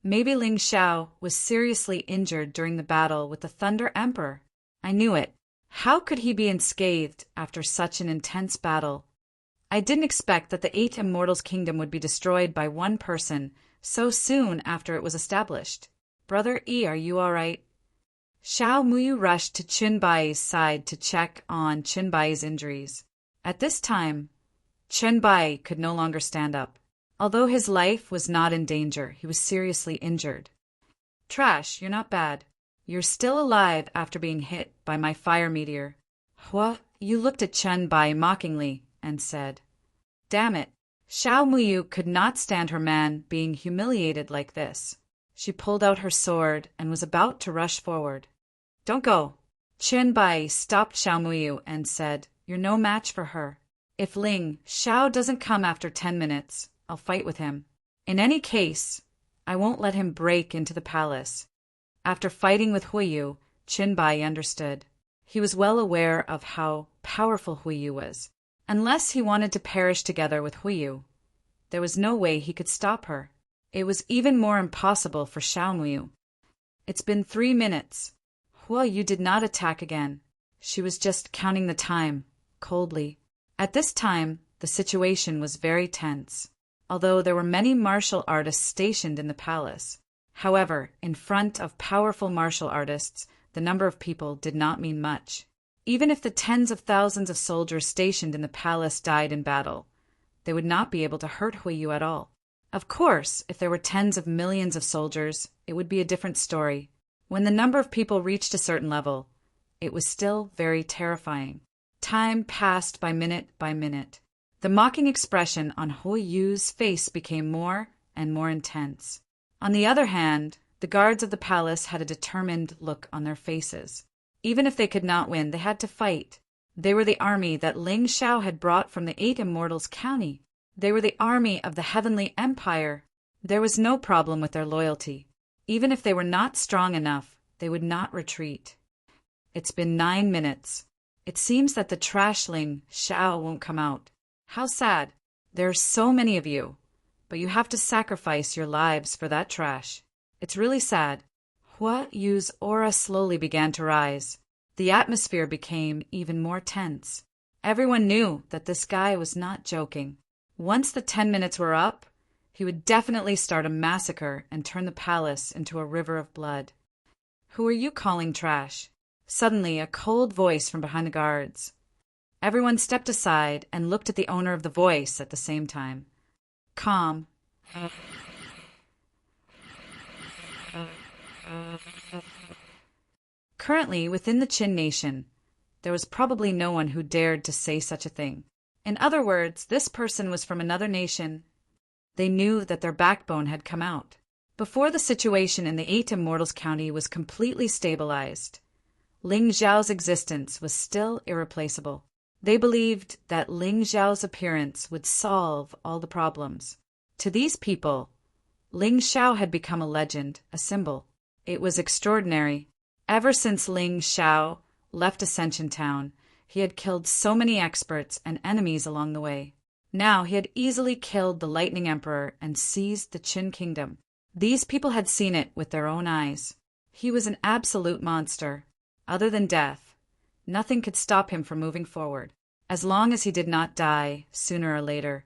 Speaker 1: Maybe Ling Xiao was seriously injured during the battle with the Thunder Emperor. I knew it. How could he be unscathed after such an intense battle? I didn't expect that the 8 Immortals' kingdom would be destroyed by one person so soon after it was established. Brother Yi, are you all right? Xiao Muyu rushed to Qin Bai's side to check on Qin Bai's injuries. At this time, Qin Bai could no longer stand up. Although his life was not in danger, he was seriously injured. Trash, you're not bad. You're still alive after being hit by my fire meteor. Hua, you looked at Chen Bai mockingly and said, Damn it. Xiao Muyu could not stand her man being humiliated like this. She pulled out her sword and was about to rush forward. Don't go. Chen Bai stopped Xiao Muyu and said, You're no match for her. If Ling Xiao doesn't come after 10 minutes, I'll fight with him. In any case, I won't let him break into the palace. After fighting with Huiyu, Chen Bai understood. He was well aware of how powerful Huiyu was. Unless he wanted to perish together with Huiyu, there was no way he could stop her. It was even more impossible for Xiaomuyu. It's been 3 minutes. Huiyu did not attack again. She was just counting the time, coldly. At this time, the situation was very tense, although there were many martial artists stationed in the palace. However, in front of powerful martial artists, the number of people did not mean much. Even if the tens of thousands of soldiers stationed in the palace died in battle, they would not be able to hurt Huiyu at all. Of course, if there were tens of millions of soldiers, it would be a different story. When the number of people reached a certain level, it was still very terrifying. Time passed by minute by minute. The mocking expression on Huiyu's face became more and more intense. On the other hand, the guards of the palace had a determined look on their faces. Even if they could not win, they had to fight. They were the army that Ling Xiao had brought from the 8 Immortals County. They were the army of the Heavenly Empire. There was no problem with their loyalty. Even if they were not strong enough, they would not retreat. It's been 9 minutes. It seems that the trash Ling Xiao won't come out. How sad. There are so many of you, but you have to sacrifice your lives for that trash. It's really sad. Huiyu's aura slowly began to rise. The atmosphere became even more tense. Everyone knew that this guy was not joking. Once the 10 minutes were up, he would definitely start a massacre and turn the palace into a river of blood. Who are you calling trash? Suddenly, a cold voice from behind the guards. Everyone stepped aside and looked at the owner of the voice at the same time. Calm. Currently, within the Qin nation, there was probably no one who dared to say such a thing. In other words, this person was from another nation. They knew that their backbone had come out. Before the situation in the 8 Immortals County was completely stabilized, Ling Xiao's existence was still irreplaceable. They believed that Ling Xiao's appearance would solve all the problems. To these people, Ling Xiao had become a legend, a symbol. It was extraordinary. Ever since Ling Xiao left Ascension Town, he had killed so many experts and enemies along the way. Now he had easily killed the Lightning Emperor and seized the Qin Kingdom. These people had seen it with their own eyes. He was an absolute monster. Other than death, nothing could stop him from moving forward. As long as he did not die, sooner or later,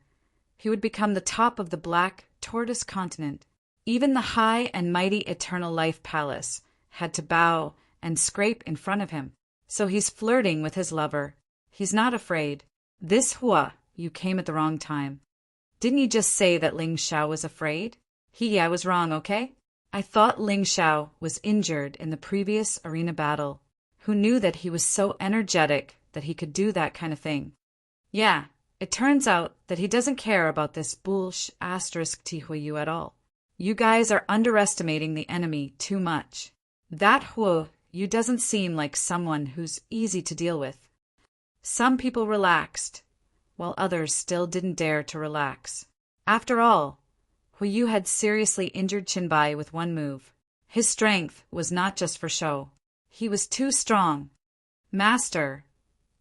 Speaker 1: he would become the top of the Black Tortoise continent. Even the high and mighty Eternal Life Palace had to bow and scrape in front of him. So he's flirting with his lover. He's not afraid. This Hua, you came at the wrong time. Didn't you just say that Ling Xiao was afraid? I was wrong, okay? I thought Ling Xiao was injured in the previous arena battle. Who knew that he was so energetic that he could do that kind of thing? Yeah, it turns out that he doesn't care about this bullsh asterisk Tihuyu at all. You guys are underestimating the enemy too much. That Huiyu doesn't seem like someone who's easy to deal with. Some people relaxed, while others still didn't dare to relax. After all, Huiyu had seriously injured Qinbai with one move. His strength was not just for show. He was too strong. Master,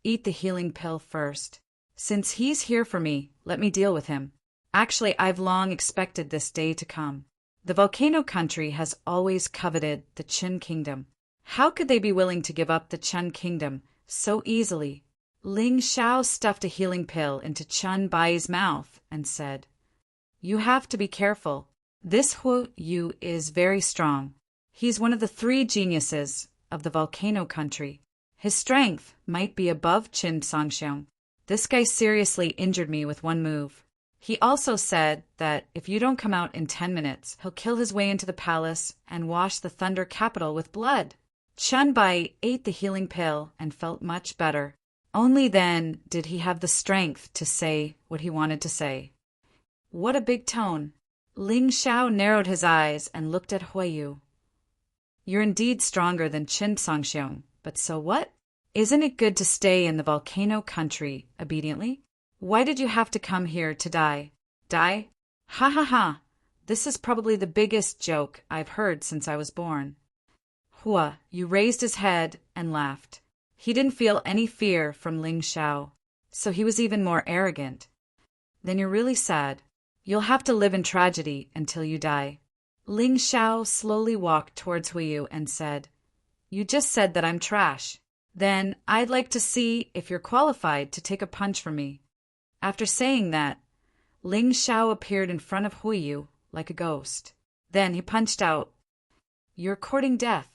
Speaker 1: eat the healing pill first. Since he's here for me, let me deal with him. Actually, I've long expected this day to come. The volcano country has always coveted the Qin kingdom. How could they be willing to give up the Qin kingdom so easily? Ling Xiao stuffed a healing pill into Chen Bai's mouth and said, You have to be careful. This Huiyu is very strong. He's one of the 3 geniuses of the volcano country. His strength might be above Qin Songxiang. This guy seriously injured me with one move. He also said that if you don't come out in 10 minutes, he'll kill his way into the palace and wash the Thunder capital with blood. Chunbai ate the healing pill and felt much better. Only then did he have the strength to say what he wanted to say. What a big tone! Ling Xiao narrowed his eyes and looked at Huiyu. You're indeed stronger than Qin Sangxiong, but so what? Isn't it good to stay in the volcano country obediently? Why did you have to come here to die? Die? Ha ha ha! This is probably the biggest joke I've heard since I was born. Huiyu raised his head and laughed. He didn't feel any fear from Ling Xiao, so he was even more arrogant. Then you're really sad. You'll have to live in tragedy until you die. Ling Xiao slowly walked towards Huiyu and said, You just said that I'm trash. Then I'd like to see if you're qualified to take a punch from me. After saying that, Ling Xiao appeared in front of Huiyu like a ghost. Then he punched out. You're courting death.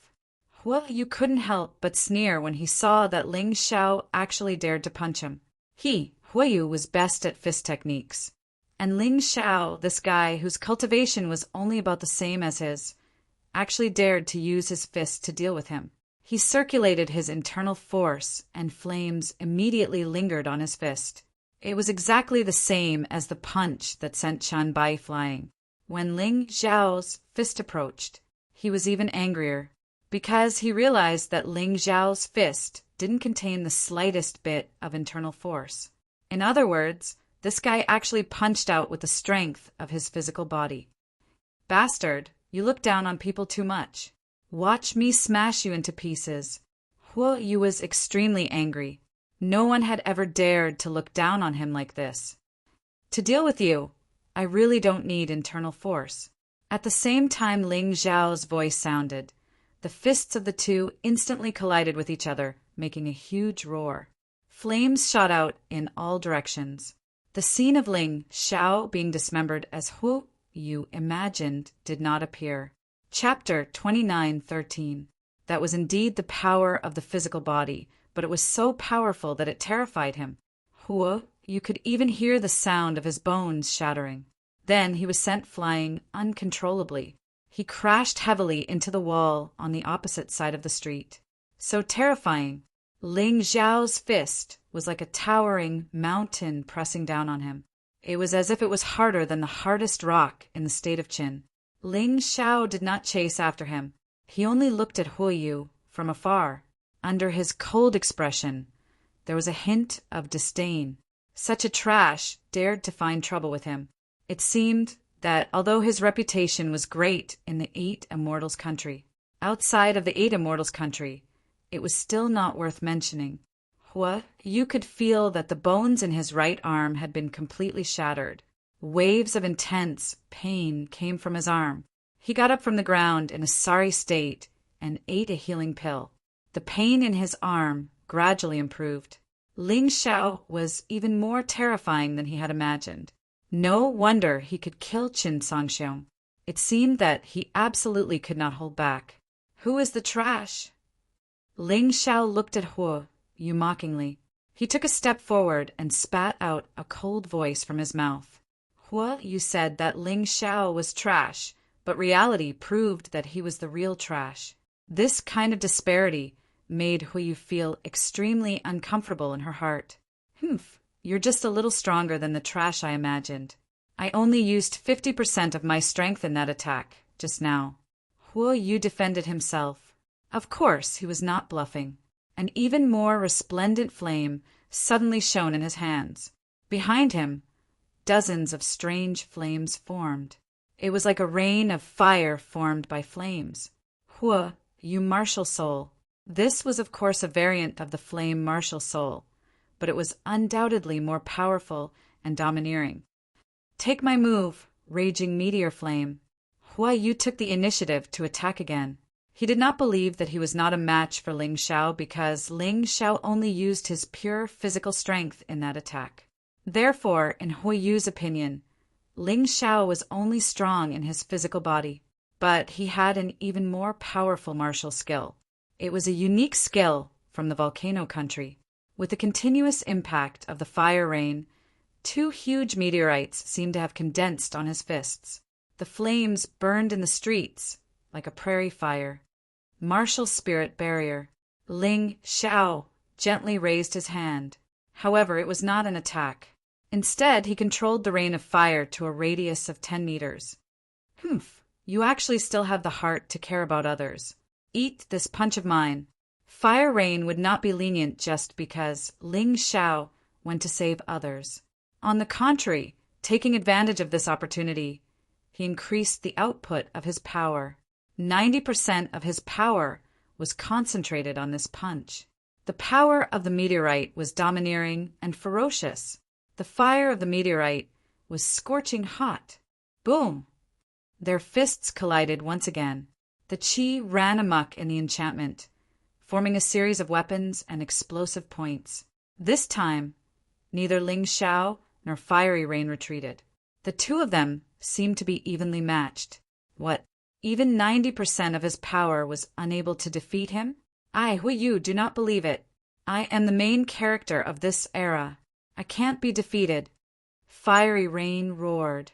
Speaker 1: Huiyu couldn't help but sneer when he saw that Ling Xiao actually dared to punch him. Huiyu was best at fist techniques. And Ling Xiao, this guy whose cultivation was only about the same as his, actually dared to use his fist to deal with him. He circulated his internal force, and flames immediately lingered on his fist. It was exactly the same as the punch that sent Chunbai flying. When Ling Xiao's fist approached, he was even angrier, because he realized that Ling Xiao's fist didn't contain the slightest bit of internal force. In other words, this guy actually punched out with the strength of his physical body. Bastard, you look down on people too much. Watch me smash you into pieces. Huiyu was extremely angry. No one had ever dared to look down on him like this. To deal with you, I really don't need internal force. At the same time Ling Xiao's voice sounded, the fists of the two instantly collided with each other, making a huge roar. Flames shot out in all directions. The scene of Ling Xiao being dismembered as Huiyu imagined did not appear. Chapter 29:13. That was indeed the power of the physical body, but it was so powerful that it terrified him. You could even hear the sound of his bones shattering. Then he was sent flying uncontrollably. He crashed heavily into the wall on the opposite side of the street. So terrifying, Ling Xiao's fist was like a towering mountain pressing down on him. It was as if it was harder than the hardest rock in the state of Qin. Ling Xiao did not chase after him. He only looked at Huiyu from afar. Under his cold expression, there was a hint of disdain. Such a trash dared to find trouble with him. It seemed that although his reputation was great in the Eight Immortals country, outside of the Eight Immortals country, it was still not worth mentioning. You could feel that the bones in his right arm had been completely shattered. Waves of intense pain came from his arm. He got up from the ground in a sorry state and ate a healing pill. The pain in his arm gradually improved. Ling Xiao was even more terrifying than he had imagined. No wonder he could kill Qin Sangxiong. It seemed that he absolutely could not hold back. Who is the trash? Ling Xiao looked at Huiyu mockingly. He took a step forward and spat out a cold voice from his mouth. Huiyu said that Ling Xiao was trash, but reality proved that he was the real trash. This kind of disparity made Huiyu feel extremely uncomfortable in her heart. You're just a little stronger than the trash I imagined. I only used 50% of my strength in that attack, just now. Huiyu defended himself. Of course, he was not bluffing. An even more resplendent flame suddenly shone in his hands. Behind him, dozens of strange flames formed. It was like a rain of fire formed by flames. Huiyu martial soul. This was of course a variant of the flame martial soul, but it was undoubtedly more powerful and domineering. Take my move, raging meteor flame. Huiyu took the initiative to attack again. He did not believe that he was not a match for Ling Xiao because Ling Xiao only used his pure physical strength in that attack. Therefore, in Huiyu's opinion, Ling Xiao was only strong in his physical body, but he had an even more powerful martial skill. It was a unique skill from the volcano country. With the continuous impact of the fire rain, 2 huge meteorites seemed to have condensed on his fists. The flames burned in the streets like a prairie fire. Martial spirit barrier. Ling Xiao gently raised his hand. However, it was not an attack. Instead, he controlled the rain of fire to a radius of 10 meters. Humph, you actually still have the heart to care about others. Eat this punch of mine. Fire rain would not be lenient just because Ling Xiao went to save others. On the contrary, taking advantage of this opportunity, he increased the output of his power. 90% of his power was concentrated on this punch. The power of the meteorite was domineering and ferocious. The fire of the meteorite was scorching hot. Boom! Their fists collided once again. The chi ran amok in the enchantment, forming a series of weapons and explosive points. This time, neither Ling Xiao nor Fiery Rain retreated. The 2 of them seemed to be evenly matched. What? Even 90% of his power was unable to defeat him? I, Hui Yu, do not believe it. I am the main character of this era. I can't be defeated. Fiery Rain roared,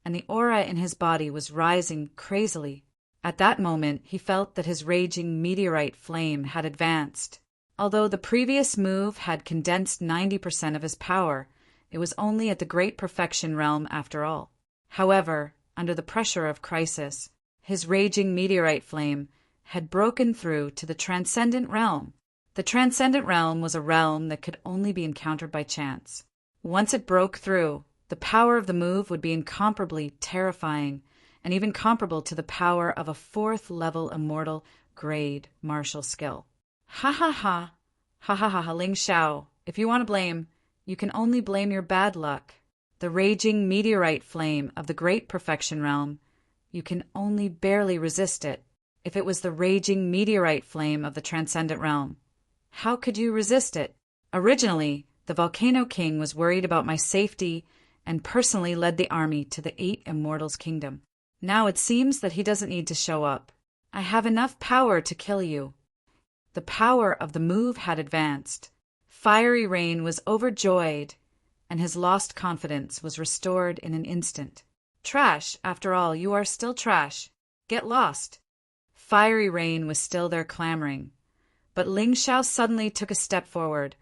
Speaker 1: and the aura in his body was rising crazily. At that moment, he felt that his raging meteorite flame had advanced. Although the previous move had condensed 90% of his power, it was only at the Great Perfection realm after all. However, under the pressure of crisis, his raging meteorite flame had broken through to the Transcendent Realm. The Transcendent Realm was a realm that could only be encountered by chance. Once it broke through, the power of the move would be incomparably terrifying, and even comparable to the power of a 4th-level immortal grade martial skill. Ha ha ha! Ha ha ha ha, Ling Xiao. If you want to blame, you can only blame your bad luck. The raging meteorite flame of the Great Perfection Realm, you can only barely resist it. If it was the raging meteorite flame of the Transcendent Realm, how could you resist it? Originally, the Volcano King was worried about my safety and personally led the army to the 8 Immortals' Kingdom. Now it seems that he doesn't need to show up. I have enough power to kill you. The power of the move had advanced. Fiery Rain was overjoyed, and his lost confidence was restored in an instant. Trash, after all, you are still trash. Get lost. Fiery Rain was still there clamoring, but Ling Xiao suddenly took a step forward,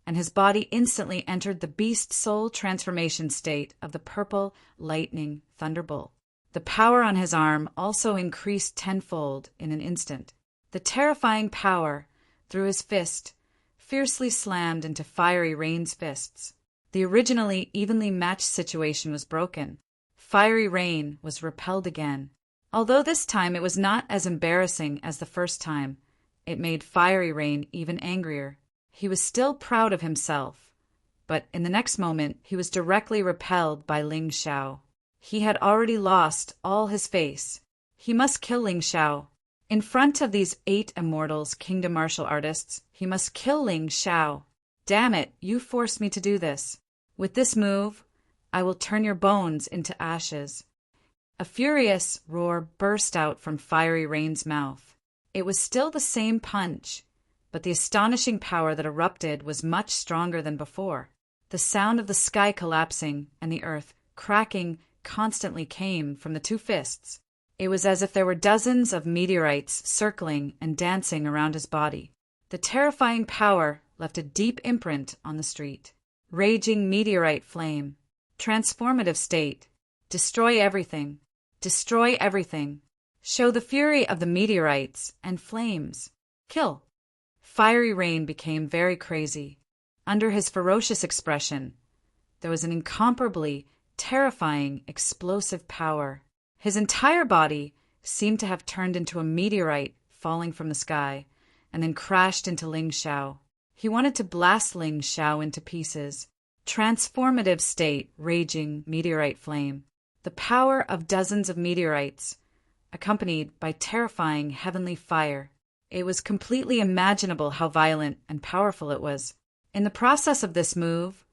Speaker 1: and his body instantly entered the beast soul transformation state of the purple lightning thunderbolt. The power on his arm also increased tenfold in an instant. The terrifying power, through his fist, fiercely slammed into Fiery Rain's fists. The originally evenly matched situation was broken. Fiery Rain was repelled again. Although this time it was not as embarrassing as the first time, it made Fiery Rain even angrier. He was still proud of himself, but in the next moment he was directly repelled by Ling Xiao. He had already lost all his face. He must kill Ling Xiao. In front of these 8 Immortals Kingdom martial artists, he must kill Ling Xiao. Damn it, you forced me to do this. With this move, I will turn your bones into ashes. A furious roar burst out from Fiery Rain's mouth. It was still the same punch, but the astonishing power that erupted was much stronger than before. The sound of the sky collapsing and the earth cracking constantly came from the 2 fists. It was as if there were dozens of meteorites circling and dancing around his body. The terrifying power left a deep imprint on the street. Raging meteorite flame. Transformative state. Destroy everything. Destroy everything. Show the fury of the meteorites and flames. Kill. Fiery Rain became very crazy. Under his ferocious expression, there was an incomparably terrifying, explosive power. His entire body seemed to have turned into a meteorite falling from the sky, and then crashed into Ling Xiao. He wanted to blast Ling Xiao into pieces. Transformative state, raging meteorite flame. The power of dozens of meteorites, accompanied by terrifying heavenly fire. It was completely imaginable how violent and powerful it was. In the process of this move,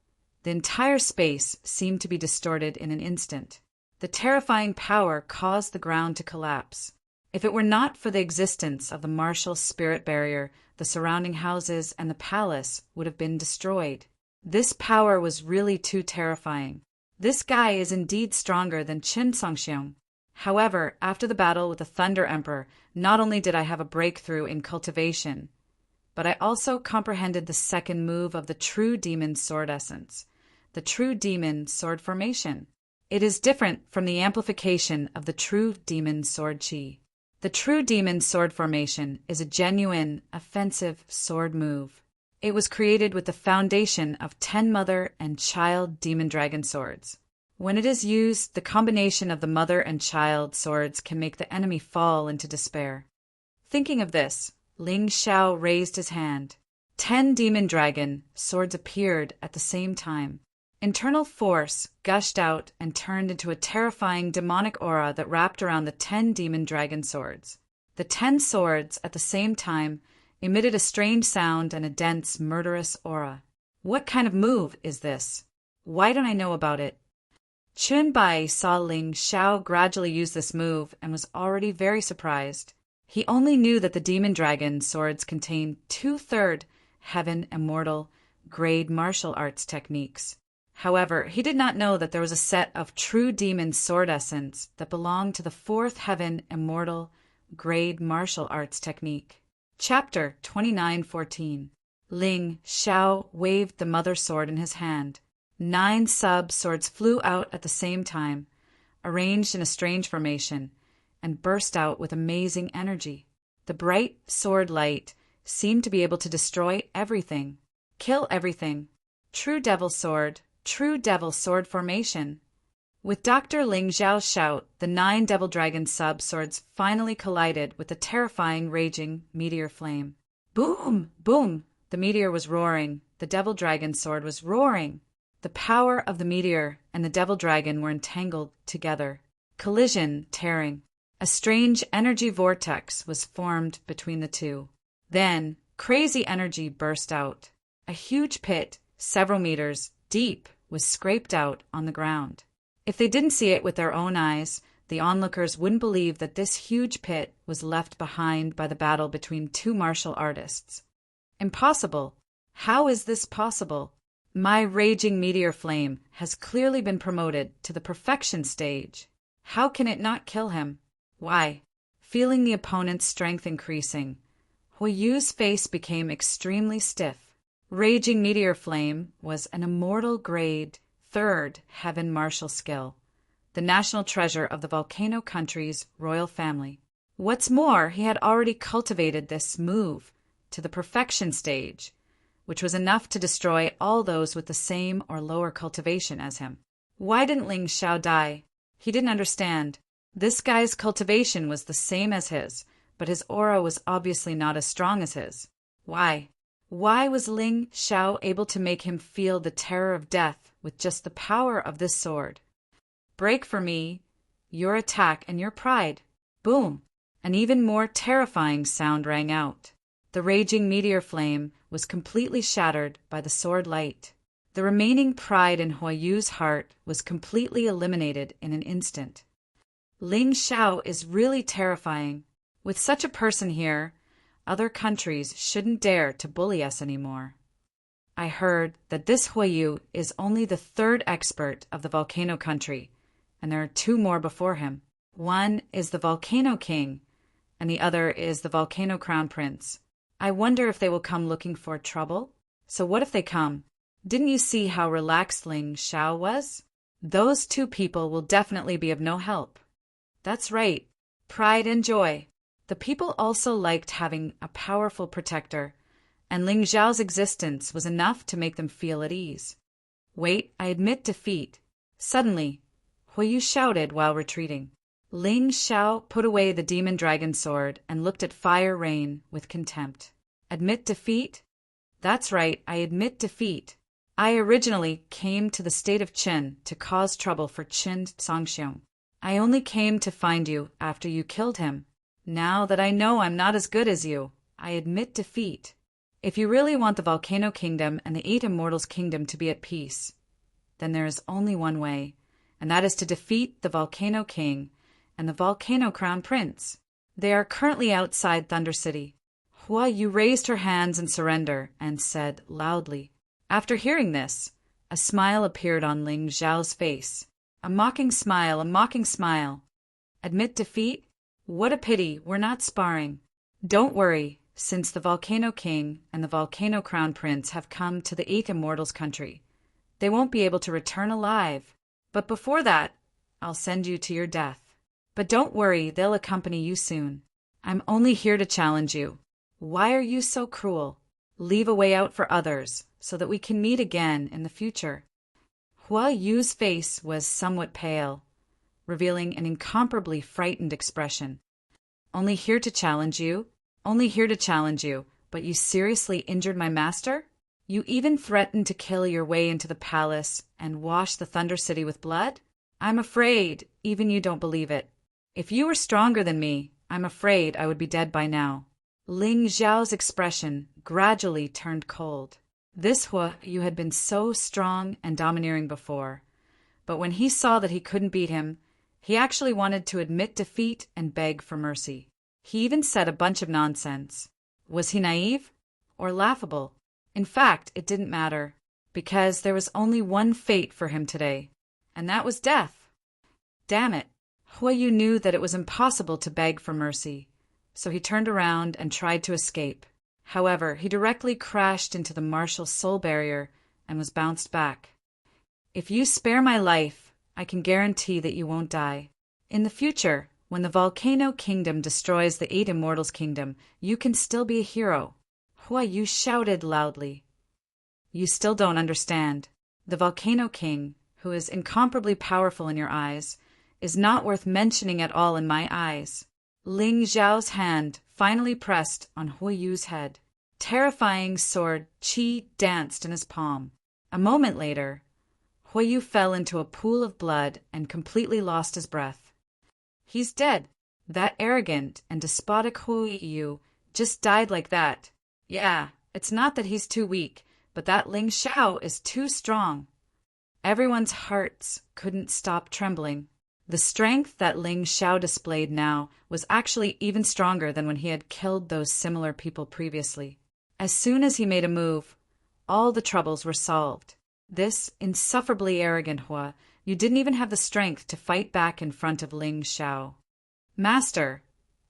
Speaker 1: the entire space seemed to be distorted in an instant. The terrifying power caused the ground to collapse. If it were not for the existence of the martial spirit barrier, the surrounding houses and the palace would have been destroyed. This power was really too terrifying. This guy is indeed stronger than Qin Songxiong. However, after the battle with the Thunder Emperor, not only did I have a breakthrough in cultivation, but I also comprehended the second move of the true demon sword essence, the true demon sword formation. It is different from the amplification of the true demon sword chi. The true demon sword formation is a genuine, offensive sword move. It was created with the foundation of 10 mother and child demon dragon swords. When it is used, the combination of the mother and child swords can make the enemy fall into despair. Thinking of this, Ling Xiao raised his hand. 10 demon dragon swords appeared at the same time. Internal force gushed out and turned into a terrifying demonic aura that wrapped around the 10 demon dragon swords. The 10 swords, at the same time, emitted a strange sound and a dense, murderous aura. What kind of move is this? Why don't I know about it? Chun Bai saw Ling Xiao gradually use this move and was already very surprised. He only knew that the demon dragon swords contained 2/3 heaven immortal grade martial arts techniques. However, he did not know that there was a set of true demon sword essence that belonged to the 4th heaven immortal grade martial arts technique. Chapter 29:14. Ling Xiao waved the mother sword in his hand. 9 sub-swords flew out at the same time, arranged in a strange formation, and burst out with amazing energy. The bright sword light seemed to be able to destroy everything, kill everything. True devil sword formation. With Dr. Ling Xiao's shout, the 9 devil dragon sub-swords finally collided with the terrifying raging meteor flame. Boom! Boom! The meteor was roaring. The devil dragon sword was roaring. The power of the meteor and the devil dragon were entangled together. Collision, tearing. A strange energy vortex was formed between the two. Then, crazy energy burst out. A huge pit, several meters deep, was scraped out on the ground. If they didn't see it with their own eyes, the onlookers wouldn't believe that this huge pit was left behind by the battle between 2 martial artists. Impossible. How is this possible? My raging meteor flame has clearly been promoted to the perfection stage. How can it not kill him? Why? Feeling the opponent's strength increasing, Huiyu's face became extremely stiff. Raging meteor flame was an immortal grade 3rd heaven martial skill, the national treasure of the volcano country's royal family. What's more, he had already cultivated this move to the perfection stage, which was enough to destroy all those with the same or lower cultivation as him. Why didn't Ling Xiao die? He didn't understand. This guy's cultivation was the same as his, but his aura was obviously not as strong as his. Why? Why was Ling Xiao able to make him feel the terror of death with just the power of this sword? Break for me, your attack and your pride. Boom! An even more terrifying sound rang out. The raging meteor flame was completely shattered by the sword light. The remaining pride in Huiyu's heart was completely eliminated in an instant. Ling Xiao is really terrifying. With such a person here, other countries shouldn't dare to bully us anymore. I heard that this Huiyu is only the 3rd expert of the volcano country, and there are 2 more before him. One is the volcano king, and the other is the volcano crown prince. I wonder if they will come looking for trouble? So what if they come? Didn't you see how relaxed Ling Xiao was? Those 2 people will definitely be of no help. That's right. Pride and joy. The people also liked having a powerful protector, and Ling Xiao's existence was enough to make them feel at ease. Wait, I admit defeat. Suddenly, Huiyu shouted while retreating. Ling Xiao put away the demon dragon sword and looked at Fire Rain with contempt. Admit defeat? That's right, I admit defeat. I originally came to the state of Qin to cause trouble for Qin Songxiong. I only came to find you after you killed him. Now that I know I'm not as good as you, I admit defeat. If you really want the Volcano Kingdom and the 8 Immortals Kingdom to be at peace, then there is only one way, and that is to defeat the Volcano King and the Volcano Crown Prince. They are currently outside Thunder City. Huiyu raised her hands in surrender and said loudly, After hearing this, a smile appeared on Ling Xiao's face. A mocking smile, a mocking smile. Admit defeat? What a pity, we're not sparring. Don't worry, since the Volcano King and the Volcano Crown Prince have come to the 8 Immortals country. They won't be able to return alive. But before that, I'll send you to your death. But don't worry, they'll accompany you soon. I'm only here to challenge you. Why are you so cruel? Leave a way out for others, so that we can meet again in the future. Hua Yu's face was somewhat pale, revealing an incomparably frightened expression. Only here to challenge you? Only here to challenge you, but you seriously injured my master? You even threatened to kill your way into the palace and wash the Thunder City with blood? I'm afraid even you don't believe it. If you were stronger than me, I'm afraid I would be dead by now. Ling Xiao's expression gradually turned cold. This Hua Yu had been so strong and domineering before, but when he saw that he couldn't beat him, he actually wanted to admit defeat and beg for mercy. He even said a bunch of nonsense. Was he naive or laughable? In fact, it didn't matter, because there was only one fate for him today, and that was death. Damn it! Hua Yu knew that it was impossible to beg for mercy, so he turned around and tried to escape. However, he directly crashed into the martial soul barrier and was bounced back. If you spare my life, I can guarantee that you won't die. In the future, when the Volcano Kingdom destroys the 8 Immortals Kingdom, you can still be a hero. Hua Yu shouted loudly. You still don't understand. The Volcano King, who is incomparably powerful in your eyes, is not worth mentioning at all in my eyes. Ling Xiao's hand finally pressed on Hua Yu's head. Terrifying sword qi danced in his palm. A moment later, Hua Yu fell into a pool of blood and completely lost his breath. He's dead. That arrogant and despotic Hua Yu just died like that. Yeah, it's not that he's too weak, but that Ling Xiao is too strong. Everyone's hearts couldn't stop trembling. The strength that Ling Xiao displayed now was actually even stronger than when he had killed those similar people previously. As soon as he made a move, all the troubles were solved. This insufferably arrogant Hua, you didn't even have the strength to fight back in front of Ling Xiao. Master,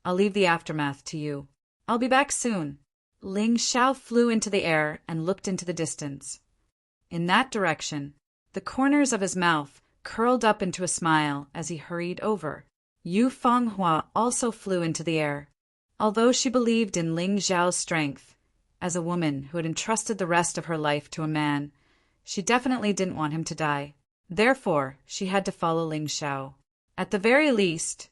Speaker 1: I'll leave the aftermath to you. I'll be back soon. Ling Xiao flew into the air and looked into the distance. In that direction, the corners of his mouth curled up into a smile as he hurried over. Yu Fenghua also flew into the air. Although she believed in Ling Xiao's strength, as a woman who had entrusted the rest of her life to a man, she definitely didn't want him to die. Therefore, she had to follow Ling Xiao. At the very least,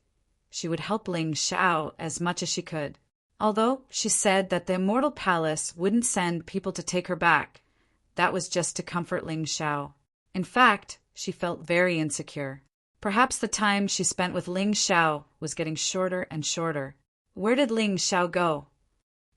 Speaker 1: she would help Ling Xiao as much as she could. Although she said that the Immortal Palace wouldn't send people to take her back, that was just to comfort Ling Xiao. In fact, she felt very insecure. Perhaps the time she spent with Ling Xiao was getting shorter and shorter. Where did Ling Xiao go?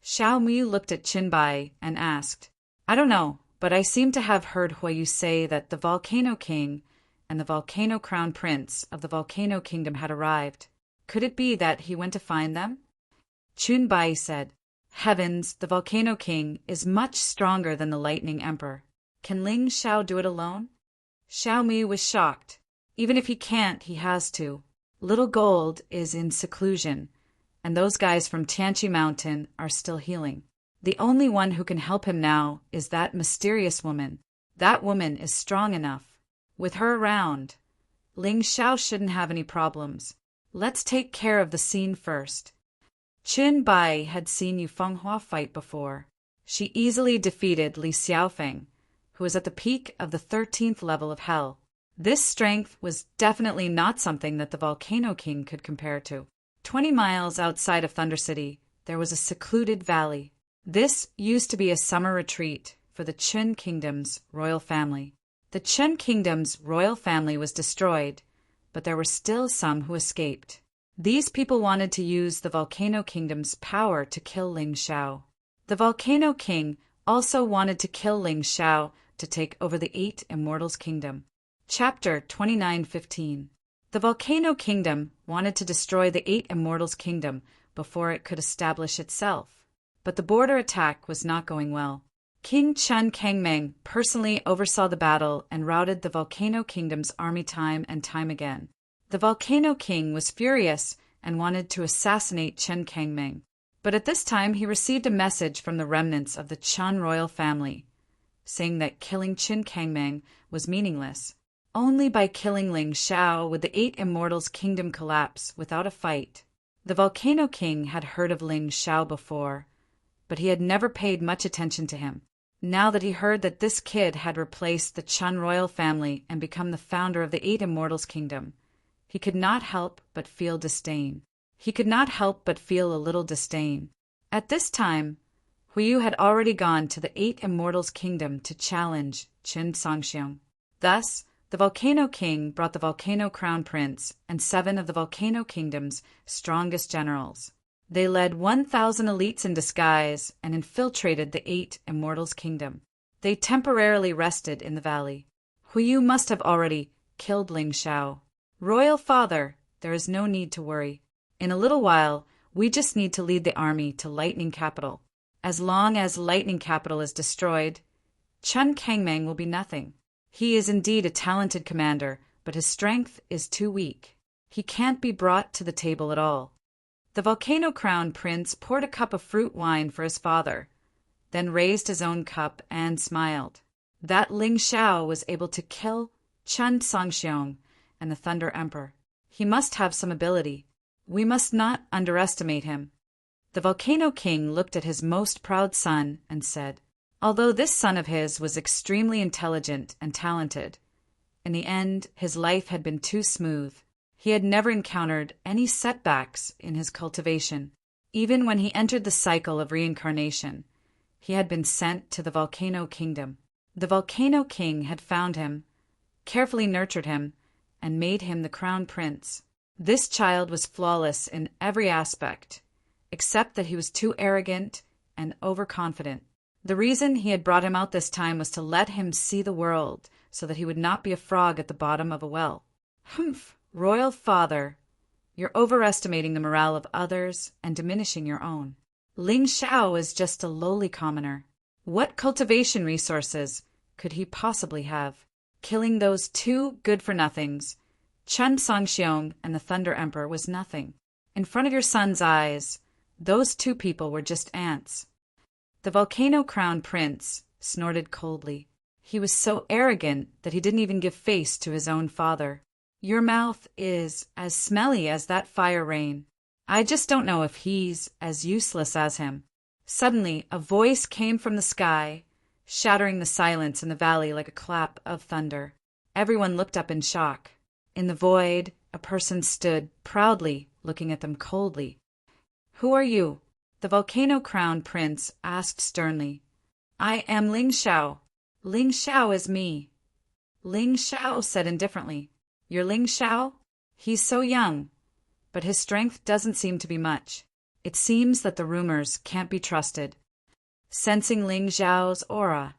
Speaker 1: Xiao Mu looked at Qin Bai and asked, I don't know, but I seem to have heard Hua Yu say that the Volcano King and the Volcano Crown Prince of the Volcano Kingdom had arrived. Could it be that he went to find them? Qin Bai said, Heavens, the Volcano King is much stronger than the Lightning Emperor. Can Ling Xiao do it alone? Xiao Mu was shocked. Even if he can't, he has to. Little Gold is in seclusion, and those guys from Tianqi Mountain are still healing. The only one who can help him now is that mysterious woman. That woman is strong enough. With her around, Ling Xiao shouldn't have any problems. Let's take care of the scene first. Qin Bai had seen Yu Fenghua fight before. She easily defeated Li Xiaofeng, who was at the peak of the 13th level of hell. This strength was definitely not something that the Volcano King could compare to. 20 miles outside of Thunder City, there was a secluded valley. This used to be a summer retreat for the Qin Kingdom's royal family. The Qin Kingdom's royal family was destroyed, but there were still some who escaped. These people wanted to use the Volcano Kingdom's power to kill Ling Xiao. The Volcano King also wanted to kill Ling Xiao to take over the 8 Immortals Kingdom. Chapter 29:15. The Volcano Kingdom wanted to destroy the 8 Immortals Kingdom before it could establish itself. But the border attack was not going well. King Chen Kangmeng personally oversaw the battle and routed the Volcano Kingdom's army time and time again. The Volcano King was furious and wanted to assassinate Chen Kangmeng. But at this time he received a message from the remnants of the Chen royal family, saying that killing Chen Kangmeng was meaningless. Only by killing Ling Xiao would the Eight Immortals' kingdom collapse without a fight. The Volcano King had heard of Ling Xiao before, but he had never paid much attention to him. Now that he heard that this kid had replaced the Chen royal family and become the founder of the Eight Immortals' kingdom, he could not help but feel disdain. He could not help but feel a little disdain. At this time, Huiyu had already gone to the Eight Immortals' kingdom to challenge Qin Sangxiong. Thus, the Volcano King brought the Volcano Crown Prince and 7 of the Volcano Kingdom's strongest generals. They led 1,000 elites in disguise and infiltrated the Eight Immortals' kingdom. They temporarily rested in the valley. Huiyu must have already killed Ling Xiao. Royal Father, there is no need to worry. In a little while, we just need to lead the army to Lightning Capital. As long as Lightning Capital is destroyed, Chen Kangmeng will be nothing. He is indeed a talented commander, but his strength is too weak. He can't be brought to the table at all. The Volcano Crown Prince poured a cup of fruit wine for his father, then raised his own cup and smiled. That Ling Xiao was able to kill Chen Sangxiong and the Thunder Emperor. He must have some ability. We must not underestimate him. The Volcano King looked at his most proud son and said, although this son of his was extremely intelligent and talented, in the end his life had been too smooth. He had never encountered any setbacks in his cultivation. Even when he entered the cycle of reincarnation, he had been sent to the Volcano Kingdom. The Volcano King had found him, carefully nurtured him, and made him the Crown Prince. This child was flawless in every aspect, except that he was too arrogant and overconfident. The reason he had brought him out this time was to let him see the world, so that he would not be a frog at the bottom of a well. Humph! Royal Father, you're overestimating the morale of others and diminishing your own. Ling Xiao is just a lowly commoner. What cultivation resources could he possibly have? Killing those 2 good-for-nothings, Chen Sangxiong and the Thunder Emperor, was nothing. In front of your son's eyes, those 2 people were just ants. The Volcano Crown Prince snorted coldly. He was so arrogant that he didn't even give face to his own father. Your mouth is as smelly as that fire rain. I just don't know if he's as useless as him. Suddenly, a voice came from the sky, shattering the silence in the valley like a clap of thunder. Everyone looked up in shock. In the void, a person stood proudly, looking at them coldly. Who are you? The Volcano Crown Prince asked sternly. I am Ling Xiao. Ling Xiao is me. Ling Xiao said indifferently. You're Ling Xiao? He's so young, but his strength doesn't seem to be much. It seems that the rumors can't be trusted. Sensing Ling Xiao's aura,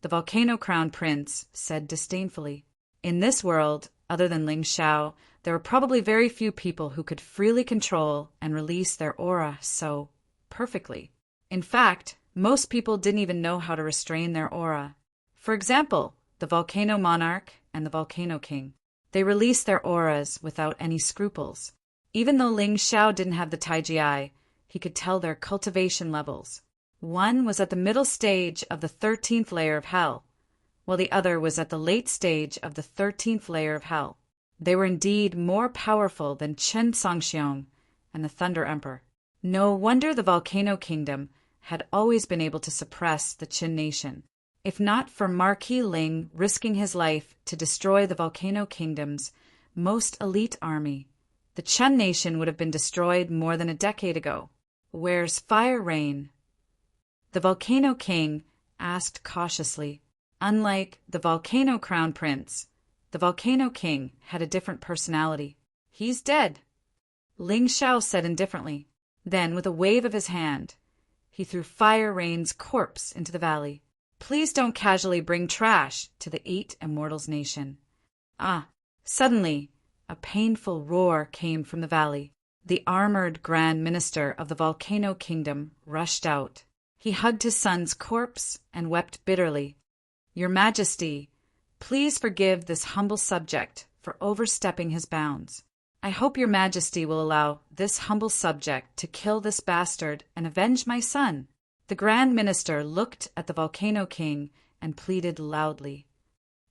Speaker 1: the Volcano Crown Prince said disdainfully, in this world, other than Ling Xiao, there are probably very few people who could freely control and release their aura so perfectly. In fact, most people didn't even know how to restrain their aura. For example, the Volcano Monarch and the Volcano King. They released their auras without any scruples. Even though Ling Xiao didn't have the Taiji Eye, he could tell their cultivation levels. One was at the middle stage of the 13th layer of hell, while the other was at the late stage of the 13th layer of hell. They were indeed more powerful than Chen Sangxiong and the Thunder Emperor. No wonder the Volcano Kingdom had always been able to suppress the Qin nation. If not for Marquis Ling risking his life to destroy the Volcano Kingdom's most elite army, the Chen nation would have been destroyed more than a decade ago. Where's Fire Rain? The Volcano King asked cautiously. Unlike the Volcano Crown Prince, the Volcano King had a different personality. He's dead, Ling Xiao said indifferently. Then, with a wave of his hand, he threw Fire Rain's corpse into the valley. Please don't casually bring trash to the Eight Immortals nation. Suddenly, a painful roar came from the valley. The armored Grand Minister of the Volcano Kingdom rushed out. He hugged his son's corpse and wept bitterly. "Your Majesty, please forgive this humble subject for overstepping his bounds. I hope your Majesty will allow this humble subject to kill this bastard and avenge my son." The Grand Minister looked at the Volcano King and pleaded loudly.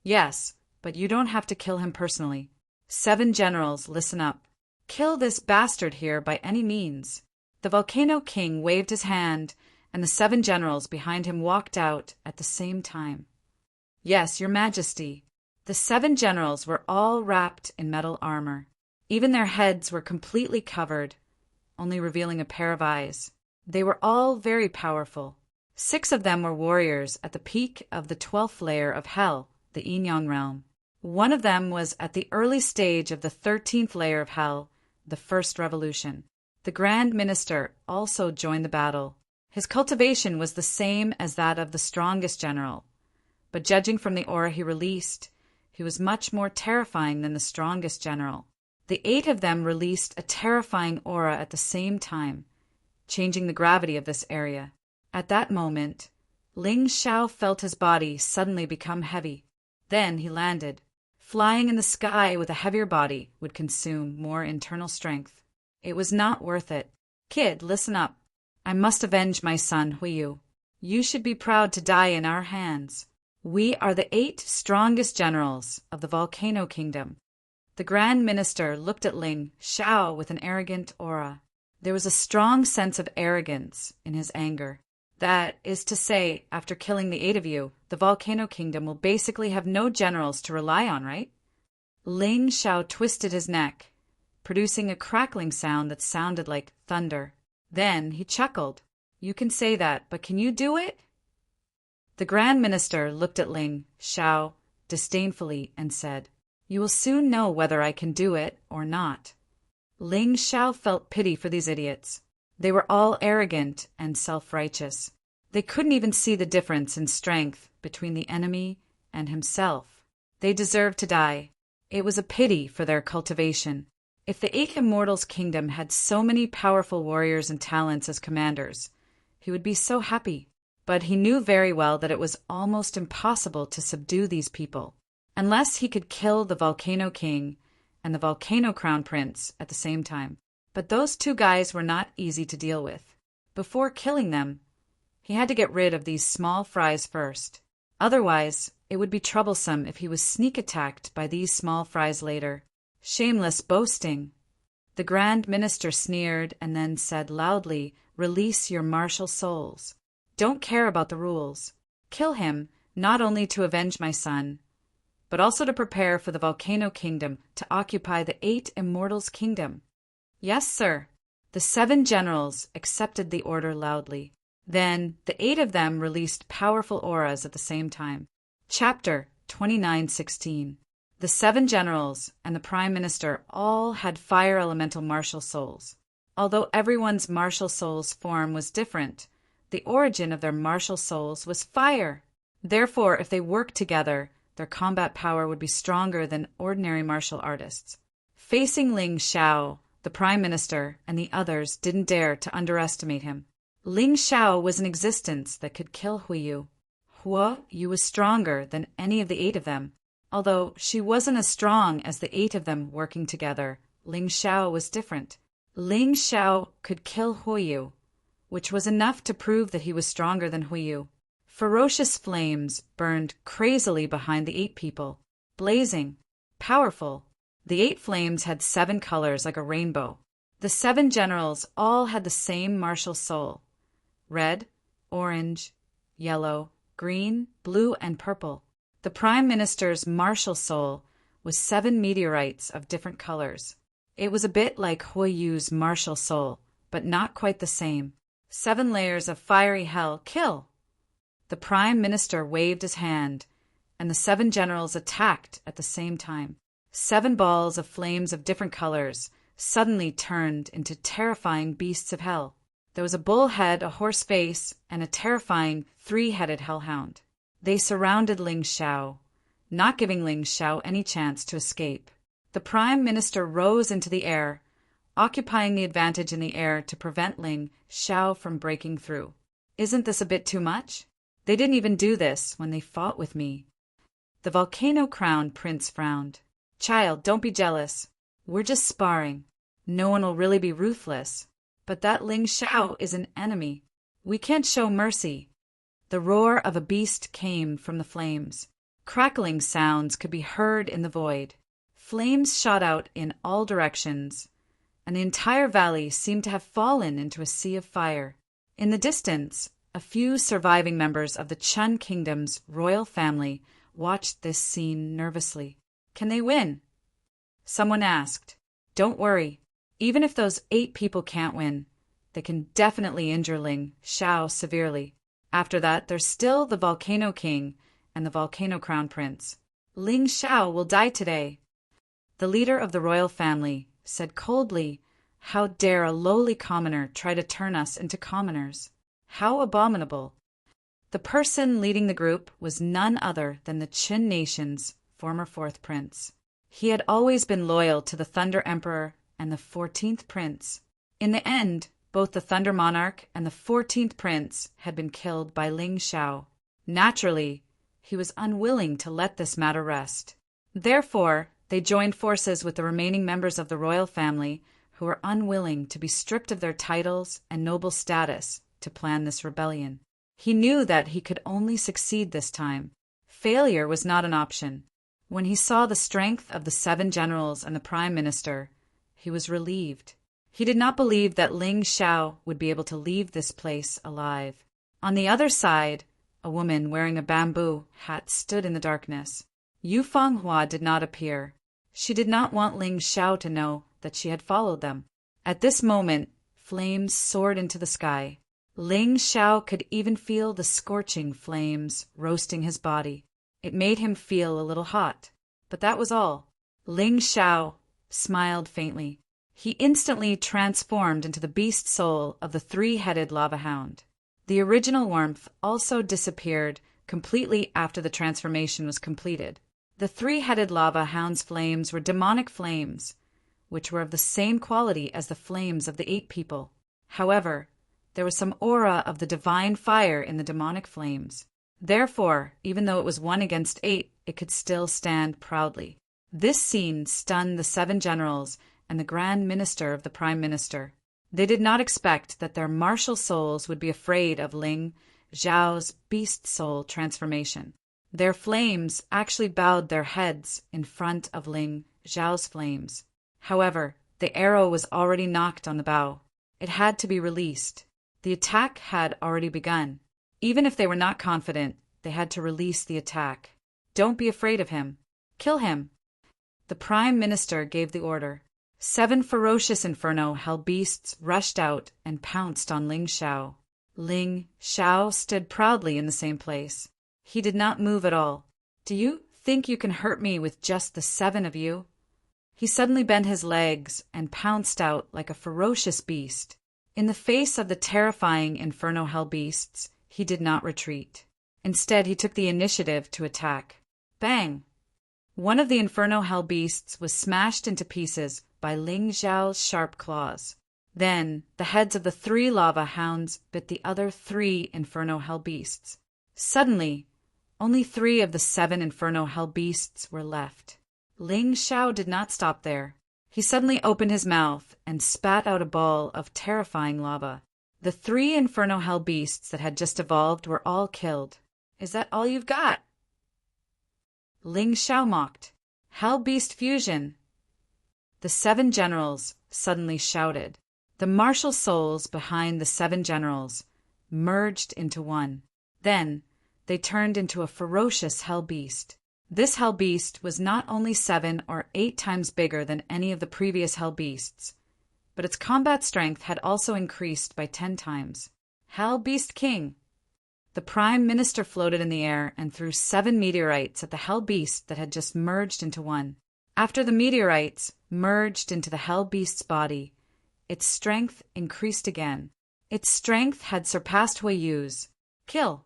Speaker 1: "Yes, but you don't have to kill him personally. 7 generals, listen up. Kill this bastard here by any means." The Volcano King waved his hand, and the 7 generals behind him walked out at the same time. "Yes, your Majesty." The 7 generals were all wrapped in metal armor. Even their heads were completely covered, only revealing a pair of eyes. They were all very powerful. 6 of them were warriors at the peak of the 12th layer of Hell, the Yin-Yang realm. 1 of them was at the early stage of the 13th layer of Hell, the First Revolution. The Grand Minister also joined the battle. His cultivation was the same as that of the strongest general, but judging from the aura he released, he was much more terrifying than the strongest general. The 8 of them released a terrifying aura at the same time, changing the gravity of this area. At that moment, Ling Xiao felt his body suddenly become heavy. Then he landed. Flying in the sky with a heavier body would consume more internal strength. It was not worth it. "Kid, listen up. I must avenge my son, Huiyu. You should be proud to die in our hands. We are the 8 strongest generals of the Volcano Kingdom." The Grand Minister looked at Ling Xiao with an arrogant aura. There was a strong sense of arrogance in his anger. "That is to say, after killing the 8 of you, the Volcano Kingdom will basically have no generals to rely on, right?" Ling Xiao twisted his neck, producing a crackling sound that sounded like thunder. Then he chuckled. "You can say that, but can you do it?" The Grand Minister looked at Ling Xiao disdainfully and said, "You will soon know whether I can do it or not." Ling Xiao felt pity for these idiots. They were all arrogant and self-righteous. They couldn't even see the difference in strength between the enemy and himself. They deserved to die. It was a pity for their cultivation. If the 8 Immortals' kingdom had so many powerful warriors and talents as commanders, he would be so happy. But he knew very well that it was almost impossible to subdue these people, unless he could kill the Volcano King and the Volcano Crown Prince at the same time. But those 2 guys were not easy to deal with. Before killing them, he had to get rid of these small fries first. Otherwise, it would be troublesome if he was sneak attacked by these small fries later. Shameless boasting. The Grand Minister sneered and then said loudly, "Release your martial souls. Don't care about the rules. Kill him, not only to avenge my son, but also to prepare for the Volcano Kingdom to occupy the 8 Immortals' kingdom." "Yes, sir." The 7 generals accepted the order loudly. Then the 8 of them released powerful auras at the same time. Chapter 29:16. The 7 generals and the Prime Minister all had fire elemental martial souls. Although everyone's martial soul's form was different, the origin of their martial souls was fire. Therefore, if they worked together, their combat power would be stronger than ordinary martial artists. Facing Ling Xiao, the Prime Minister and the others didn't dare to underestimate him. Ling Xiao was an existence that could kill Huiyu. Huiyu was stronger than any of the 8 of them. Although she wasn't as strong as the 8 of them working together, Ling Xiao was different. Ling Xiao could kill Huiyu, which was enough to prove that he was stronger than Huiyu. Ferocious flames burned crazily behind the 8 people, blazing, powerful. The 8 flames had 7 colors like a rainbow. The 7 generals all had the same martial soul: red, orange, yellow, green, blue, and purple. The Prime Minister's martial soul was 7 meteorites of different colors. It was a bit like Huiyu's martial soul, but not quite the same. 7 layers of fiery hell, kill! The Prime Minister waved his hand, and the 7 generals attacked at the same time. 7 balls of flames of different colors suddenly turned into terrifying beasts of hell. There was a bull head, a horse face, and a terrifying 3-headed hellhound. They surrounded Ling Xiao, not giving Ling Xiao any chance to escape. The Prime Minister rose into the air, occupying the advantage in the air to prevent Ling Xiao from breaking through. Isn't this a bit too much? They didn't even do this when they fought with me. The volcano-crowned prince frowned. Child, don't be jealous. We're just sparring. No one will really be ruthless. But that Ling Xiao is an enemy. We can't show mercy. The roar of a beast came from the flames. Crackling sounds could be heard in the void. Flames shot out in all directions, and the entire valley seemed to have fallen into a sea of fire. In the distance, a few surviving members of the Chun Kingdom's royal family watched this scene nervously. Can they win? Someone asked. Don't worry. Even if those 8 people can't win, they can definitely injure Ling Xiao severely. After that, there's still the Volcano King and the Volcano Crown Prince. Ling Xiao will die today. The leader of the royal family said coldly, How dare a lowly commoner try to turn us into commoners? How abominable! The person leading the group was none other than the Qin nation's former 4th prince. He had always been loyal to the Thunder Emperor and the 14th prince. In the end, both the Thunder Monarch and the 14th prince had been killed by Ling Xiao. Naturally, he was unwilling to let this matter rest. Therefore, they joined forces with the remaining members of the royal family who were unwilling to be stripped of their titles and noble status to plan this rebellion. He knew that he could only succeed this time. Failure was not an option. When he saw the strength of the 7 generals and the prime minister, he was relieved. He did not believe that Ling Xiao would be able to leave this place alive. On the other side, a woman wearing a bamboo hat stood in the darkness. Yu Fanghua did not appear. She did not want Ling Xiao to know that she had followed them. At this moment, flames soared into the sky. Ling Xiao could even feel the scorching flames roasting his body. It made him feel a little hot, but that was all. Ling Xiao smiled faintly. He instantly transformed into the beast soul of the 3-headed lava hound. The original warmth also disappeared completely after the transformation was completed. The 3-headed lava hound's flames were demonic flames, which were of the same quality as the flames of the 8 people. However, there was some aura of the divine fire in the demonic flames. Therefore, even though it was 1 against 8, it could still stand proudly. This scene stunned the 7 generals and the Grand Minister of the Prime Minister. They did not expect that their martial souls would be afraid of Ling Xiao's beast soul transformation. Their flames actually bowed their heads in front of Ling Xiao's flames. However, the arrow was already knocked on the bow. It had to be released. The attack had already begun. Even if they were not confident, they had to release the attack. Don't be afraid of him. Kill him. The Prime Minister gave the order. 7 ferocious inferno hell beasts rushed out and pounced on Ling Xiao. Ling Xiao stood proudly in the same place. He did not move at all. Do you think you can hurt me with just the 7 of you? He suddenly bent his legs and pounced out like a ferocious beast. In the face of the terrifying inferno hell beasts, he did not retreat. Instead, he took the initiative to attack. Bang! One of the inferno hell beasts was smashed into pieces by Ling Xiao's sharp claws. Then, the heads of the 3 lava hounds bit the other 3 inferno hell beasts. Suddenly, only 3 of the 7 inferno hell beasts were left. Ling Xiao did not stop there. He suddenly opened his mouth and spat out a ball of terrifying lava. The 3 inferno hell beasts that had just evolved were all killed. Is that all you've got? Ling Xiao mocked. Hell beast fusion! The 7 generals suddenly shouted. The martial souls behind the 7 generals merged into one. Then, they turned into a ferocious hell beast. This hell beast was not only 7 or 8 times bigger than any of the previous hell beasts, but its combat strength had also increased by 10 times. Hell Beast King! The Prime Minister floated in the air and threw 7 meteorites at the hell beast that had just merged into one. After the meteorites merged into the hell beast's body, its strength increased again. Its strength had surpassed Huiyu's. Kill!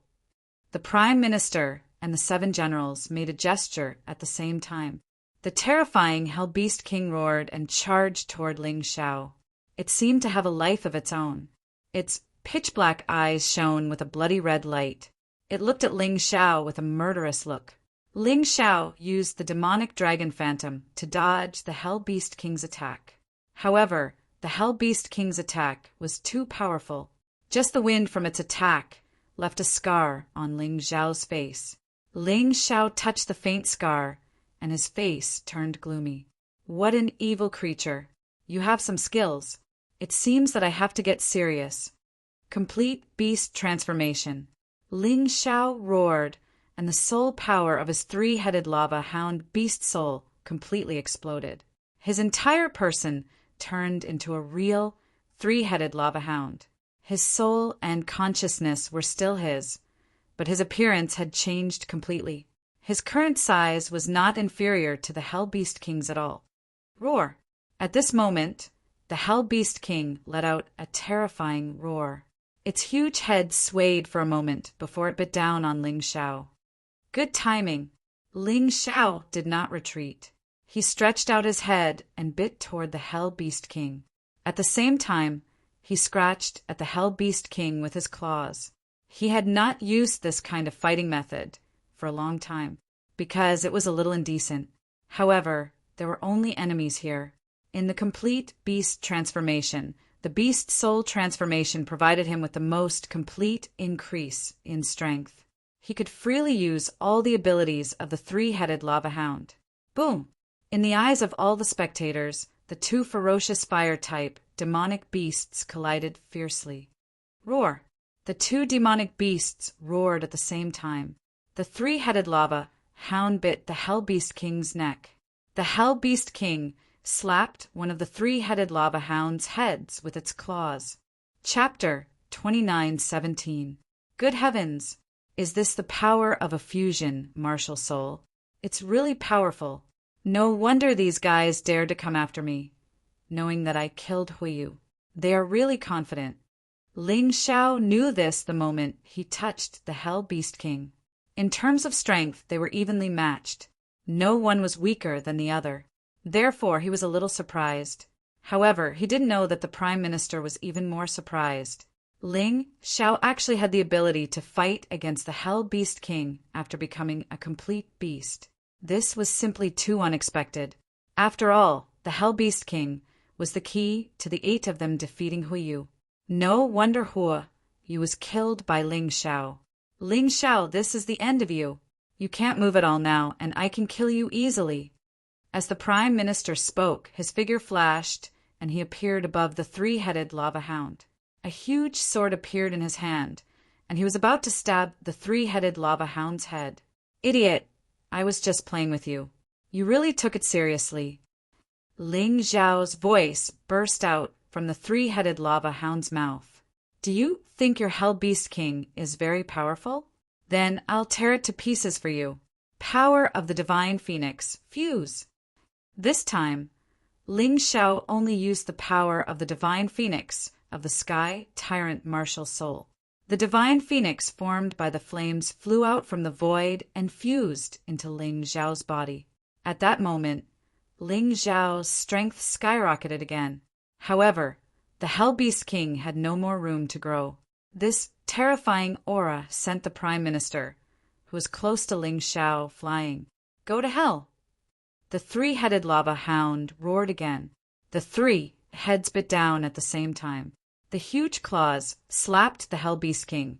Speaker 1: The Prime Minister and the 7 generals made a gesture at the same time. The terrifying Hell Beast King roared and charged toward Ling Xiao. It seemed to have a life of its own. Its Pitch-black eyes shone with a bloody red light. It looked at Ling Xiao with a murderous look. Ling Xiao used the demonic dragon phantom to dodge the Hell Beast King's attack. However, the Hell Beast King's attack was too powerful. Just the wind from its attack left a scar on Ling Xiao's face. Ling Xiao touched the faint scar, and his face turned gloomy. What an evil creature. You have some skills. It seems that I have to get serious. Complete beast transformation. Ling Xiao roared, and the soul power of his three-headed lava hound beast soul completely exploded. His entire person turned into a real three-headed lava hound. His soul and consciousness were still his, but his appearance had changed completely. His current size was not inferior to the Hell Beast King's at all. Roar! At this moment, the Hell Beast King let out a terrifying roar. Its huge head swayed for a moment before it bit down on Ling Xiao. Good timing. Ling Xiao did not retreat. He stretched out his head and bit toward the Hell Beast King. At the same time, he scratched at the Hell Beast King with his claws. He had not used this kind of fighting method for a long time, because it was a little indecent. However, there were only enemies here. In the complete beast transformation, the beast soul transformation provided him with the most complete increase in strength. He could freely use all the abilities of the three-headed lava hound. Boom! In the eyes of all the spectators, the two ferocious fire-type demonic beasts collided fiercely. Roar! The two demonic beasts roared at the same time. The three-headed lava hound bit the Hell Beast King's neck. The Hell Beast King slapped one of the three-headed lava hound's heads with its claws. Chapter 29:17. Good heavens! Is this the power of a fusion, martial soul? It's really powerful. No wonder these guys dared to come after me, knowing that I killed Huiyu. They are really confident. Ling Xiao knew this the moment he touched the Hell Beast King. In terms of strength, they were evenly matched. No one was weaker than the other. Therefore, he was a little surprised. However, he didn't know that the Prime Minister was even more surprised. Ling Xiao actually had the ability to fight against the Hell Beast King after becoming a complete beast. This was simply too unexpected. After all, the Hell Beast King was the key to the 8 of them defeating Huiyu. No wonder Huiyu was killed by Ling Xiao. Ling Xiao, this is the end of you. You can't move at all now, and I can kill you easily. As the Prime Minister spoke, his figure flashed, and he appeared above the three-headed lava hound. A huge sword appeared in his hand, and he was about to stab the three-headed lava hound's head. Idiot! I was just playing with you. You really took it seriously. Ling Xiao's voice burst out from the three-headed lava hound's mouth. Do you think your Hell Beast King is very powerful? Then I'll tear it to pieces for you. Power of the Divine Phoenix, fuse! This time, Ling Xiao only used the power of the Divine Phoenix of the Sky Tyrant Martial Soul. The Divine Phoenix formed by the flames flew out from the void and fused into Ling Xiao's body. At that moment, Ling Xiao's strength skyrocketed again. However, the Hell Beast King had no more room to grow. This terrifying aura sent the Prime Minister, who was close to Ling Xiao, flying. Go to hell! The three-headed lava hound roared again. The 3 heads bit down at the same time. The huge claws slapped the Hell Beast King,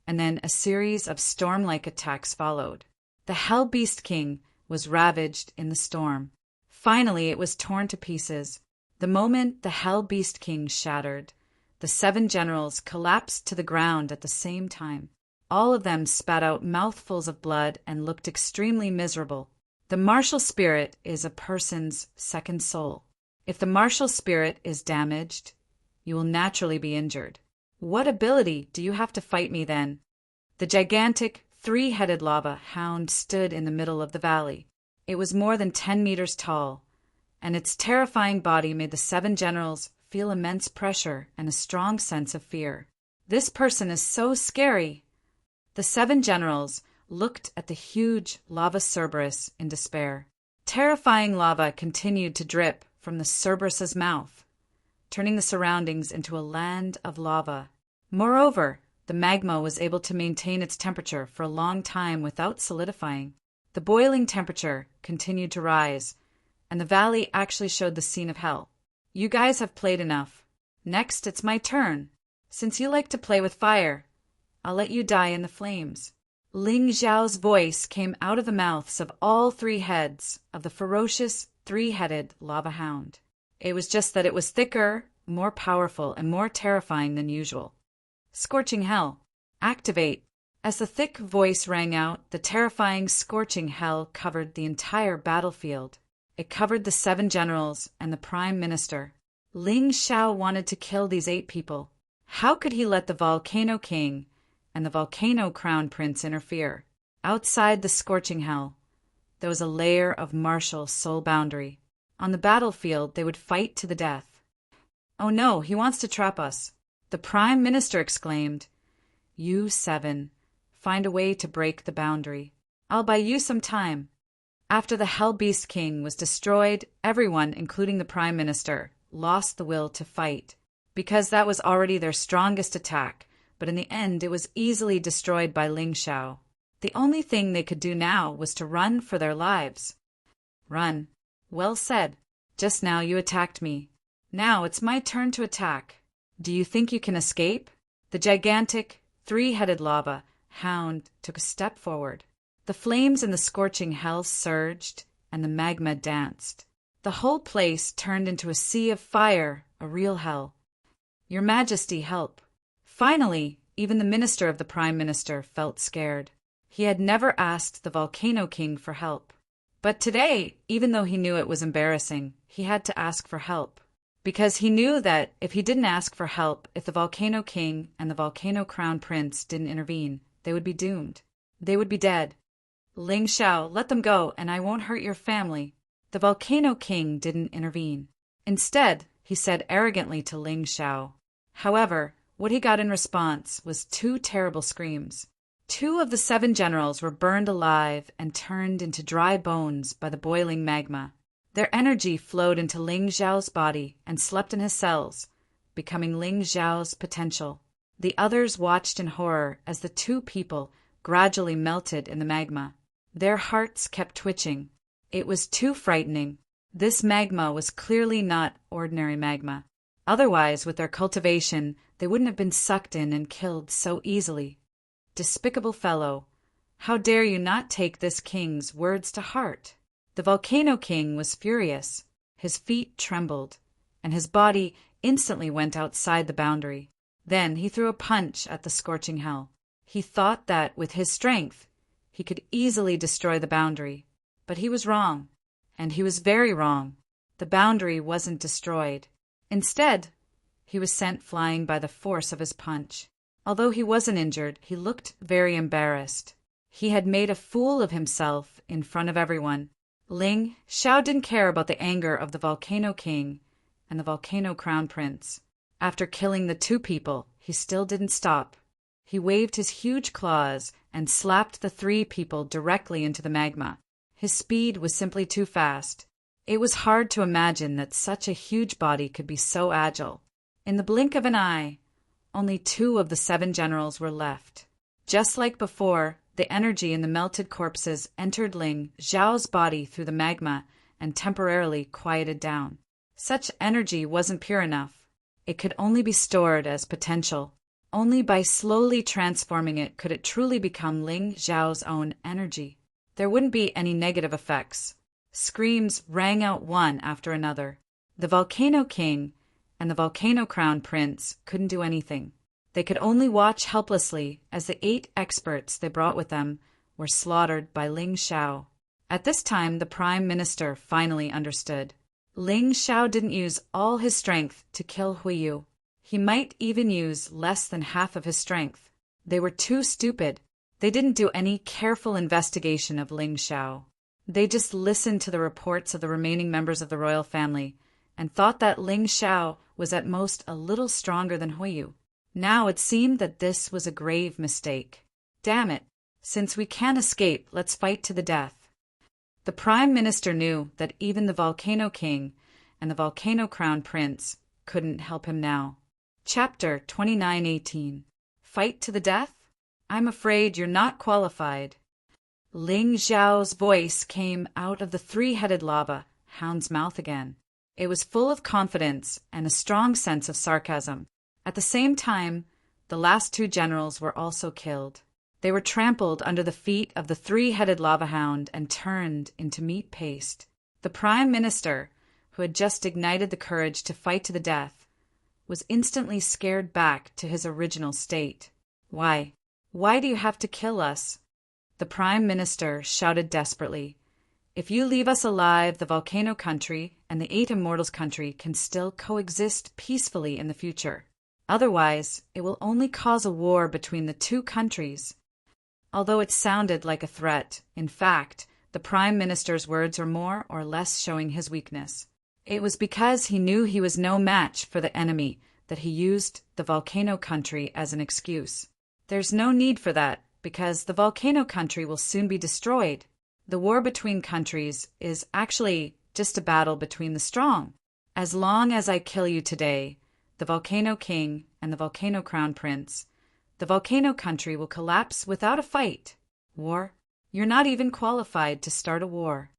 Speaker 1: and then a series of storm-like attacks followed. The Hell Beast King was ravaged in the storm. Finally, it was torn to pieces. The moment the Hell Beast King shattered, the 7 generals collapsed to the ground at the same time. All of them spat out mouthfuls of blood and looked extremely miserable. The martial spirit is a person's second soul. If the martial spirit is damaged, you will naturally be injured. What ability do you have to fight me then? The gigantic 3-headed lava hound stood in the middle of the valley. It was more than 10 meters tall, and its terrifying body made the 7 generals feel immense pressure and a strong sense of fear. This person is so scary. The 7 generals looked at the huge lava Cerberus in despair. Terrifying lava continued to drip from the Cerberus's mouth, turning the surroundings into a land of lava. Moreover, the magma was able to maintain its temperature for a long time without solidifying. The boiling temperature continued to rise, and the valley actually showed the scene of hell. You guys have played enough. Next, it's my turn. Since you like to play with fire, I'll let you die in the flames. Ling Xiao's voice came out of the mouths of all three heads of the ferocious three-headed lava hound. It was just that it was thicker, more powerful, and more terrifying than usual. Scorching hell. Activate. As the thick voice rang out, the terrifying scorching hell covered the entire battlefield. It covered the 7 generals and the Prime Minister. Ling Xiao wanted to kill these 8 people. How could he let the Volcano King and the Volcano Crown Prince interfere? Outside the scorching hell, there was a layer of martial soul boundary. On the battlefield, they would fight to the death. Oh no, he wants to trap us, the Prime Minister exclaimed. You 7, find a way to break the boundary. I'll buy you some time. After the Hell Beast King was destroyed, everyone, including the Prime Minister, lost the will to fight, because that was already their strongest attack, but in the end it was easily destroyed by Ling Xiao. The only thing they could do now was to run for their lives. Run. Well said. Just now you attacked me. Now it's my turn to attack. Do you think you can escape? The gigantic, 3-headed lava hound took a step forward. The flames in the scorching hell surged, and the magma danced. The whole place turned into a sea of fire, a real hell. Your Majesty, help. Finally, even the minister of the Prime Minister felt scared. He had never asked the Volcano King for help. But today, even though he knew it was embarrassing, he had to ask for help. Because he knew that if he didn't ask for help, if the Volcano King and the Volcano Crown Prince didn't intervene, they would be doomed. They would be dead. Ling Xiao, let them go, and I won't hurt your family. The Volcano King didn't intervene. Instead, he said arrogantly to Ling Xiao. However, what he got in response was 2 terrible screams. 2 of the 7 generals were burned alive and turned into dry bones by the boiling magma. Their energy flowed into Ling Xiao's body and slept in his cells, becoming Ling Xiao's potential. The others watched in horror as the 2 people gradually melted in the magma. Their hearts kept twitching. It was too frightening. This magma was clearly not ordinary magma. Otherwise, with their cultivation, they wouldn't have been sucked in and killed so easily. Despicable fellow, how dare you not take this king's words to heart? The Volcano King was furious. His feet trembled, and his body instantly went outside the boundary. Then he threw a punch at the scorching hell. He thought that, with his strength, he could easily destroy the boundary. But he was wrong, and he was very wrong. The boundary wasn't destroyed. Instead, he was sent flying by the force of his punch. Although he wasn't injured, he looked very embarrassed. He had made a fool of himself in front of everyone. Ling Xiao didn't care about the anger of the Volcano King and the Volcano Crown Prince. After killing the 2 people, he still didn't stop. He waved his huge claws and slapped the 3 people directly into the magma. His speed was simply too fast. It was hard to imagine that such a huge body could be so agile. In the blink of an eye, only 2 of the 7 generals were left. Just like before, the energy in the melted corpses entered Ling Xiao's body through the magma and temporarily quieted down. Such energy wasn't pure enough. It could only be stored as potential. Only by slowly transforming it could it truly become Ling Xiao's own energy. There wouldn't be any negative effects. Screams rang out one after another. The Volcano King and the Volcano Crown Prince couldn't do anything. They could only watch helplessly as the 8 experts they brought with them were slaughtered by Ling Xiao. At this time, the Prime Minister finally understood. Ling Xiao didn't use all his strength to kill Huiyu. He might even use less than half of his strength. They were too stupid. They didn't do any careful investigation of Ling Xiao. They just listened to the reports of the remaining members of the royal family and thought that Ling Xiao was at most a little stronger than Huiyu. Now it seemed that this was a grave mistake. Damn it! Since we can't escape, let's fight to the death. The Prime Minister knew that even the Volcano King and the Volcano Crown Prince couldn't help him now. Chapter 29:18. Fight to the death? I'm afraid you're not qualified. Ling Xiao's voice came out of the three-headed lava hound's mouth again. It was full of confidence and a strong sense of sarcasm. At the same time, the last two generals were also killed. They were trampled under the feet of the three-headed lava hound and turned into meat paste. The Prime Minister, who had just ignited the courage to fight to the death, was instantly scared back to his original state. Why? Why do you have to kill us? The Prime Minister shouted desperately. If you leave us alive, the volcano country and the 8 immortals country can still coexist peacefully in the future. Otherwise, it will only cause a war between the two countries. Although it sounded like a threat, in fact, the Prime Minister's words were more or less showing his weakness. It was because he knew he was no match for the enemy that he used the volcano country as an excuse. There's no need for that, because the volcano country will soon be destroyed. The war between countries is actually just a battle between the strong. As long as I kill you today, the volcano king and the volcano crown prince, the volcano country will collapse without a fight. War? You're not even qualified to start a war.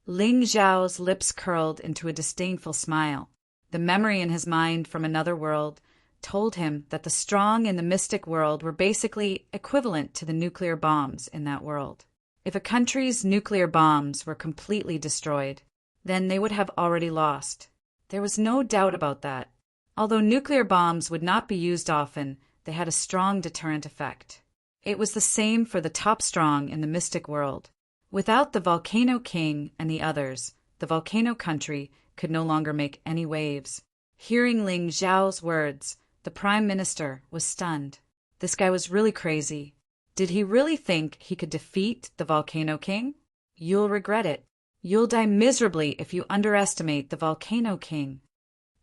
Speaker 1: Ling Xiao's lips curled into a disdainful smile. The memory in his mind from another world told him that the strong in the mystic world were basically equivalent to the nuclear bombs in that world. If a country's nuclear bombs were completely destroyed, then they would have already lost. There was no doubt about that. Although nuclear bombs would not be used often, they had a strong deterrent effect. It was the same for the top strong in the mystic world. Without the volcano king and the others, the volcano country could no longer make any waves. Hearing Ling Xiao's words, the Prime Minister was stunned. This guy was really crazy. Did he really think he could defeat the volcano king? You'll regret it. You'll die miserably if you underestimate the volcano king.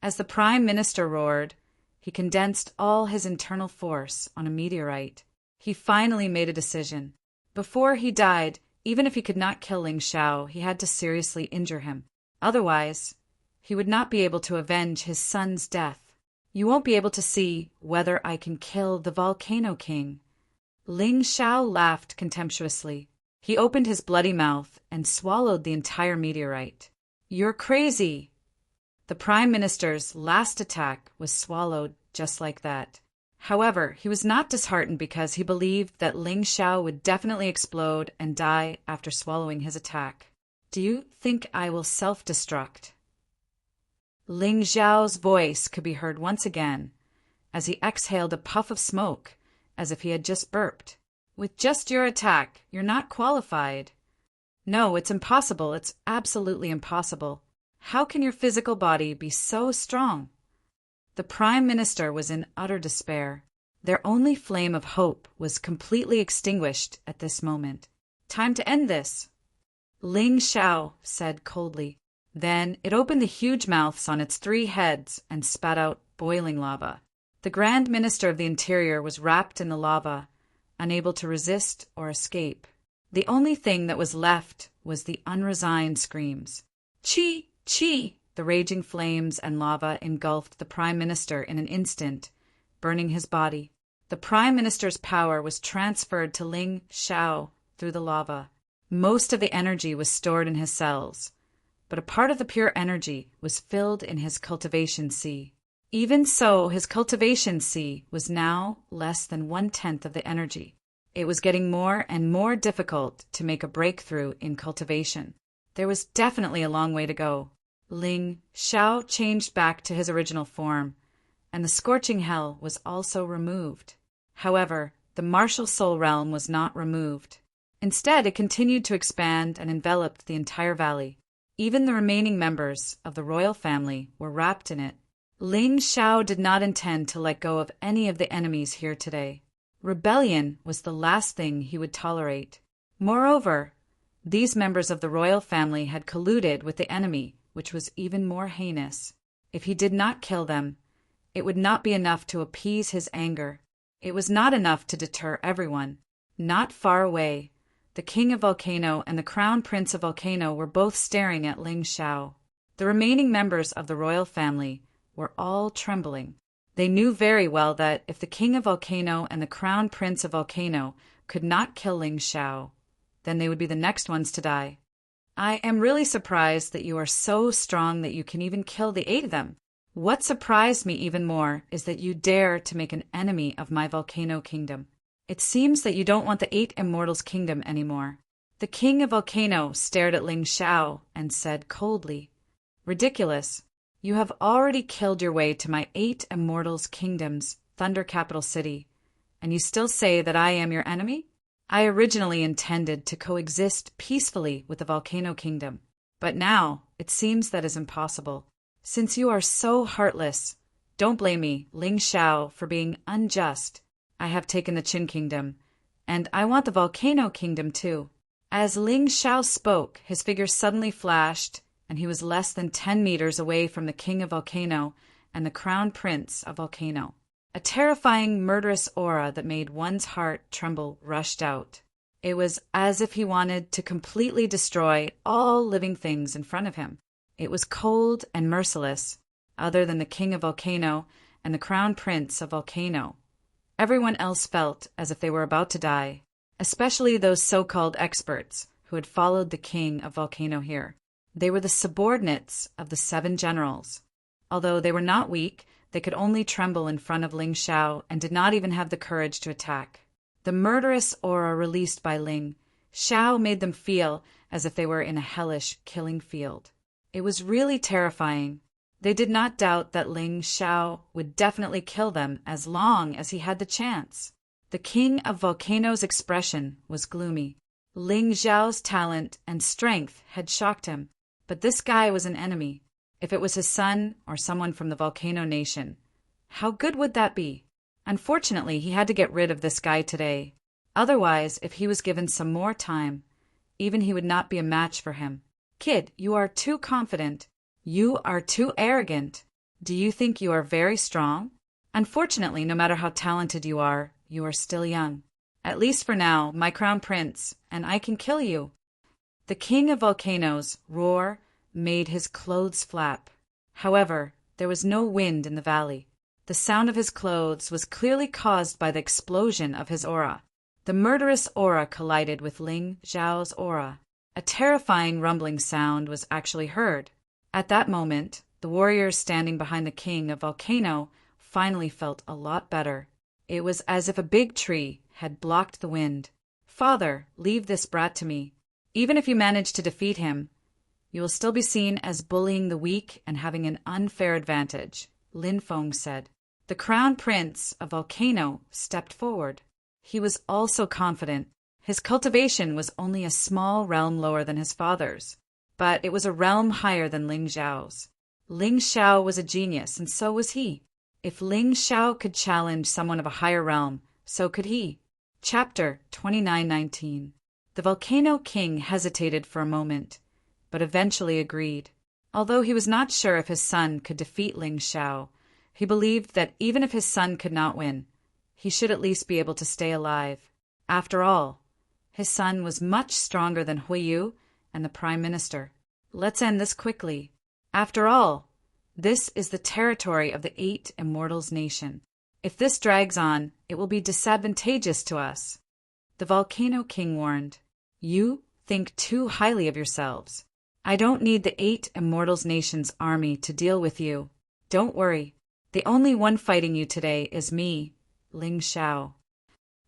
Speaker 1: As the Prime Minister roared, he condensed all his internal force on a meteorite. He finally made a decision. Before he died, even if he could not kill Ling Xiao, he had to seriously injure him. Otherwise, he would not be able to avenge his son's death. You won't be able to see whether I can kill the volcano king. Ling Xiao laughed contemptuously. He opened his bloody mouth and swallowed the entire meteorite. You're crazy. The Prime Minister's last attack was swallowed just like that. However, he was not disheartened because he believed that Ling Xiao would definitely explode and die after swallowing his attack. Do you think I will self-destruct? Ling Xiao's voice could be heard once again as he exhaled a puff of smoke as if he had just burped. With just your attack, you're not qualified. No, it's impossible. It's absolutely impossible. How can your physical body be so strong? The Prime Minister was in utter despair. Their only flame of hope was completely extinguished at this moment. Time to end this, Ling Xiao said coldly. Then it opened the huge mouths on its 3 heads and spat out boiling lava. The Grand Minister of the Interior was wrapped in the lava, unable to resist or escape. The only thing that was left was the unresigned screams. Chi! Chi! The raging flames and lava engulfed the Prime Minister in an instant, burning his body. The Prime Minister's power was transferred to Ling Xiao through the lava. Most of the energy was stored in his cells, but a part of the pure energy was filled in his cultivation sea. Even so, his cultivation sea was now less than 1/10 of the energy. It was getting more and more difficult to make a breakthrough in cultivation. There was definitely a long way to go. Ling Xiao changed back to his original form, and the scorching hell was also removed. However, the martial soul realm was not removed. Instead, it continued to expand and enveloped the entire valley. Even the remaining members of the royal family were wrapped in it. Ling Xiao did not intend to let go of any of the enemies here today. Rebellion was the last thing he would tolerate. Moreover, these members of the royal family had colluded with the enemy, which was even more heinous. If he did not kill them, it would not be enough to appease his anger. It was not enough to deter everyone. Not far away, the King of Volcano and the Crown Prince of Volcano were both staring at Ling Xiao. The remaining members of the royal family were all trembling. They knew very well that if the king of Volcano and the crown prince of Volcano could not kill Ling Xiao, then they would be the next ones to die. I am really surprised that you are so strong that you can even kill the 8 of them. What surprised me even more is that you dare to make an enemy of my Volcano kingdom. It seems that you don't want the 8 immortals' kingdom anymore. The king of Volcano stared at Ling Xiao and said coldly, "Ridiculous. You have already killed your way to my 8 immortals' kingdom's Thunder Capital City, and you still say that I am your enemy? I originally intended to coexist peacefully with the Volcano Kingdom, but now it seems that is impossible. Since you are so heartless, don't blame me, Ling Xiao, for being unjust. I have taken the Qin Kingdom, and I want the Volcano Kingdom too." As Ling Xiao spoke, his figure suddenly flashed, and he was less than 10 meters away from the King of Volcano and the Crown Prince of Volcano. A terrifying, murderous aura that made one's heart tremble rushed out. It was as if he wanted to completely destroy all living things in front of him. It was cold and merciless, other than the King of Volcano and the Crown Prince of Volcano. Everyone else felt as if they were about to die, especially those so-called experts who had followed the King of Volcano here. They were the subordinates of the 7 generals. Although they were not weak, they could only tremble in front of Ling Xiao and did not even have the courage to attack. The murderous aura released by Ling Xiao made them feel as if they were in a hellish killing field. It was really terrifying. They did not doubt that Ling Xiao would definitely kill them as long as he had the chance. The King of Volcano's expression was gloomy. Ling Xiao's talent and strength had shocked him, but this guy was an enemy. If it was his son or someone from the Volcano Nation, how good would that be? Unfortunately, he had to get rid of this guy today. Otherwise, if he was given some more time, even he would not be a match for him. Kid, you are too confident. You are too arrogant. Do you think you are very strong? Unfortunately, no matter how talented you are still young. At least for now, my crown prince, and I can kill you. The King of Volcanoes' roar made his clothes flap. However, there was no wind in the valley. The sound of his clothes was clearly caused by the explosion of his aura. The murderous aura collided with Ling Xiao's aura. A terrifying rumbling sound was actually heard. At that moment, the warriors standing behind the King of Volcano finally felt a lot better. It was as if a big tree had blocked the wind. "Father, leave this brat to me. Even if you manage to defeat him, you will still be seen as bullying the weak and having an unfair advantage," Lin Feng said. The Crown Prince of Volcano stepped forward. He was also confident. His cultivation was only a small realm lower than his father's, but it was a realm higher than Ling Xiao's. Ling Xiao was a genius, and so was he. If Ling Xiao could challenge someone of a higher realm, so could he. Chapter 2919. The Volcano King hesitated for a moment, but eventually agreed. Although he was not sure if his son could defeat Ling Xiao, he believed that even if his son could not win, he should at least be able to stay alive. After all, his son was much stronger than Huiyu and the Prime Minister. Let's end this quickly. After all, this is the territory of the 8 Immortals Nation. If this drags on, it will be disadvantageous to us. The Volcano King warned. You think too highly of yourselves. I don't need the 8 Immortals Nation's army to deal with you. Don't worry. The only one fighting you today is me, Ling Xiao.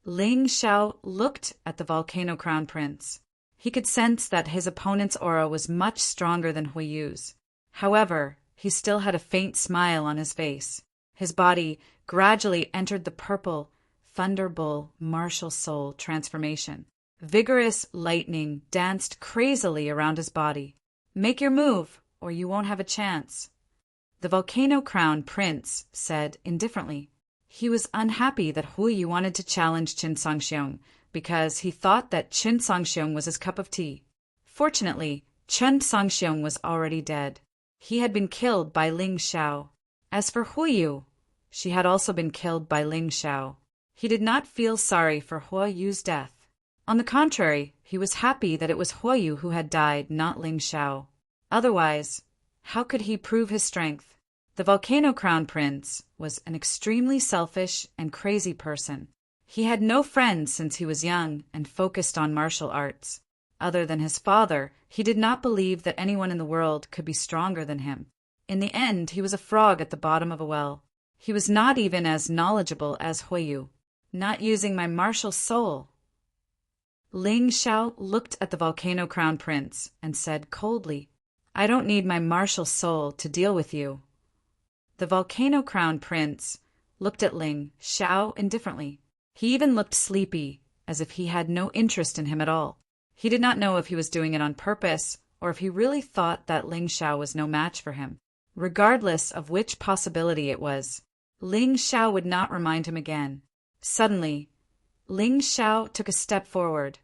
Speaker 1: Ling Xiao looked at the Volcano Crown Prince. He could sense that his opponent's aura was much stronger than Huiyu's. However, he still had a faint smile on his face. His body gradually entered the purple Thunder Bull Martial Soul transformation. Vigorous lightning danced crazily around his body. Make your move, or you won't have a chance. The Volcano Crown Prince said indifferently. He was unhappy that Huiyu wanted to challenge Qin Sangxiong because he thought that Qin Sangxiong was his cup of tea. Fortunately, Qin Sangxiong was already dead. He had been killed by Ling Xiao. As for Huiyu, she had also been killed by Ling Xiao. He did not feel sorry for Huiyu's death. On the contrary, he was happy that it was Huiyu who had died, not Ling Xiao. Otherwise, how could he prove his strength? The Volcano Crown Prince was an extremely selfish and crazy person. He had no friends since he was young and focused on martial arts. Other than his father, he did not believe that anyone in the world could be stronger than him. In the end, he was a frog at the bottom of a well. He was not even as knowledgeable as Huiyu. Not using my martial soul. Ling Xiao looked at the Volcano Crown Prince and said coldly, I don't need my martial soul to deal with you. The Volcano Crown Prince looked at Ling Xiao indifferently. He even looked sleepy, as if he had no interest in him at all. He did not know if he was doing it on purpose or if he really thought that Ling Xiao was no match for him. Regardless of which possibility it was, Ling Xiao would not remind him again. Suddenly, Ling Xiao took a step forward,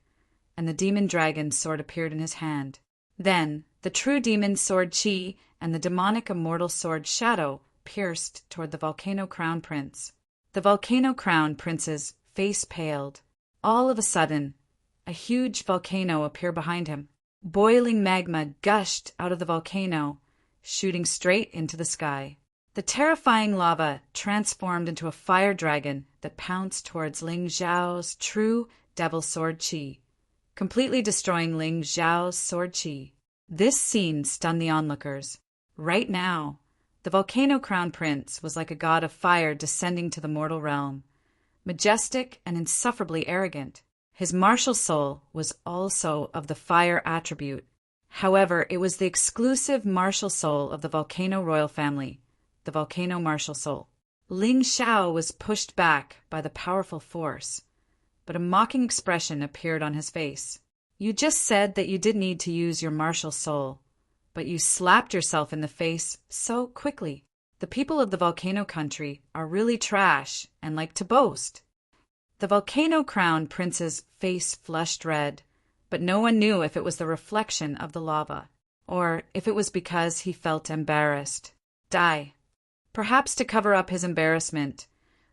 Speaker 1: and the demon dragon sword appeared in his hand. Then, the true demon sword Qi and the demonic immortal sword Shadow pierced toward the Volcano Crown Prince. The Volcano Crown Prince's face paled. All of a sudden, a huge volcano appeared behind him. Boiling magma gushed out of the volcano, shooting straight into the sky. The terrifying lava transformed into a fire dragon that pounced towards Ling Xiao's true devil sword Qi, completely destroying Ling Xiao's sword Qi. This scene stunned the onlookers. Right now, the Volcano Crown Prince was like a god of fire descending to the mortal realm, majestic and insufferably arrogant. His martial soul was also of the fire attribute. However, it was the exclusive martial soul of the Volcano royal family, the Volcano martial soul. Ling Xiao was pushed back by the powerful force, but a mocking expression appeared on his face. You just said that you didn't need to use your martial soul, but you slapped yourself in the face so quickly. The people of the Volcano country are really trash and like to boast. The Volcano Crown Prince's face flushed red, but no one knew if it was the reflection of the lava, or if it was because he felt embarrassed. Die. Perhaps to cover up his embarrassment,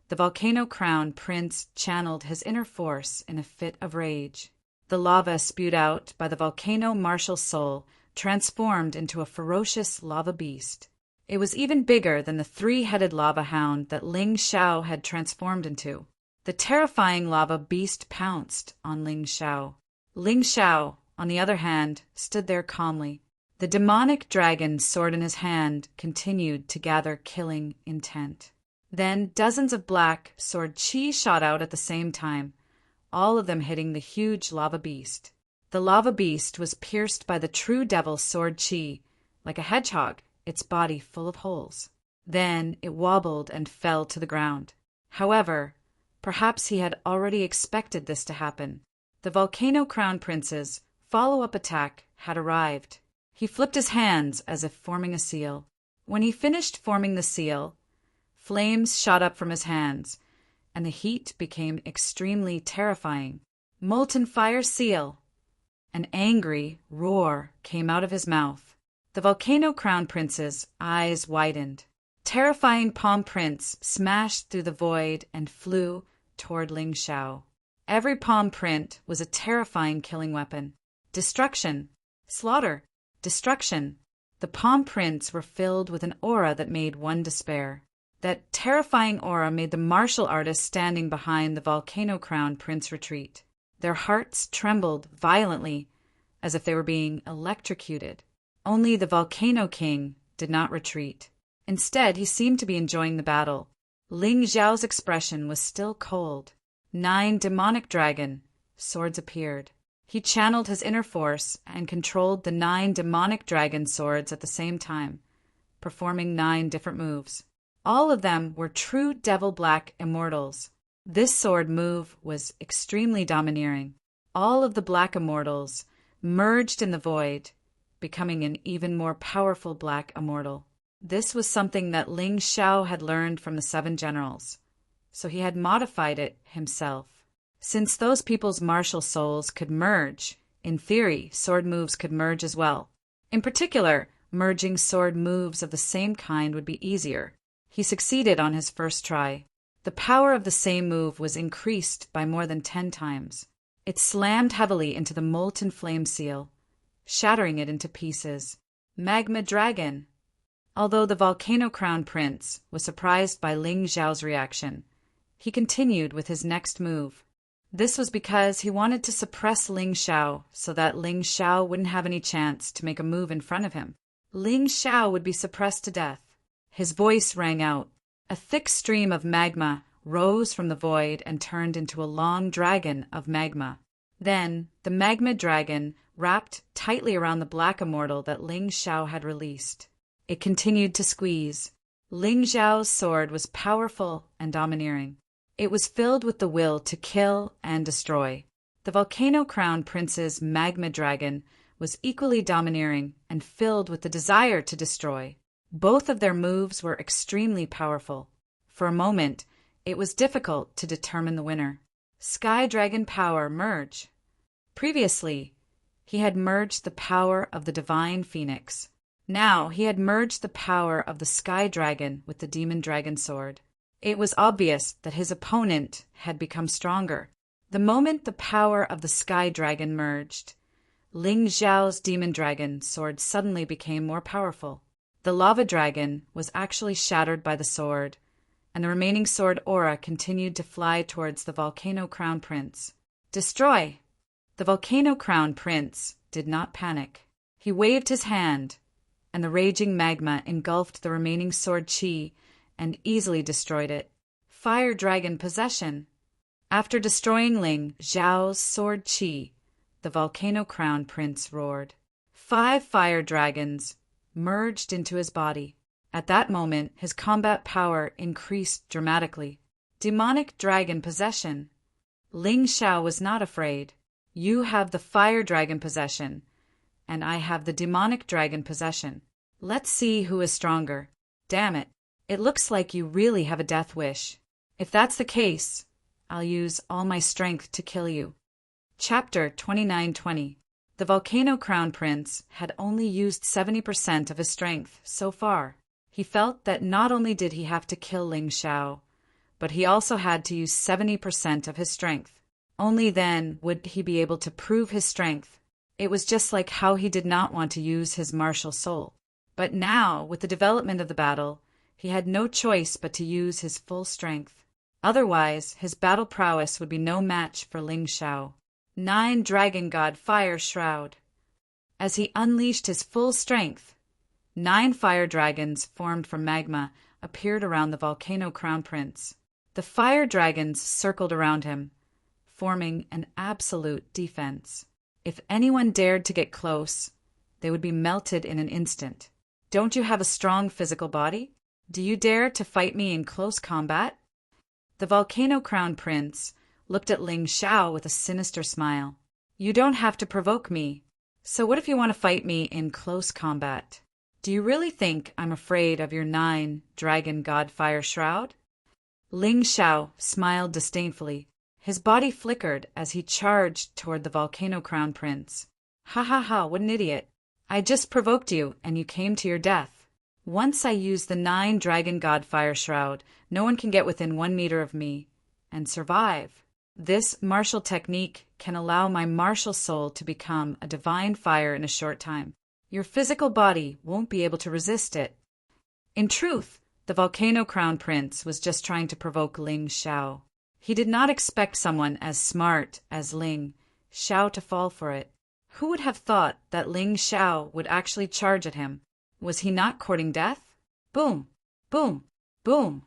Speaker 1: the Volcano Crown Prince channeled his inner force in a fit of rage. The lava spewed out by the Volcano martial soul transformed into a ferocious lava beast. It was even bigger than the three-headed lava hound that Ling Xiao had transformed into. The terrifying lava beast pounced on Ling Xiao. Ling Xiao, on the other hand, stood there calmly. The demonic dragon sword in his hand continued to gather killing intent. Then dozens of black sword Qi shot out at the same time, all of them hitting the huge lava beast. The lava beast was pierced by the true devil sword Qi, like a hedgehog, its body full of holes. Then it wobbled and fell to the ground. However, perhaps he had already expected this to happen. The Volcano Crown Prince's follow-up attack had arrived. He flipped his hands as if forming a seal. When he finished forming the seal, flames shot up from his hands, and the heat became extremely terrifying. Molten fire seal! An angry roar came out of his mouth. The Volcano Crown Prince's eyes widened. Terrifying palm prints smashed through the void and flew toward Ling Xiao. Every palm print was a terrifying killing weapon. Destruction, slaughter, destruction. The palm prints were filled with an aura that made one despair. That terrifying aura made the martial artists standing behind the Volcano Crown Prince retreat. Their hearts trembled violently, as if they were being electrocuted. Only the Volcano King did not retreat. Instead, he seemed to be enjoying the battle. Ling Xiao's expression was still cold. 9 demonic dragon swords appeared. He channeled his inner force and controlled the 9 demonic dragon swords at the same time, performing 9 different moves. All of them were true devil black immortals. This sword move was extremely domineering. All of the black immortals merged in the void, becoming an even more powerful black immortal. This was something that Ling Xiao had learned from the 7 generals, so he had modified it himself. Since those people's martial souls could merge, in theory, sword moves could merge as well. In particular, merging sword moves of the same kind would be easier. He succeeded on his first try. The power of the same move was increased by more than 10 times. It slammed heavily into the molten flame seal, shattering it into pieces. Magma dragon! Although the Volcano Crown Prince was surprised by Ling Xiao's reaction, he continued with his next move. This was because he wanted to suppress Ling Xiao so that Ling Xiao wouldn't have any chance to make a move in front of him. Ling Xiao would be suppressed to death. His voice rang out. A thick stream of magma rose from the void and turned into a long dragon of magma. Then, the magma dragon wrapped tightly around the black immortal that Ling Xiao had released. It continued to squeeze. Ling Xiao's sword was powerful and domineering. It was filled with the will to kill and destroy. The Volcano Crown Prince's magma dragon was equally domineering and filled with the desire to destroy. Both of their moves were extremely powerful. For a moment, it was difficult to determine the winner. Sky Dragon power merge. Previously, he had merged the power of the Divine Phoenix. Now he had merged the power of the Sky Dragon with the Demon Dragon sword. It was obvious that his opponent had become stronger. The moment the power of the Sky Dragon merged, Ling Xiao's Demon Dragon sword suddenly became more powerful. The Lava Dragon was actually shattered by the sword, and the remaining sword aura continued to fly towards the Volcano Crown Prince. Destroy! The Volcano Crown Prince did not panic. He waved his hand, and the raging magma engulfed the remaining sword chi and easily destroyed it. Fire Dragon possession. After destroying Ling Xiao's sword chi, the Volcano Crown Prince roared. 5 fire dragons merged into his body. At that moment, his combat power increased dramatically. Demonic Dragon possession. Ling Xiao was not afraid. You have the Fire Dragon possession, and I have the Demonic Dragon possession. Let's see who is stronger. Damn it. It looks like you really have a death wish. If that's the case, I'll use all my strength to kill you. Chapter 2920. The Volcano Crown Prince had only used 70% of his strength so far. He felt that not only did he have to kill Ling Xiao, but he also had to use 70% of his strength. Only then would he be able to prove his strength. It was just like how he did not want to use his martial soul. But now, with the development of the battle, he had no choice but to use his full strength. Otherwise, his battle prowess would be no match for Ling Xiao. 9 Dragon God Fire Shroud. As he unleashed his full strength, 9 fire dragons formed from magma appeared around the Volcano Crown Prince. The fire dragons circled around him, forming an absolute defense. If anyone dared to get close, they would be melted in an instant. Don't you have a strong physical body? Do you dare to fight me in close combat? The Volcano Crown Prince looked at Ling Xiao with a sinister smile. You don't have to provoke me. So what if you want to fight me in close combat? Do you really think I'm afraid of your 9 Dragon God Fire Shroud? Ling Xiao smiled disdainfully. His body flickered as he charged toward the Volcano Crown Prince. Ha ha ha, what an idiot. I just provoked you and you came to your death. Once I use the 9 Dragon God Fire Shroud, no one can get within 1 meter of me and survive. This martial technique can allow my martial soul to become a divine fire in a short time. Your physical body won't be able to resist it. In truth, the Volcano Crown Prince was just trying to provoke Ling Xiao. He did not expect someone as smart as Ling Xiao to fall for it. Who would have thought that Ling Xiao would actually charge at him? Was he not courting death? Boom, boom, boom.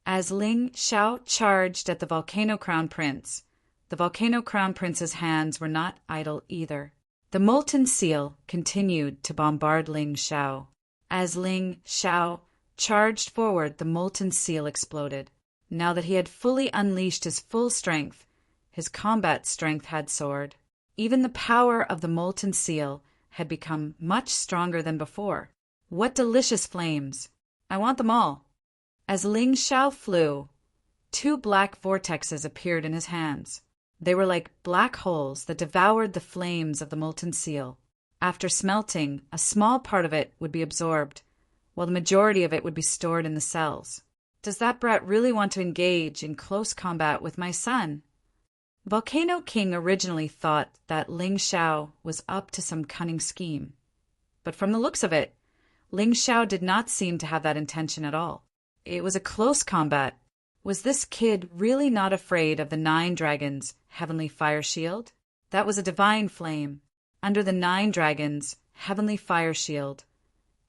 Speaker 1: As Ling Xiao charged at the Volcano Crown Prince, the Volcano Crown Prince's hands were not idle either. The molten seal continued to bombard Ling Xiao. As Ling Xiao charged forward, the molten seal exploded. Now that he had fully unleashed his full strength, his combat strength had soared. Even the power of the molten seal had become much stronger than before. What delicious flames! I want them all. As Ling Xiao flew, 2 black vortexes appeared in his hands. They were like black holes that devoured the flames of the molten seal. After smelting, a small part of it would be absorbed, while the majority of it would be stored in the cells. Does that brat really want to engage in close combat with my son? Volcano King originally thought that Ling Xiao was up to some cunning scheme. But from the looks of it, Ling Xiao did not seem to have that intention at all. It was a close combat. Was this kid really not afraid of the 9 dragons' heavenly fire shield? That was a divine flame. Under the 9 dragons' heavenly fire shield,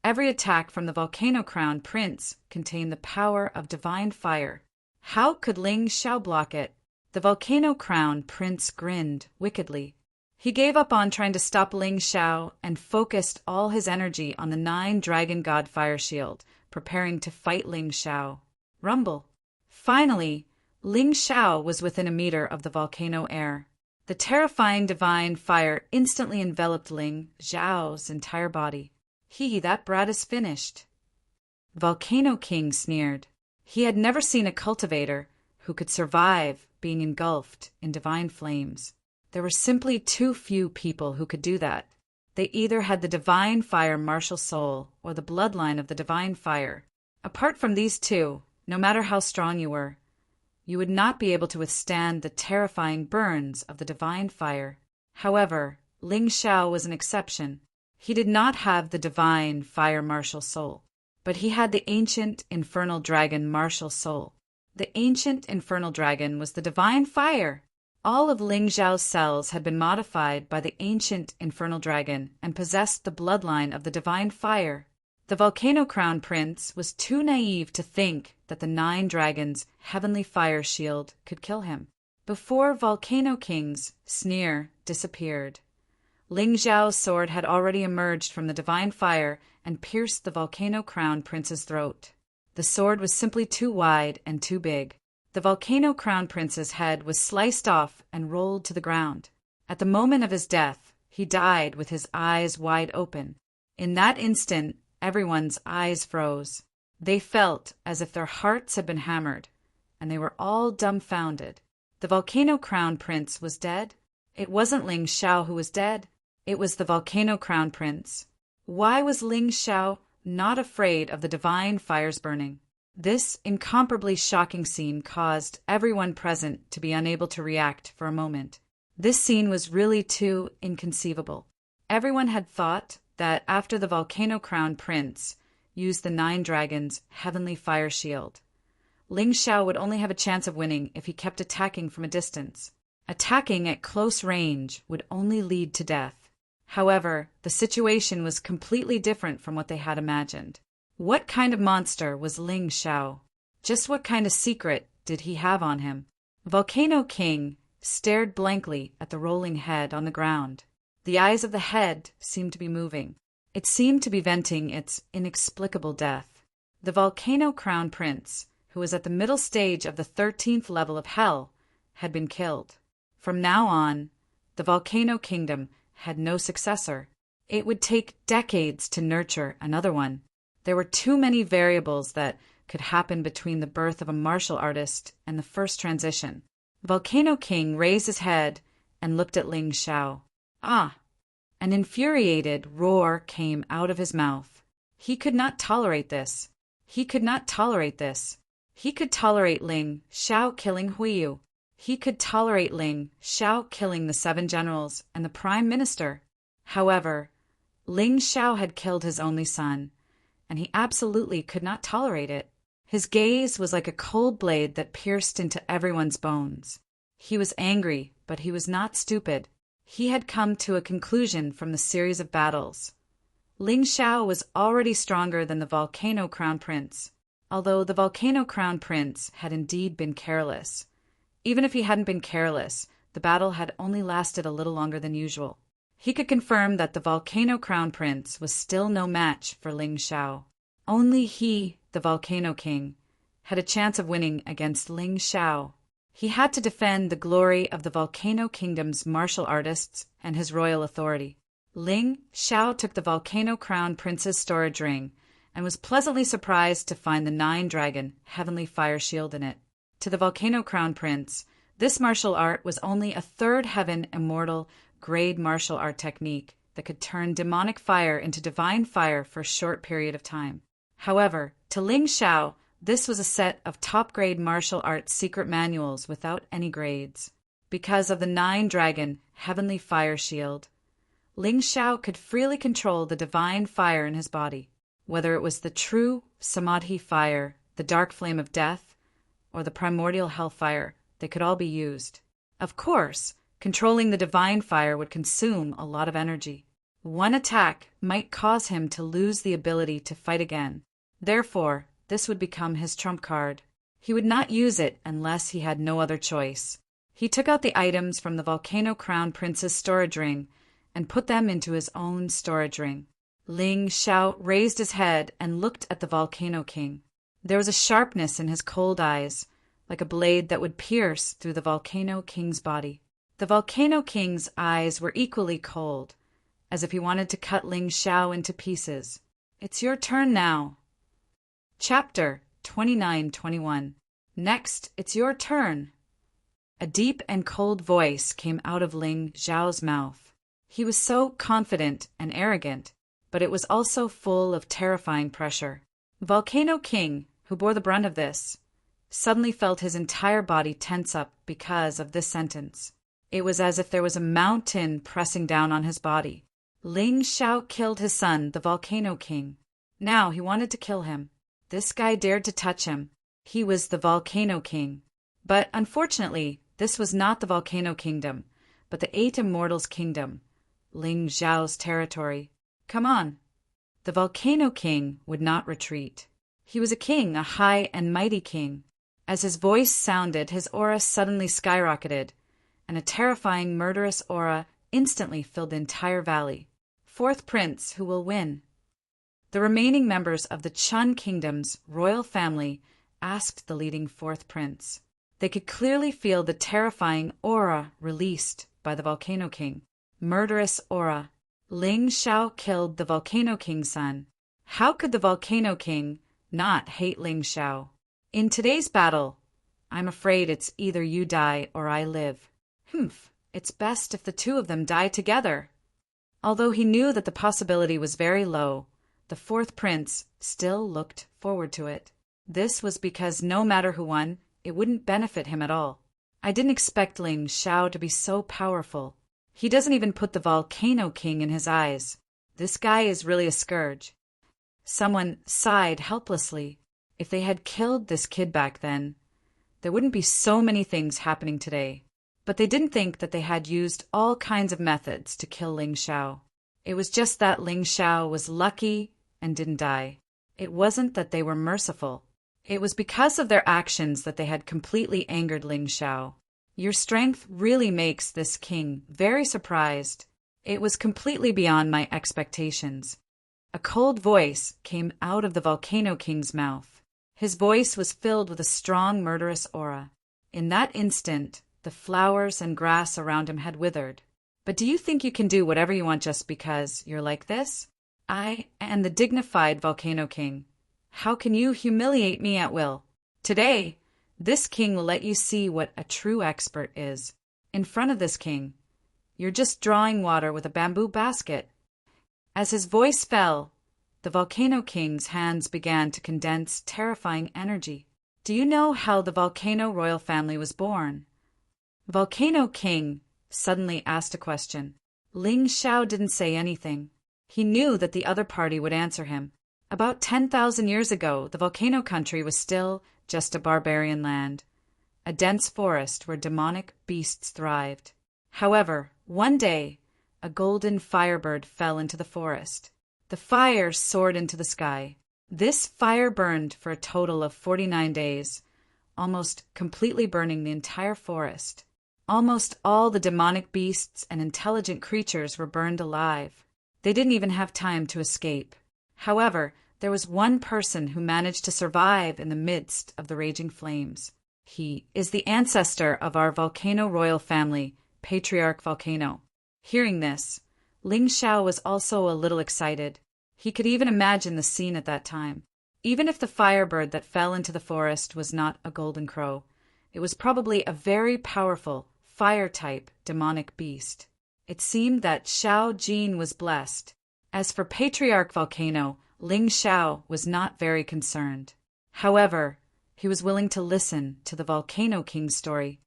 Speaker 1: every attack from the Volcano Crown Prince contained the power of divine fire. How could Ling Xiao block it? The Volcano Crown Prince grinned wickedly. He gave up on trying to stop Ling Xiao and focused all his energy on the 9 Dragon God Fire Shield, preparing to fight Ling Xiao. Rumble. Finally, Ling Xiao was within a meter of the volcano air. The terrifying divine fire instantly enveloped Ling Xiao's entire body. That brat is finished. The Volcano King sneered. He had never seen a cultivator who could survive being engulfed in divine flames. There were simply too few people who could do that. They either had the divine fire martial soul or the bloodline of the divine fire. Apart from these two, no matter how strong you were, you would not be able to withstand the terrifying burns of the divine fire. However, Ling Xiao was an exception. He did not have the divine fire martial soul, but he had the ancient infernal dragon martial soul. The ancient infernal dragon was the divine fire. All of Ling Xiao's cells had been modified by the ancient infernal dragon and possessed the bloodline of the divine fire. The Volcano Crown Prince was too naive to think that the 9 dragons' heavenly fire shield could kill him. Before Volcano King's sneer disappeared, Ling Xiao's sword had already emerged from the divine fire and pierced the Volcano Crown Prince's throat. The sword was simply too wide and too big. The Volcano Crown Prince's head was sliced off and rolled to the ground. At the moment of his death, he died with his eyes wide open. In that instant, everyone's eyes froze. They felt as if their hearts had been hammered, and they were all dumbfounded. The Volcano Crown Prince was dead? It wasn't Ling Xiao who was dead. It was the Volcano Crown Prince. Why was Ling Xiao not afraid of the divine fires burning? This incomparably shocking scene caused everyone present to be unable to react for a moment. This scene was really too inconceivable. Everyone had thought that after the Volcano Crown Prince used the 9 dragons' heavenly fire shield, Ling Xiao would only have a chance of winning if he kept attacking from a distance. Attacking at close range would only lead to death. However, the situation was completely different from what they had imagined. What kind of monster was Ling Xiao? Just what kind of secret did he have on him? Volcano King stared blankly at the rolling head on the ground. The eyes of the head seemed to be moving. It seemed to be venting its inexplicable death. The Volcano Crown Prince, who was at the middle stage of the 13th level of hell, had been killed. From now on, the Volcano Kingdom had no successor. It would take decades to nurture another one. There were too many variables that could happen between the birth of a martial artist and the first transition. Volcano King raised his head and looked at Ling Xiao. Ah! An infuriated roar came out of his mouth. He could not tolerate this. He could not tolerate this. He could tolerate Ling Xiao killing Huiyu. He could tolerate Ling Xiao killing the 7 generals and the prime minister. However, Ling Xiao had killed his only son, and he absolutely could not tolerate it. His gaze was like a cold blade that pierced into everyone's bones. He was angry, but he was not stupid. He had come to a conclusion from the series of battles. Ling Xiao was already stronger than the Volcano Crown Prince, although the Volcano Crown Prince had indeed been careless. Even if he hadn't been careless, the battle had only lasted a little longer than usual. He could confirm that the Volcano Crown Prince was still no match for Ling Xiao. Only he, the Volcano King, had a chance of winning against Ling Xiao. He had to defend the glory of the Volcano Kingdom's martial artists and his royal authority. Ling Xiao took the Volcano Crown Prince's storage ring and was pleasantly surprised to find the 9-dragon heavenly fire shield in it. To the Volcano Crown Prince, this martial art was only a third heaven immortal grade martial art technique that could turn demonic fire into divine fire for a short period of time. However, to Ling Xiao, this was a set of top-grade martial arts secret manuals without any grades. Because of the 9-dragon heavenly fire shield, Ling Xiao could freely control the divine fire in his body. whether it was the true samadhi fire, the dark flame of death, or the primordial hellfire. They could all be used. Of course, controlling the divine fire would consume a lot of energy. One attack might cause him to lose the ability to fight again. Therefore, this would become his trump card. He would not use it unless he had no other choice. He took out the items from the Volcano Crown Prince's storage ring and put them into his own storage ring. Ling Xiao raised his head and looked at the Volcano King. There was a sharpness in his cold eyes, like a blade that would pierce through the Volcano King's body. The Volcano King's eyes were equally cold, as if he wanted to cut Ling Xiao into pieces. It's your turn now. Chapter 29-21. Next, it's your turn. A deep and cold voice came out of Ling Xiao's mouth. He was so confident and arrogant, but it was also full of terrifying pressure. Volcano King, who bore the brunt of this, suddenly felt his entire body tense up because of this sentence. It was as if there was a mountain pressing down on his body. Ling Xiao killed his son, the Volcano King. Now he wanted to kill him. This guy dared to touch him. He was the Volcano King. But unfortunately, this was not the Volcano Kingdom, but the Eight Immortals Kingdom, Ling Xiao's territory. Come on. The Volcano King would not retreat. He was a king, a high and mighty king. As his voice sounded, his aura suddenly skyrocketed, and a terrifying, murderous aura instantly filled the entire valley. Fourth prince, who will win? The remaining members of the Chun Kingdom's royal family asked the leading fourth prince. They could clearly feel the terrifying aura released by the Volcano King. Murderous aura. Ling Xiao killed the Volcano King's son. How could the Volcano King not hate Ling Xiao? In today's battle, I'm afraid it's either you die or I live. It's best if the two of them die together. Although he knew that the possibility was very low, the fourth prince still looked forward to it. This was because no matter who won, it wouldn't benefit him at all. I didn't expect Ling Xiao to be so powerful. He doesn't even put the Volcano King in his eyes. This guy is really a scourge. Someone sighed helplessly. If they had killed this kid back then, there wouldn't be so many things happening today. But they didn't think that they had used all kinds of methods to kill Ling Xiao. It was just that Ling Xiao was lucky and didn't die. It wasn't that they were merciful. It was because of their actions that they had completely angered Ling Xiao. Your strength really makes this king very surprised. It was completely beyond my expectations. A cold voice came out of the Volcano King's mouth. His voice was filled with a strong, murderous aura. In that instant, the flowers and grass around him had withered. But do you think you can do whatever you want just because you're like this? I am the dignified Volcano King. How can you humiliate me at will? Today, this king will let you see what a true expert is. In front of this king, you're just drawing water with a bamboo basket. As his voice fell, the Volcano King's hands began to condense terrifying energy. Do you know how the Volcano royal family was born? Volcano King suddenly asked a question. Ling Xiao didn't say anything. He knew that the other party would answer him. About 10,000 years ago, the Volcano country was still just a barbarian land, a dense forest where demonic beasts thrived. However, one day, a golden firebird fell into the forest. The fire soared into the sky. This fire burned for a total of 49 days, almost completely burning the entire forest. Almost all the demonic beasts and intelligent creatures were burned alive. They didn't even have time to escape. However, there was one person who managed to survive in the midst of the raging flames. He is the ancestor of our Volcano royal family, Patriarch Volcano. Hearing this, Ling Xiao was also a little excited. He could even imagine the scene at that time. Even if the firebird that fell into the forest was not a golden crow, it was probably a very powerful, fire-type demonic beast. It seemed that Xiao Jin was blessed. As for Patriarch Volcano, Ling Xiao was not very concerned. However, he was willing to listen to the Volcano King's story.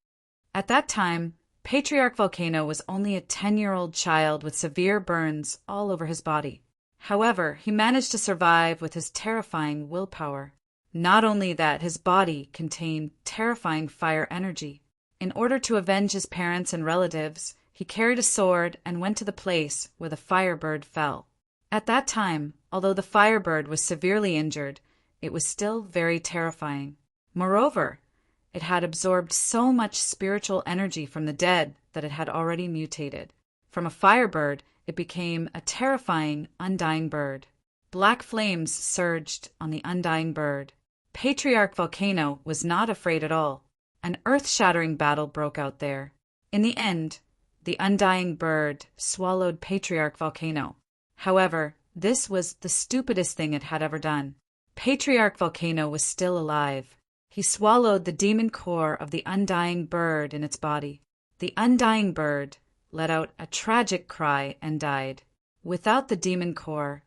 Speaker 1: At that time, Patriarch Volcano was only a 10-year-old child with severe burns all over his body. However, he managed to survive with his terrifying willpower. Not only that, his body contained terrifying fire energy. In order to avenge his parents and relatives, he carried a sword and went to the place where the firebird fell. At that time, although the firebird was severely injured, it was still very terrifying. Moreover, it had absorbed so much spiritual energy from the dead that it had already mutated. From a firebird, it became a terrifying, undying bird. Black flames surged on the undying bird. Patriarch Volcano was not afraid at all. An earth-shattering battle broke out there. In the end, the undying bird swallowed Patriarch Volcano. However, this was the stupidest thing it had ever done. Patriarch Volcano was still alive. He swallowed the demon core of the undying bird in its body. The undying bird let out a tragic cry and died. Without the demon core,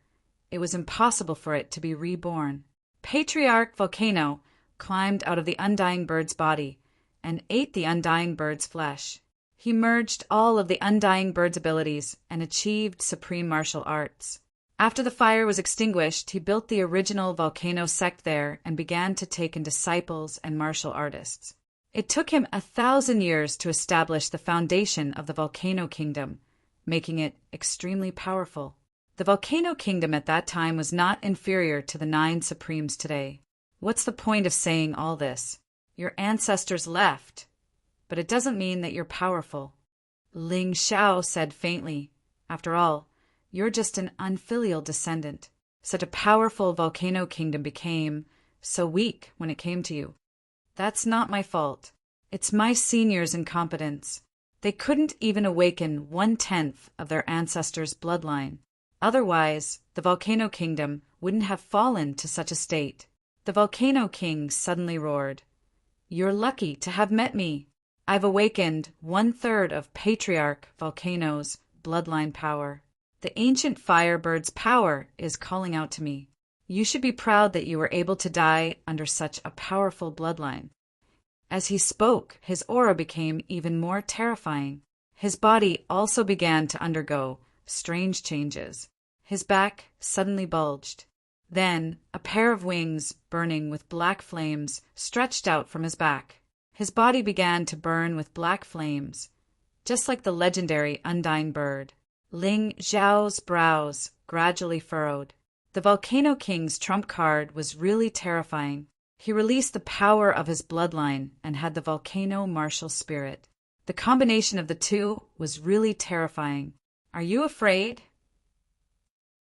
Speaker 1: it was impossible for it to be reborn. Patriarch Volcano climbed out of the undying bird's body and ate the undying bird's flesh. He merged all of the undying bird's abilities and achieved supreme martial arts. After the fire was extinguished, he built the original volcano sect there and began to take in disciples and martial artists. It took him 1,000 years to establish the foundation of the Volcano Kingdom, making it extremely powerful. The Volcano Kingdom at that time was not inferior to the 9 Supremes today. What's the point of saying all this? Your ancestors left, but it doesn't mean that you're powerful. Ling Xiao said faintly, "After all, you're just an unfilial descendant. Such a powerful Volcano Kingdom became so weak when it came to you. That's not my fault. It's my seniors' incompetence. They couldn't even awaken 1/10 of their ancestors' bloodline. Otherwise, the Volcano Kingdom wouldn't have fallen to such a state." The Volcano King suddenly roared, "You're lucky to have met me. I've awakened 1/3 of Patriarch Volcano's bloodline power. The ancient firebird's power is calling out to me. You should be proud that you were able to die under such a powerful bloodline." As he spoke, his aura became even more terrifying. His body also began to undergo strange changes. His back suddenly bulged. Then, a pair of wings burning with black flames stretched out from his back. His body began to burn with black flames, just like the legendary undying bird. Ling Xiao's brows gradually furrowed. The Volcano King's trump card was really terrifying. He released the power of his bloodline and had the volcano martial spirit. The combination of the two was really terrifying. "Are you afraid?"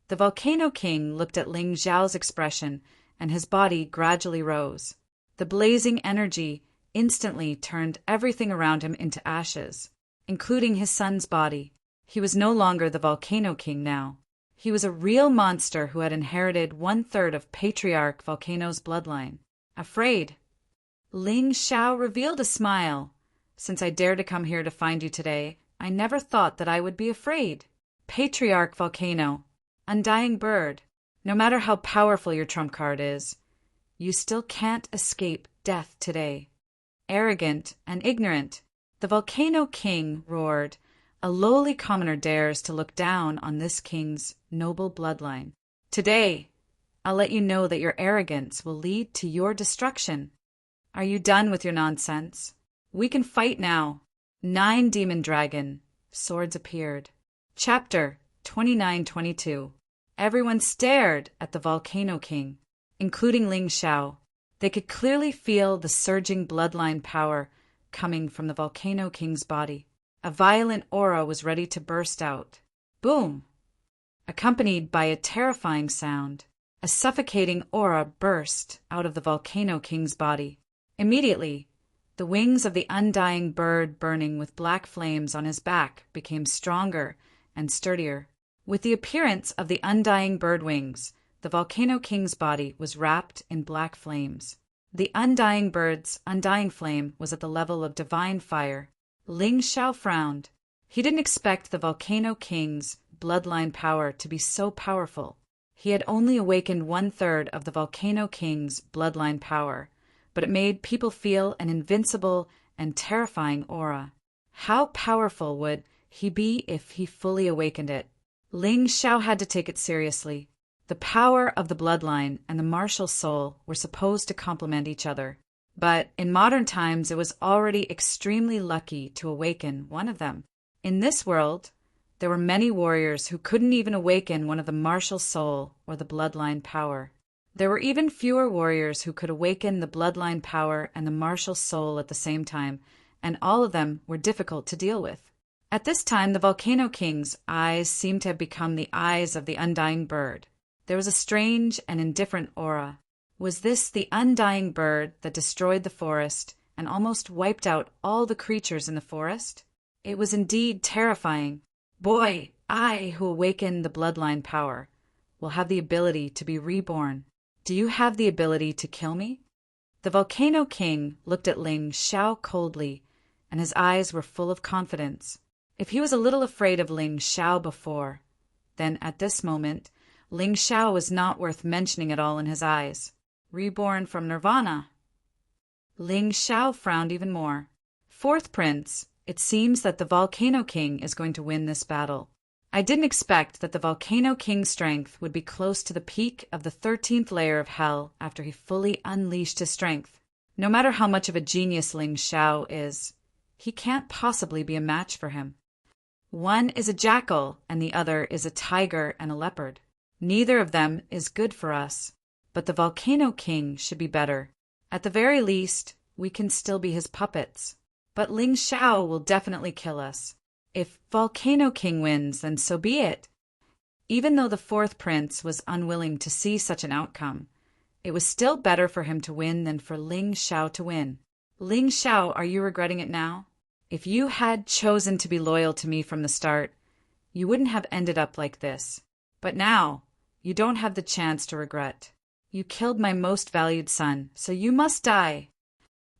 Speaker 1: The Volcano King looked at Ling Xiao's expression, and his body gradually rose. The blazing energy instantly turned everything around him into ashes, including his son's body. He was no longer the Volcano King now. He was a real monster who had inherited 1/3 of Patriarch Volcano's bloodline. "Afraid?" Ling Xiao revealed a smile. "Since I dared to come here to find you today, I never thought that I would be afraid. Patriarch Volcano, undying bird, no matter how powerful your trump card is, you still can't escape death today. Arrogant and ignorant," the Volcano King roared. "A lowly commoner dares to look down on this king's noble bloodline. Today, I'll let you know that your arrogance will lead to your destruction. Are you done with your nonsense? We can fight now." 9 Demon Dragon swords appeared. Chapter 29-22. Everyone stared at the Volcano King, including Ling Xiao. They could clearly feel the surging bloodline power coming from the Volcano King's body. A violent aura was ready to burst out. Boom! Accompanied by a terrifying sound, a suffocating aura burst out of the Volcano King's body. Immediately, the wings of the undying bird burning with black flames on his back became stronger and sturdier. With the appearance of the undying bird wings, the Volcano King's body was wrapped in black flames. The undying bird's undying flame was at the level of divine fire. Ling Xiao frowned. He didn't expect the Volcano King's bloodline power to be so powerful. He had only awakened 1/3 of the Volcano King's bloodline power, but it made people feel an invincible and terrifying aura. How powerful would he be if he fully awakened it? Ling Xiao had to take it seriously. The power of the bloodline and the martial soul were supposed to complement each other. But in modern times, it was already extremely lucky to awaken one of them. In this world, there were many warriors who couldn't even awaken one of the martial soul or the bloodline power. There were even fewer warriors who could awaken the bloodline power and the martial soul at the same time, and all of them were difficult to deal with. At this time, the Volcano King's eyes seemed to have become the eyes of the undying bird. There was a strange and indifferent aura. Was this the undying bird that destroyed the forest and almost wiped out all the creatures in the forest? It was indeed terrifying. Boy, I, who awaken the bloodline power, will have the ability to be reborn. Do you have the ability to kill me? The Volcano King looked at Ling Xiao coldly, and his eyes were full of confidence. If he was a little afraid of Ling Xiao before, then at this moment, Ling Xiao was not worth mentioning at all in his eyes. Reborn from Nirvana. Ling Xiao frowned even more. Fourth Prince, it seems that the Volcano King is going to win this battle. I didn't expect that the Volcano King's strength would be close to the peak of the 13th layer of hell after he fully unleashed his strength. No matter how much of a genius Ling Xiao is, he can't possibly be a match for him. One is a jackal and the other is a tiger and a leopard. Neither of them is good for us, but the Volcano King should be better. At the very least, we can still be his puppets. But Ling Xiao will definitely kill us. If Volcano King wins, then so be it. Even though the fourth prince was unwilling to see such an outcome, it was still better for him to win than for Ling Xiao to win. Ling Xiao, are you regretting it now? If you had chosen to be loyal to me from the start, you wouldn't have ended up like this. But now, you don't have the chance to regret. You killed my most valued son, so you must die.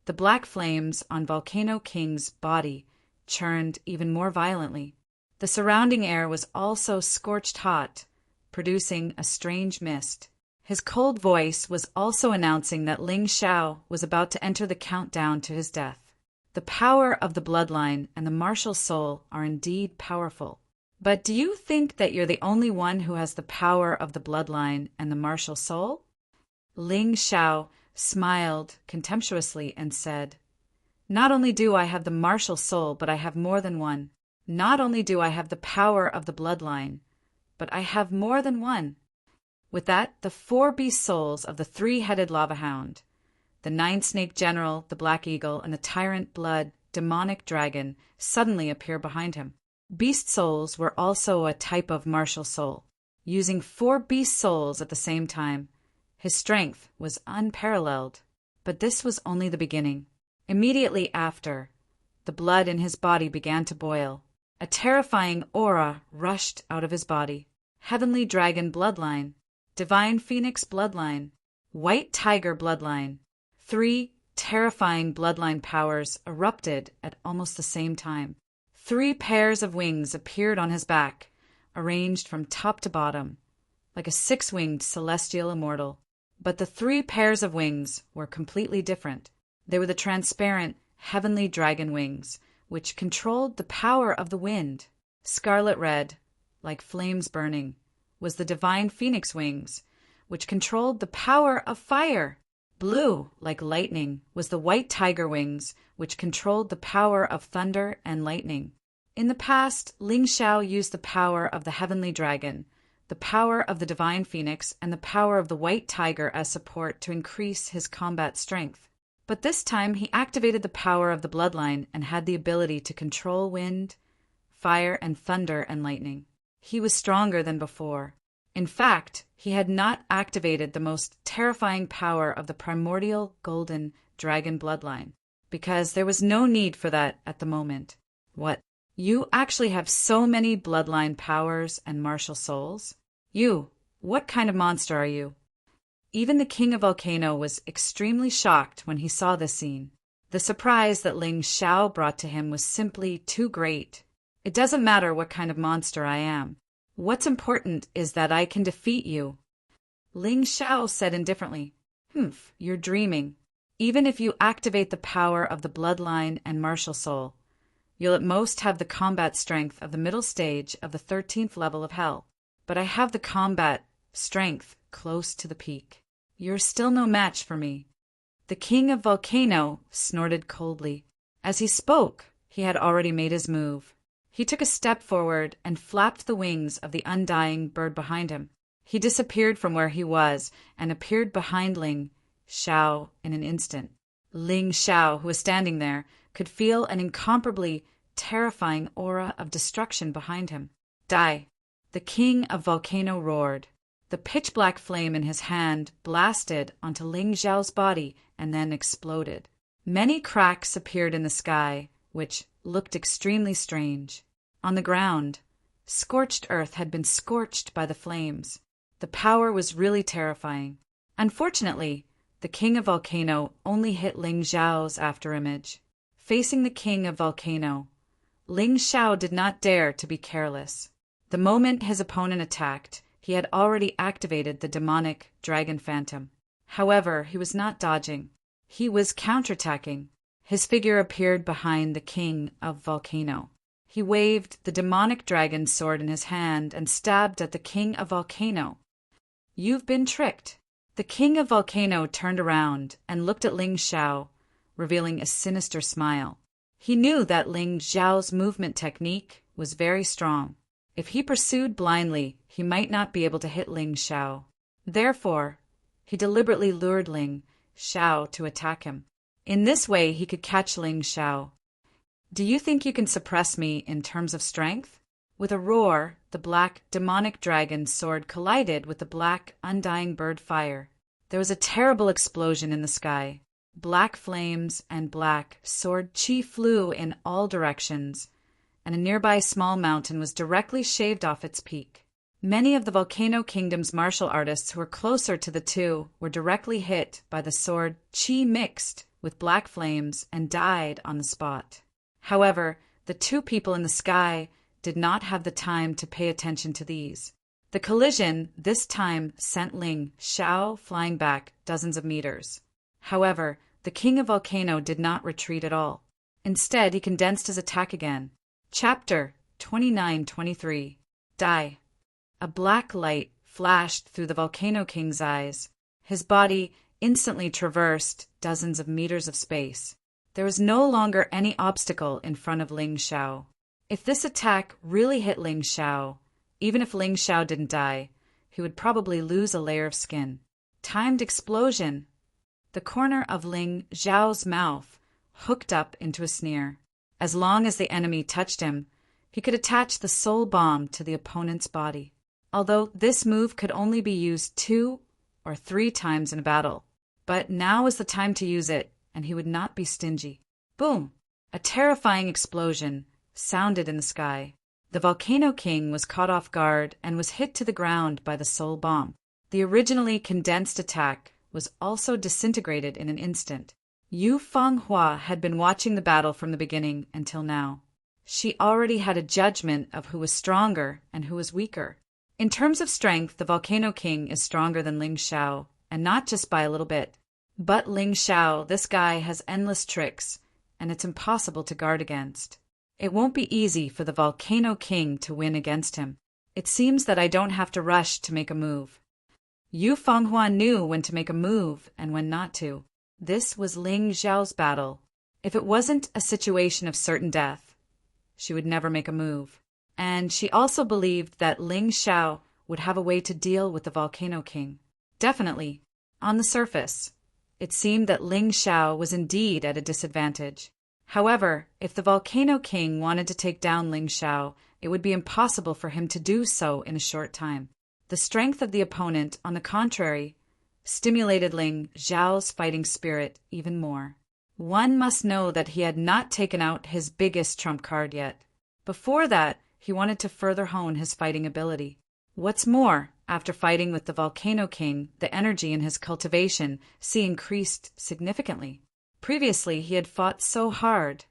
Speaker 1: The black flames on Volcano King's body churned even more violently. The surrounding air was also scorched hot, producing a strange mist. His cold voice was also announcing that Ling Xiao was about to enter the countdown to his death. The power of the bloodline and the martial soul are indeed powerful. But do you think that you're the only one who has the power of the bloodline and the martial soul? Ling Xiao smiled contemptuously and said, Not only do I have the martial soul, but I have more than one. Not only do I have the power of the bloodline, but I have more than one. With that, the 4 beast souls of the 3-headed lava hound, the 9-snake general, the black eagle, and the tyrant blood demonic dragon suddenly appear behind him. Beast souls were also a type of martial soul. Using 4 beast souls at the same time, his strength was unparalleled. But this was only the beginning. Immediately after, the blood in his body began to boil. A terrifying aura rushed out of his body. Heavenly dragon bloodline, divine phoenix bloodline, white tiger bloodline. 3 terrifying bloodline powers erupted at almost the same time. 3 pairs of wings appeared on his back, arranged from top to bottom, like a 6-winged celestial immortal. But the 3 pairs of wings were completely different. They were the transparent heavenly dragon wings, which controlled the power of the wind. Scarlet red, like flames burning, was the divine phoenix wings, which controlled the power of fire. Blue, like lightning, was the white tiger wings, which controlled the power of thunder and lightning. In the past, Ling Xiao used the power of the heavenly dragon, the power of the divine phoenix, and the power of the white tiger as support to increase his combat strength. But this time he activated the power of the bloodline and had the ability to control wind, fire, and thunder and lightning. He was stronger than before. In fact, he had not activated the most terrifying power of the primordial golden dragon bloodline, because there was no need for that at the moment. What? You actually have so many bloodline powers and martial souls? What kind of monster are you? Even the king of Volcano was extremely shocked when he saw this scene. The surprise that Ling Xiao brought to him was simply too great. It doesn't matter what kind of monster I am. What's important is that I can defeat you. Ling Xiao said indifferently, You're dreaming. Even if you activate the power of the bloodline and martial soul, You'll at most have the combat strength of the middle stage of the 13th level of hell. But I have the combat strength close to the peak. You're still no match for me." The king of Volcano snorted coldly. As he spoke, he had already made his move. He took a step forward and flapped the wings of the undying bird behind him. He disappeared from where he was and appeared behind Ling Xiao in an instant. Ling Xiao, who was standing there, could feel an incomparably terrifying aura of destruction behind him. "Die!" The king of Volcano roared. The pitch-black flame in his hand blasted onto Ling Xiao's body and then exploded. Many cracks appeared in the sky, which looked extremely strange. On the ground, scorched earth had been scorched by the flames. The power was really terrifying. Unfortunately, the king of Volcano only hit Ling Xiao's afterimage. Facing the king of Volcano, Ling Xiao did not dare to be careless. The moment his opponent attacked, he had already activated the demonic dragon phantom. However, he was not dodging. He was counterattacking. His figure appeared behind the king of Volcano. He waved the demonic dragon sword in his hand and stabbed at the king of Volcano. "You've been tricked." The king of Volcano turned around and looked at Ling Xiao, revealing a sinister smile. He knew that Ling Xiao's movement technique was very strong. If he pursued blindly, he might not be able to hit Ling Xiao. Therefore, he deliberately lured Ling Xiao to attack him. In this way, he could catch Ling Xiao. "Do you think you can suppress me in terms of strength?" With a roar, the black demonic dragon sword collided with the black undying bird fire. There was a terrible explosion in the sky. Black flames and black sword chi flew in all directions, and a nearby small mountain was directly shaved off its peak. Many of the Volcano Kingdom's martial artists who were closer to the two were directly hit by the sword chi mixed with black flames and died on the spot. However, the two people in the sky did not have the time to pay attention to these. The collision this time sent Ling Xiao flying back dozens of meters. However, the king of Volcano did not retreat at all. Instead, he condensed his attack again. Chapter 29-23. Die. A black light flashed through the Volcano King's eyes. His body instantly traversed dozens of meters of space. There was no longer any obstacle in front of Ling Xiao. If this attack really hit Ling Xiao, even if Ling Xiao didn't die, he would probably lose a layer of skin. Timed explosion. The corner of Ling Xiao's mouth hooked up into a sneer. As long as the enemy touched him, he could attach the soul bomb to the opponent's body. Although this move could only be used 2 or 3 times in a battle. But now was the time to use it, and he would not be stingy. Boom! A terrifying explosion sounded in the sky. The Volcano King was caught off guard and was hit to the ground by the soul bomb. The originally condensed attack was also disintegrated in an instant. Yu Fanghua had been watching the battle from the beginning until now. She already had a judgment of who was stronger and who was weaker. In terms of strength, the Volcano King is stronger than Ling Xiao, and not just by a little bit. But Ling Xiao, this guy has endless tricks, and it's impossible to guard against. It won't be easy for the Volcano King to win against him. It seems that I don't have to rush to make a move. Yu Fanghua knew when to make a move and when not to. This was Ling Xiao's battle. If it wasn't a situation of certain death, she would never make a move. And she also believed that Ling Xiao would have a way to deal with the Volcano King. Definitely. On the surface, it seemed that Ling Xiao was indeed at a disadvantage. However, if the Volcano King wanted to take down Ling Xiao, it would be impossible for him to do so in a short time. The strength of the opponent, on the contrary, stimulated Ling Xiao's fighting spirit even more. One must know that he had not taken out his biggest trump card yet. Before that, he wanted to further hone his fighting ability. What's more, after fighting with the Volcano King, the energy in his cultivation increased significantly. Previously, he had fought so hard,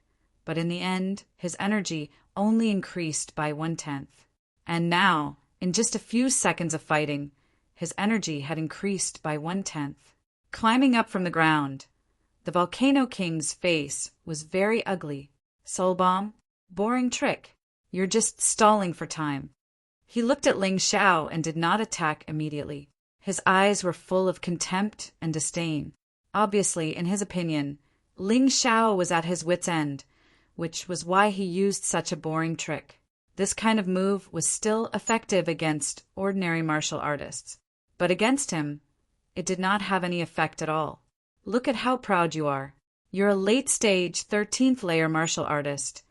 Speaker 1: but in the end, his energy only increased by 1/10. And now, in just a few seconds of fighting, his energy had increased by 1/10. Climbing up from the ground, the Volcano King's face was very ugly. Soul bomb? Boring trick. You're just stalling for time. He looked at Ling Xiao and did not attack immediately. His eyes were full of contempt and disdain. Obviously, in his opinion, Ling Xiao was at his wit's end, which was why he used such a boring trick. This kind of move was still effective against ordinary martial artists, but against him, it did not have any effect at all. Look at how proud you are. You're a late-stage 13th layer martial artist,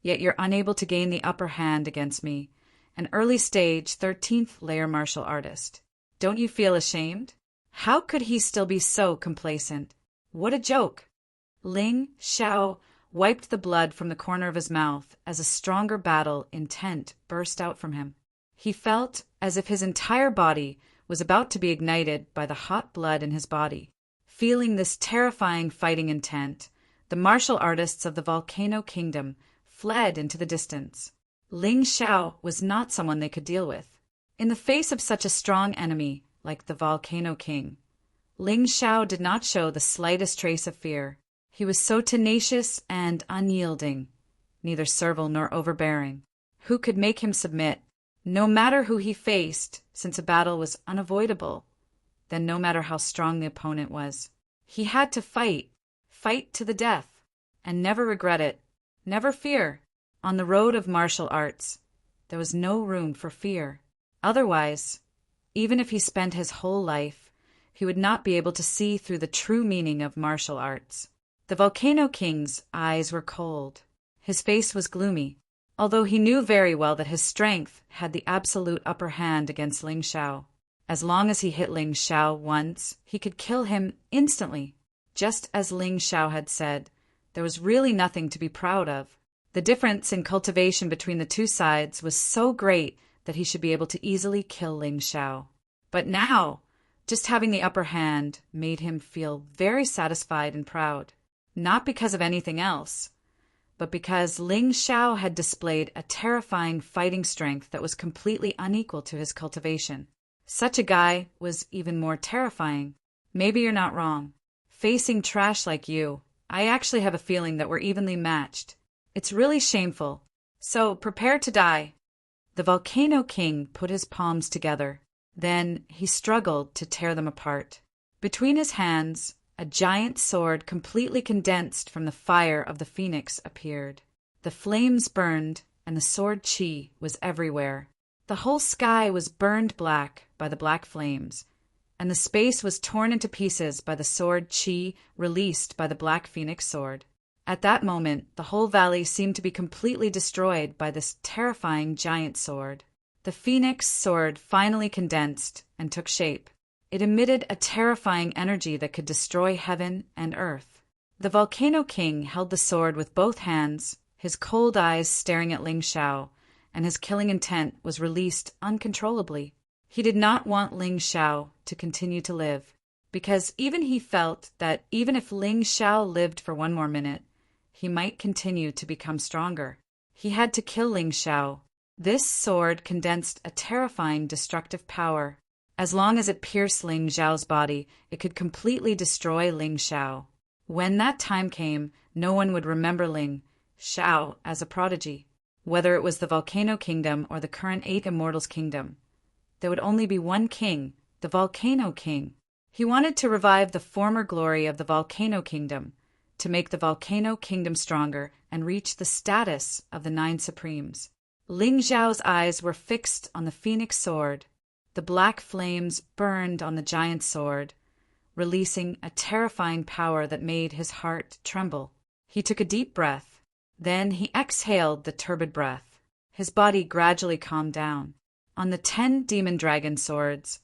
Speaker 1: yet you're unable to gain the upper hand against me, an early-stage 13th layer martial artist. Don't you feel ashamed? How could he still be so complacent? What a joke! Ling Xiao wiped the blood from the corner of his mouth as a stronger battle intent burst out from him. He felt as if his entire body was about to be ignited by the hot blood in his body. Feeling this terrifying fighting intent, the martial artists of the Volcano Kingdom fled into the distance. Ling Xiao was not someone they could deal with. In the face of such a strong enemy like the Volcano King, Ling Xiao did not show the slightest trace of fear. He was so tenacious and unyielding, neither servile nor overbearing. Who could make him submit? No matter who he faced, since a battle was unavoidable, then no matter how strong the opponent was. He had to fight to the death, and never regret it, never fear. On the road of martial arts, there was no room for fear. Otherwise, even if he spent his whole life, he would not be able to see through the true meaning of martial arts. The Volcano King's eyes were cold. His face was gloomy, although he knew very well that his strength had the absolute upper hand against Ling Xiao. As long as he hit Ling Xiao once, he could kill him instantly. Just as Ling Xiao had said, there was really nothing to be proud of. The difference in cultivation between the two sides was so great that he should be able to easily kill Ling Xiao. But now, just having the upper hand made him feel very satisfied and proud. Not because of anything else, but because Ling Xiao had displayed a terrifying fighting strength that was completely unequal to his cultivation. Such a guy was even more terrifying. Maybe you're not wrong. Facing trash like you, I actually have a feeling that we're evenly matched. It's really shameful. So prepare to die. The Volcano King put his palms together. Then he struggled to tear them apart. Between his hands, a giant sword completely condensed from the fire of the phoenix appeared. The flames burned, and the sword chi was everywhere. The whole sky was burned black by the black flames, and the space was torn into pieces by the sword chi released by the black phoenix sword. At that moment, the whole valley seemed to be completely destroyed by this terrifying giant sword. The phoenix sword finally condensed and took shape. It emitted a terrifying energy that could destroy heaven and earth. The Volcano King held the sword with both hands, his cold eyes staring at Ling Xiao, and his killing intent was released uncontrollably. He did not want Ling Xiao to continue to live, because even he felt that even if Ling Xiao lived for one more minute, he might continue to become stronger. He had to kill Ling Xiao. This sword condensed a terrifying destructive power. As long as it pierced Ling Xiao's body, it could completely destroy Ling Xiao. When that time came, no one would remember Ling Xiao as a prodigy, whether it was the Volcano Kingdom or the current 8 Immortals Kingdom. There would only be one king, the Volcano King. He wanted to revive the former glory of the Volcano Kingdom, to make the Volcano Kingdom stronger and reach the status of the 9 Supremes. Ling Xiao's eyes were fixed on the phoenix sword. The black flames burned on the giant sword, releasing a terrifying power that made his heart tremble. He took a deep breath. Then he exhaled the turbid breath. His body gradually calmed down. On the 10 demon dragon swords,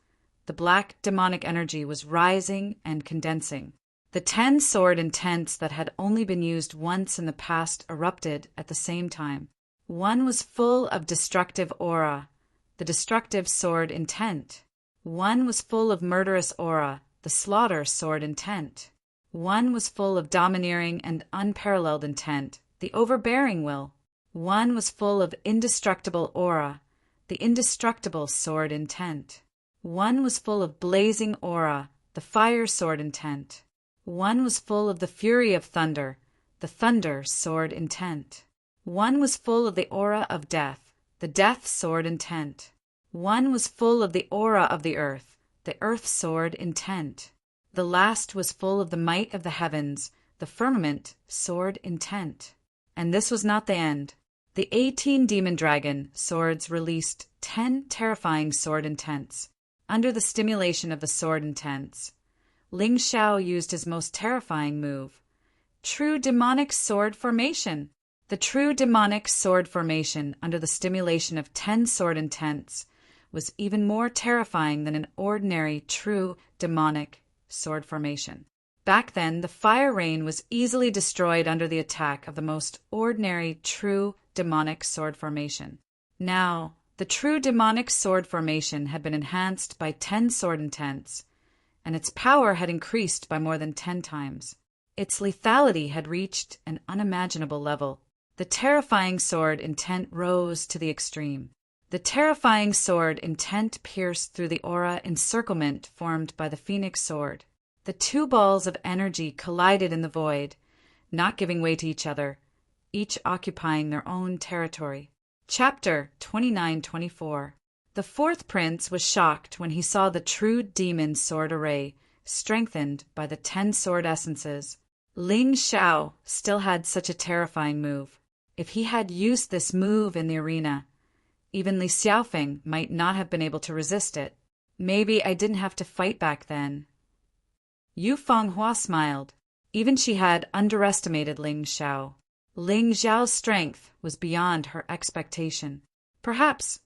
Speaker 1: the black demonic energy was rising and condensing. The 10 sword intents that had only been used once in the past erupted at the same time. One was full of destructive aura, the destructive sword intent. One was full of murderous aura, the slaughter sword intent. One was full of domineering and unparalleled intent, the overbearing will. One was full of indestructible aura, the indestructible sword intent. One was full of blazing aura, the fire sword intent. One was full of the fury of thunder, the thunder sword intent. One was full of the aura of death, the death sword intent. One was full of the aura of the earth sword intent. The last was full of the might of the heavens, the firmament sword intent. And this was not the end. The 18 demon dragon swords released 10 terrifying sword intents. Under the stimulation of the sword intents, Ling Xiao used his most terrifying move, true demonic sword formation. The true demonic sword formation under the stimulation of 10 sword intents was even more terrifying than an ordinary true demonic sword formation. Back then, the fire rain was easily destroyed under the attack of the most ordinary true demonic sword formation. Now, the true demonic sword formation had been enhanced by 10 sword intents, and its power had increased by more than 10 times. Its lethality had reached an unimaginable level. The terrifying sword intent rose to the extreme. The terrifying sword intent pierced through the aura encirclement formed by the phoenix sword. The two balls of energy collided in the void, not giving way to each other, each occupying their own territory. Chapter 29-24. The fourth prince was shocked when he saw the true demon sword array, strengthened by the 10 sword essences. Ling Xiao still had such a terrifying move. If he had used this move in the arena, even Li Xiaofeng might not have been able to resist it. Maybe I didn't have to fight back then. Yu Fenghua smiled. Even she had underestimated Ling Xiao. Ling Xiao's strength was beyond her expectation. Perhaps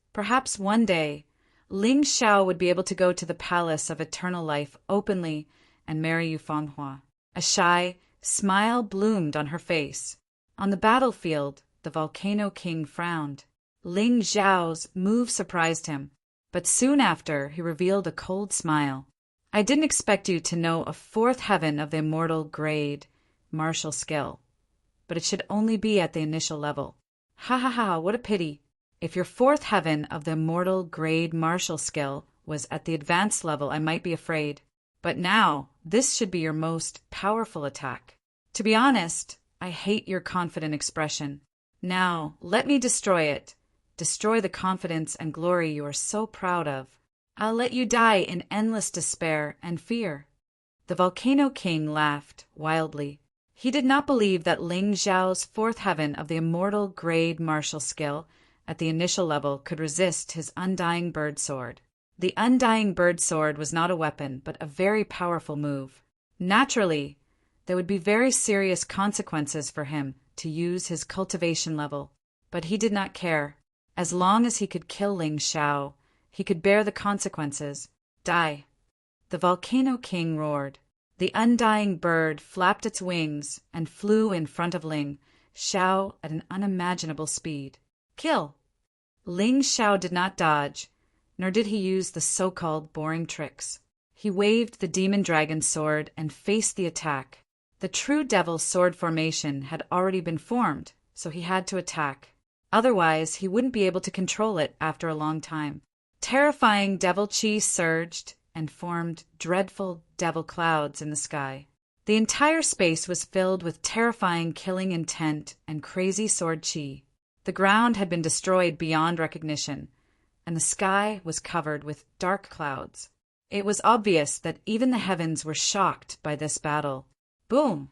Speaker 1: one day, Ling Xiao would be able to go to the palace of eternal life openly and marry Yu Fenghua. A shy smile bloomed on her face. On the battlefield, the Volcano King frowned. Ling Xiao's move surprised him, but soon after he revealed a cold smile. I didn't expect you to know a fourth heaven of the immortal grade martial skill, but it should only be at the initial level. Ha ha ha, what a pity. If your fourth heaven of the immortal grade martial skill was at the advanced level, I might be afraid. But now, this should be your most powerful attack. To be honest, I hate your confident expression. Now, let me destroy it. Destroy the confidence and glory you are so proud of. I'll let you die in endless despair and fear. The Volcano King laughed wildly. He did not believe that Ling Xiao's fourth heaven of the immortal grade martial skill at the initial level could resist his undying bird sword. The undying bird sword was not a weapon, but a very powerful move. Naturally, there would be very serious consequences for him to use his cultivation level, but he did not care. As long as he could kill Ling Xiao, he could bear the consequences. Die. The Volcano King roared. The undying bird flapped its wings and flew in front of Ling Xiao at an unimaginable speed. Kill! Ling Xiao did not dodge, nor did he use the so-called boring tricks. He waved the demon dragon sword and faced the attack. The true devil sword formation had already been formed, so he had to attack. Otherwise, he wouldn't be able to control it after a long time. Terrifying devil chi surged and formed dreadful devil clouds in the sky. The entire space was filled with terrifying killing intent and crazy sword chi. The ground had been destroyed beyond recognition, and the sky was covered with dark clouds. It was obvious that even the heavens were shocked by this battle. Boom!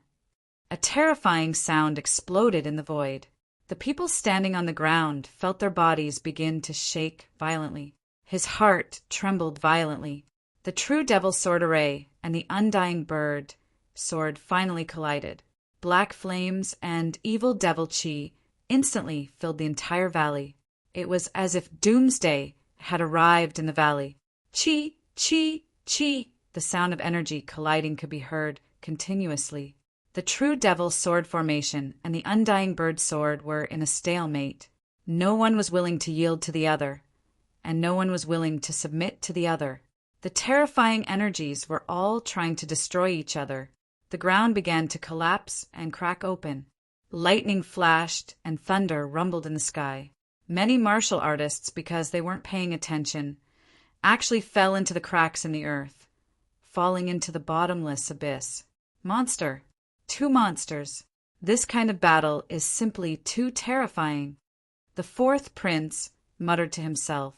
Speaker 1: A terrifying sound exploded in the void. The people standing on the ground felt their bodies begin to shake violently. His heart trembled violently. The true devil sword array and the undying bird sword finally collided. Black flames and evil devil chi instantly filled the entire valley. It was as if doomsday had arrived in the valley. Chi, chi, chi! The sound of energy colliding could be heard continuously. The true devil sword formation and the undying bird sword were in a stalemate. No one was willing to yield to the other, and no one was willing to submit to the other. The terrifying energies were all trying to destroy each other. The ground began to collapse and crack open. Lightning flashed and thunder rumbled in the sky. Many martial artists, because they weren't paying attention, actually fell into the cracks in the earth, falling into the bottomless abyss. Monster! 2 monsters! This kind of battle is simply too terrifying. The fourth prince muttered to himself.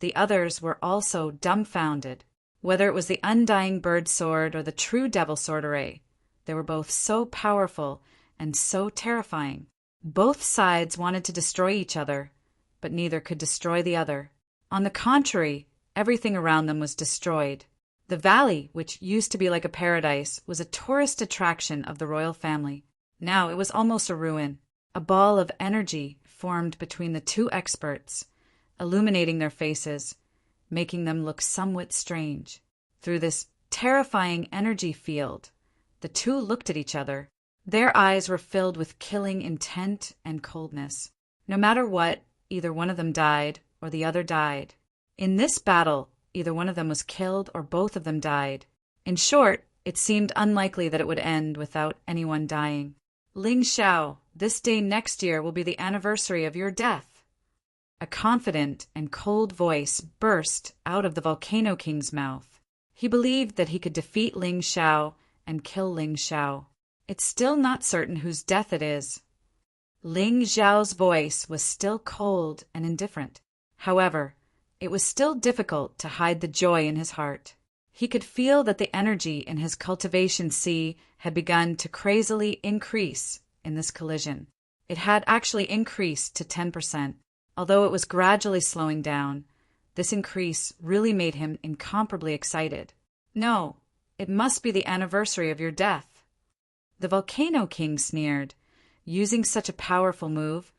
Speaker 1: The others were also dumbfounded. Whether it was the undying bird sword or the true devil sword array, they were both so powerful and so terrifying. Both sides wanted to destroy each other, but neither could destroy the other. On the contrary, everything around them was destroyed. The valley, which used to be like a paradise, was a tourist attraction of the royal family. Now it was almost a ruin. A ball of energy formed between the two experts, illuminating their faces, making them look somewhat strange. Through this terrifying energy field, the two looked at each other. Their eyes were filled with killing intent and coldness. No matter what, either one of them died or the other died. In this battle, either one of them was killed or both of them died. In short, it seemed unlikely that it would end without anyone dying. Ling Xiao, this day next year will be the anniversary of your death. A confident and cold voice burst out of the Volcano King's mouth. He believed that he could defeat Ling Xiao and kill Ling Xiao. It's still not certain whose death it is. Ling Xiao's voice was still cold and indifferent. However, it was still difficult to hide the joy in his heart. He could feel that the energy in his cultivation sea had begun to crazily increase in this collision. It had actually increased to 10%. Although it was gradually slowing down, this increase really made him incomparably excited. No, it must be the anniversary of your death. The Volcano King sneered. Using such a powerful move,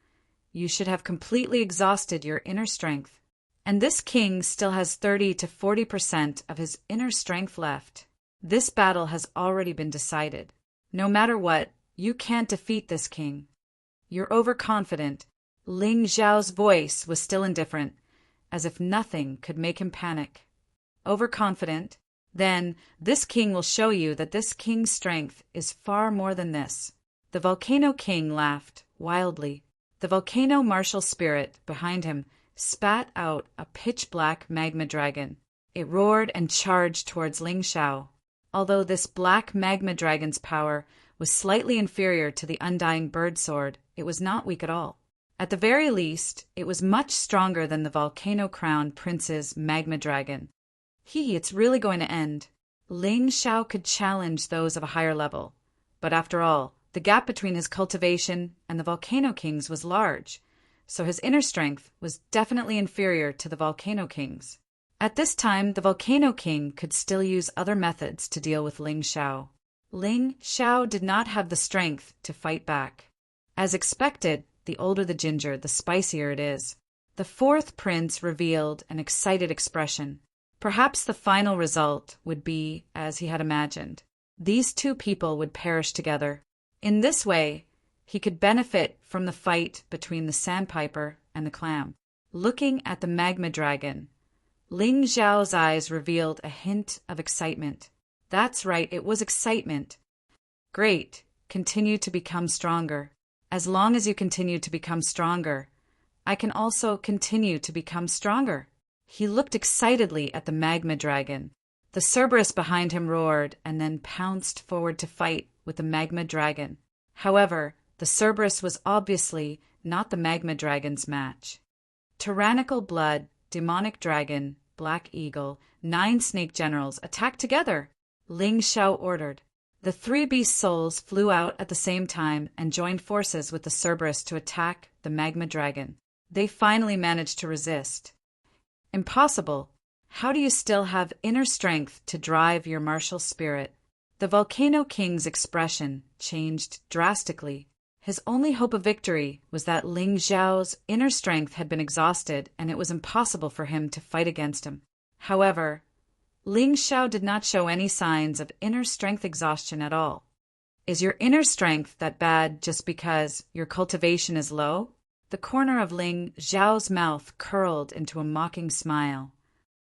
Speaker 1: you should have completely exhausted your inner strength. And this king still has 30 to 40% of his inner strength left. This battle has already been decided. No matter what, you can't defeat this king. You're overconfident. Ling Xiao's voice was still indifferent, as if nothing could make him panic. Overconfident? Then this king will show you that this king's strength is far more than this. The Volcano King laughed wildly. The volcano martial spirit behind him spat out a pitch-black magma dragon. It roared and charged towards Ling Xiao. Although this black magma dragon's power was slightly inferior to the undying bird sword, it was not weak at all. At the very least, it was much stronger than the Volcano Crown Prince's magma dragon. It's really going to end. Ling Xiao could challenge those of a higher level. But after all, the gap between his cultivation and the Volcano King's was large, so his inner strength was definitely inferior to the Volcano King's. At this time, the Volcano King could still use other methods to deal with Ling Xiao. Ling Xiao did not have the strength to fight back. As expected, the older the ginger, the spicier it is. The fourth prince revealed an excited expression. Perhaps the final result would be as he had imagined. These two people would perish together. In this way, he could benefit from the fight between the sandpiper and the clam. Looking at the magma dragon, Ling Xiao's eyes revealed a hint of excitement. That's right, it was excitement. Great, continue to become stronger. As long as you continue to become stronger, I can also continue to become stronger. He looked excitedly at the magma dragon. The Cerberus behind him roared and then pounced forward to fight with the magma dragon. However, the Cerberus was obviously not the magma dragon's match. Tyrannical blood, demonic dragon, black eagle, 9 snake generals attacked together, Ling Xiao ordered. The 3 beast souls flew out at the same time and joined forces with the Cerberus to attack the magma dragon. They finally managed to resist. Impossible. How do you still have inner strength to drive your martial spirit? The Volcano King's expression changed drastically. His only hope of victory was that Ling Xiao's inner strength had been exhausted and it was impossible for him to fight against him. However, Ling Xiao did not show any signs of inner strength exhaustion at all. Is your inner strength that bad just because your cultivation is low? The corner of Ling Xiao's mouth curled into a mocking smile.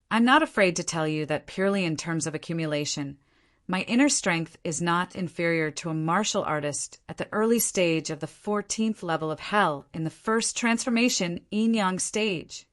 Speaker 1: I'm not afraid to tell you that purely in terms of accumulation, my inner strength is not inferior to a martial artist at the early stage of the 14th level of hell in the first transformation yin-yang stage.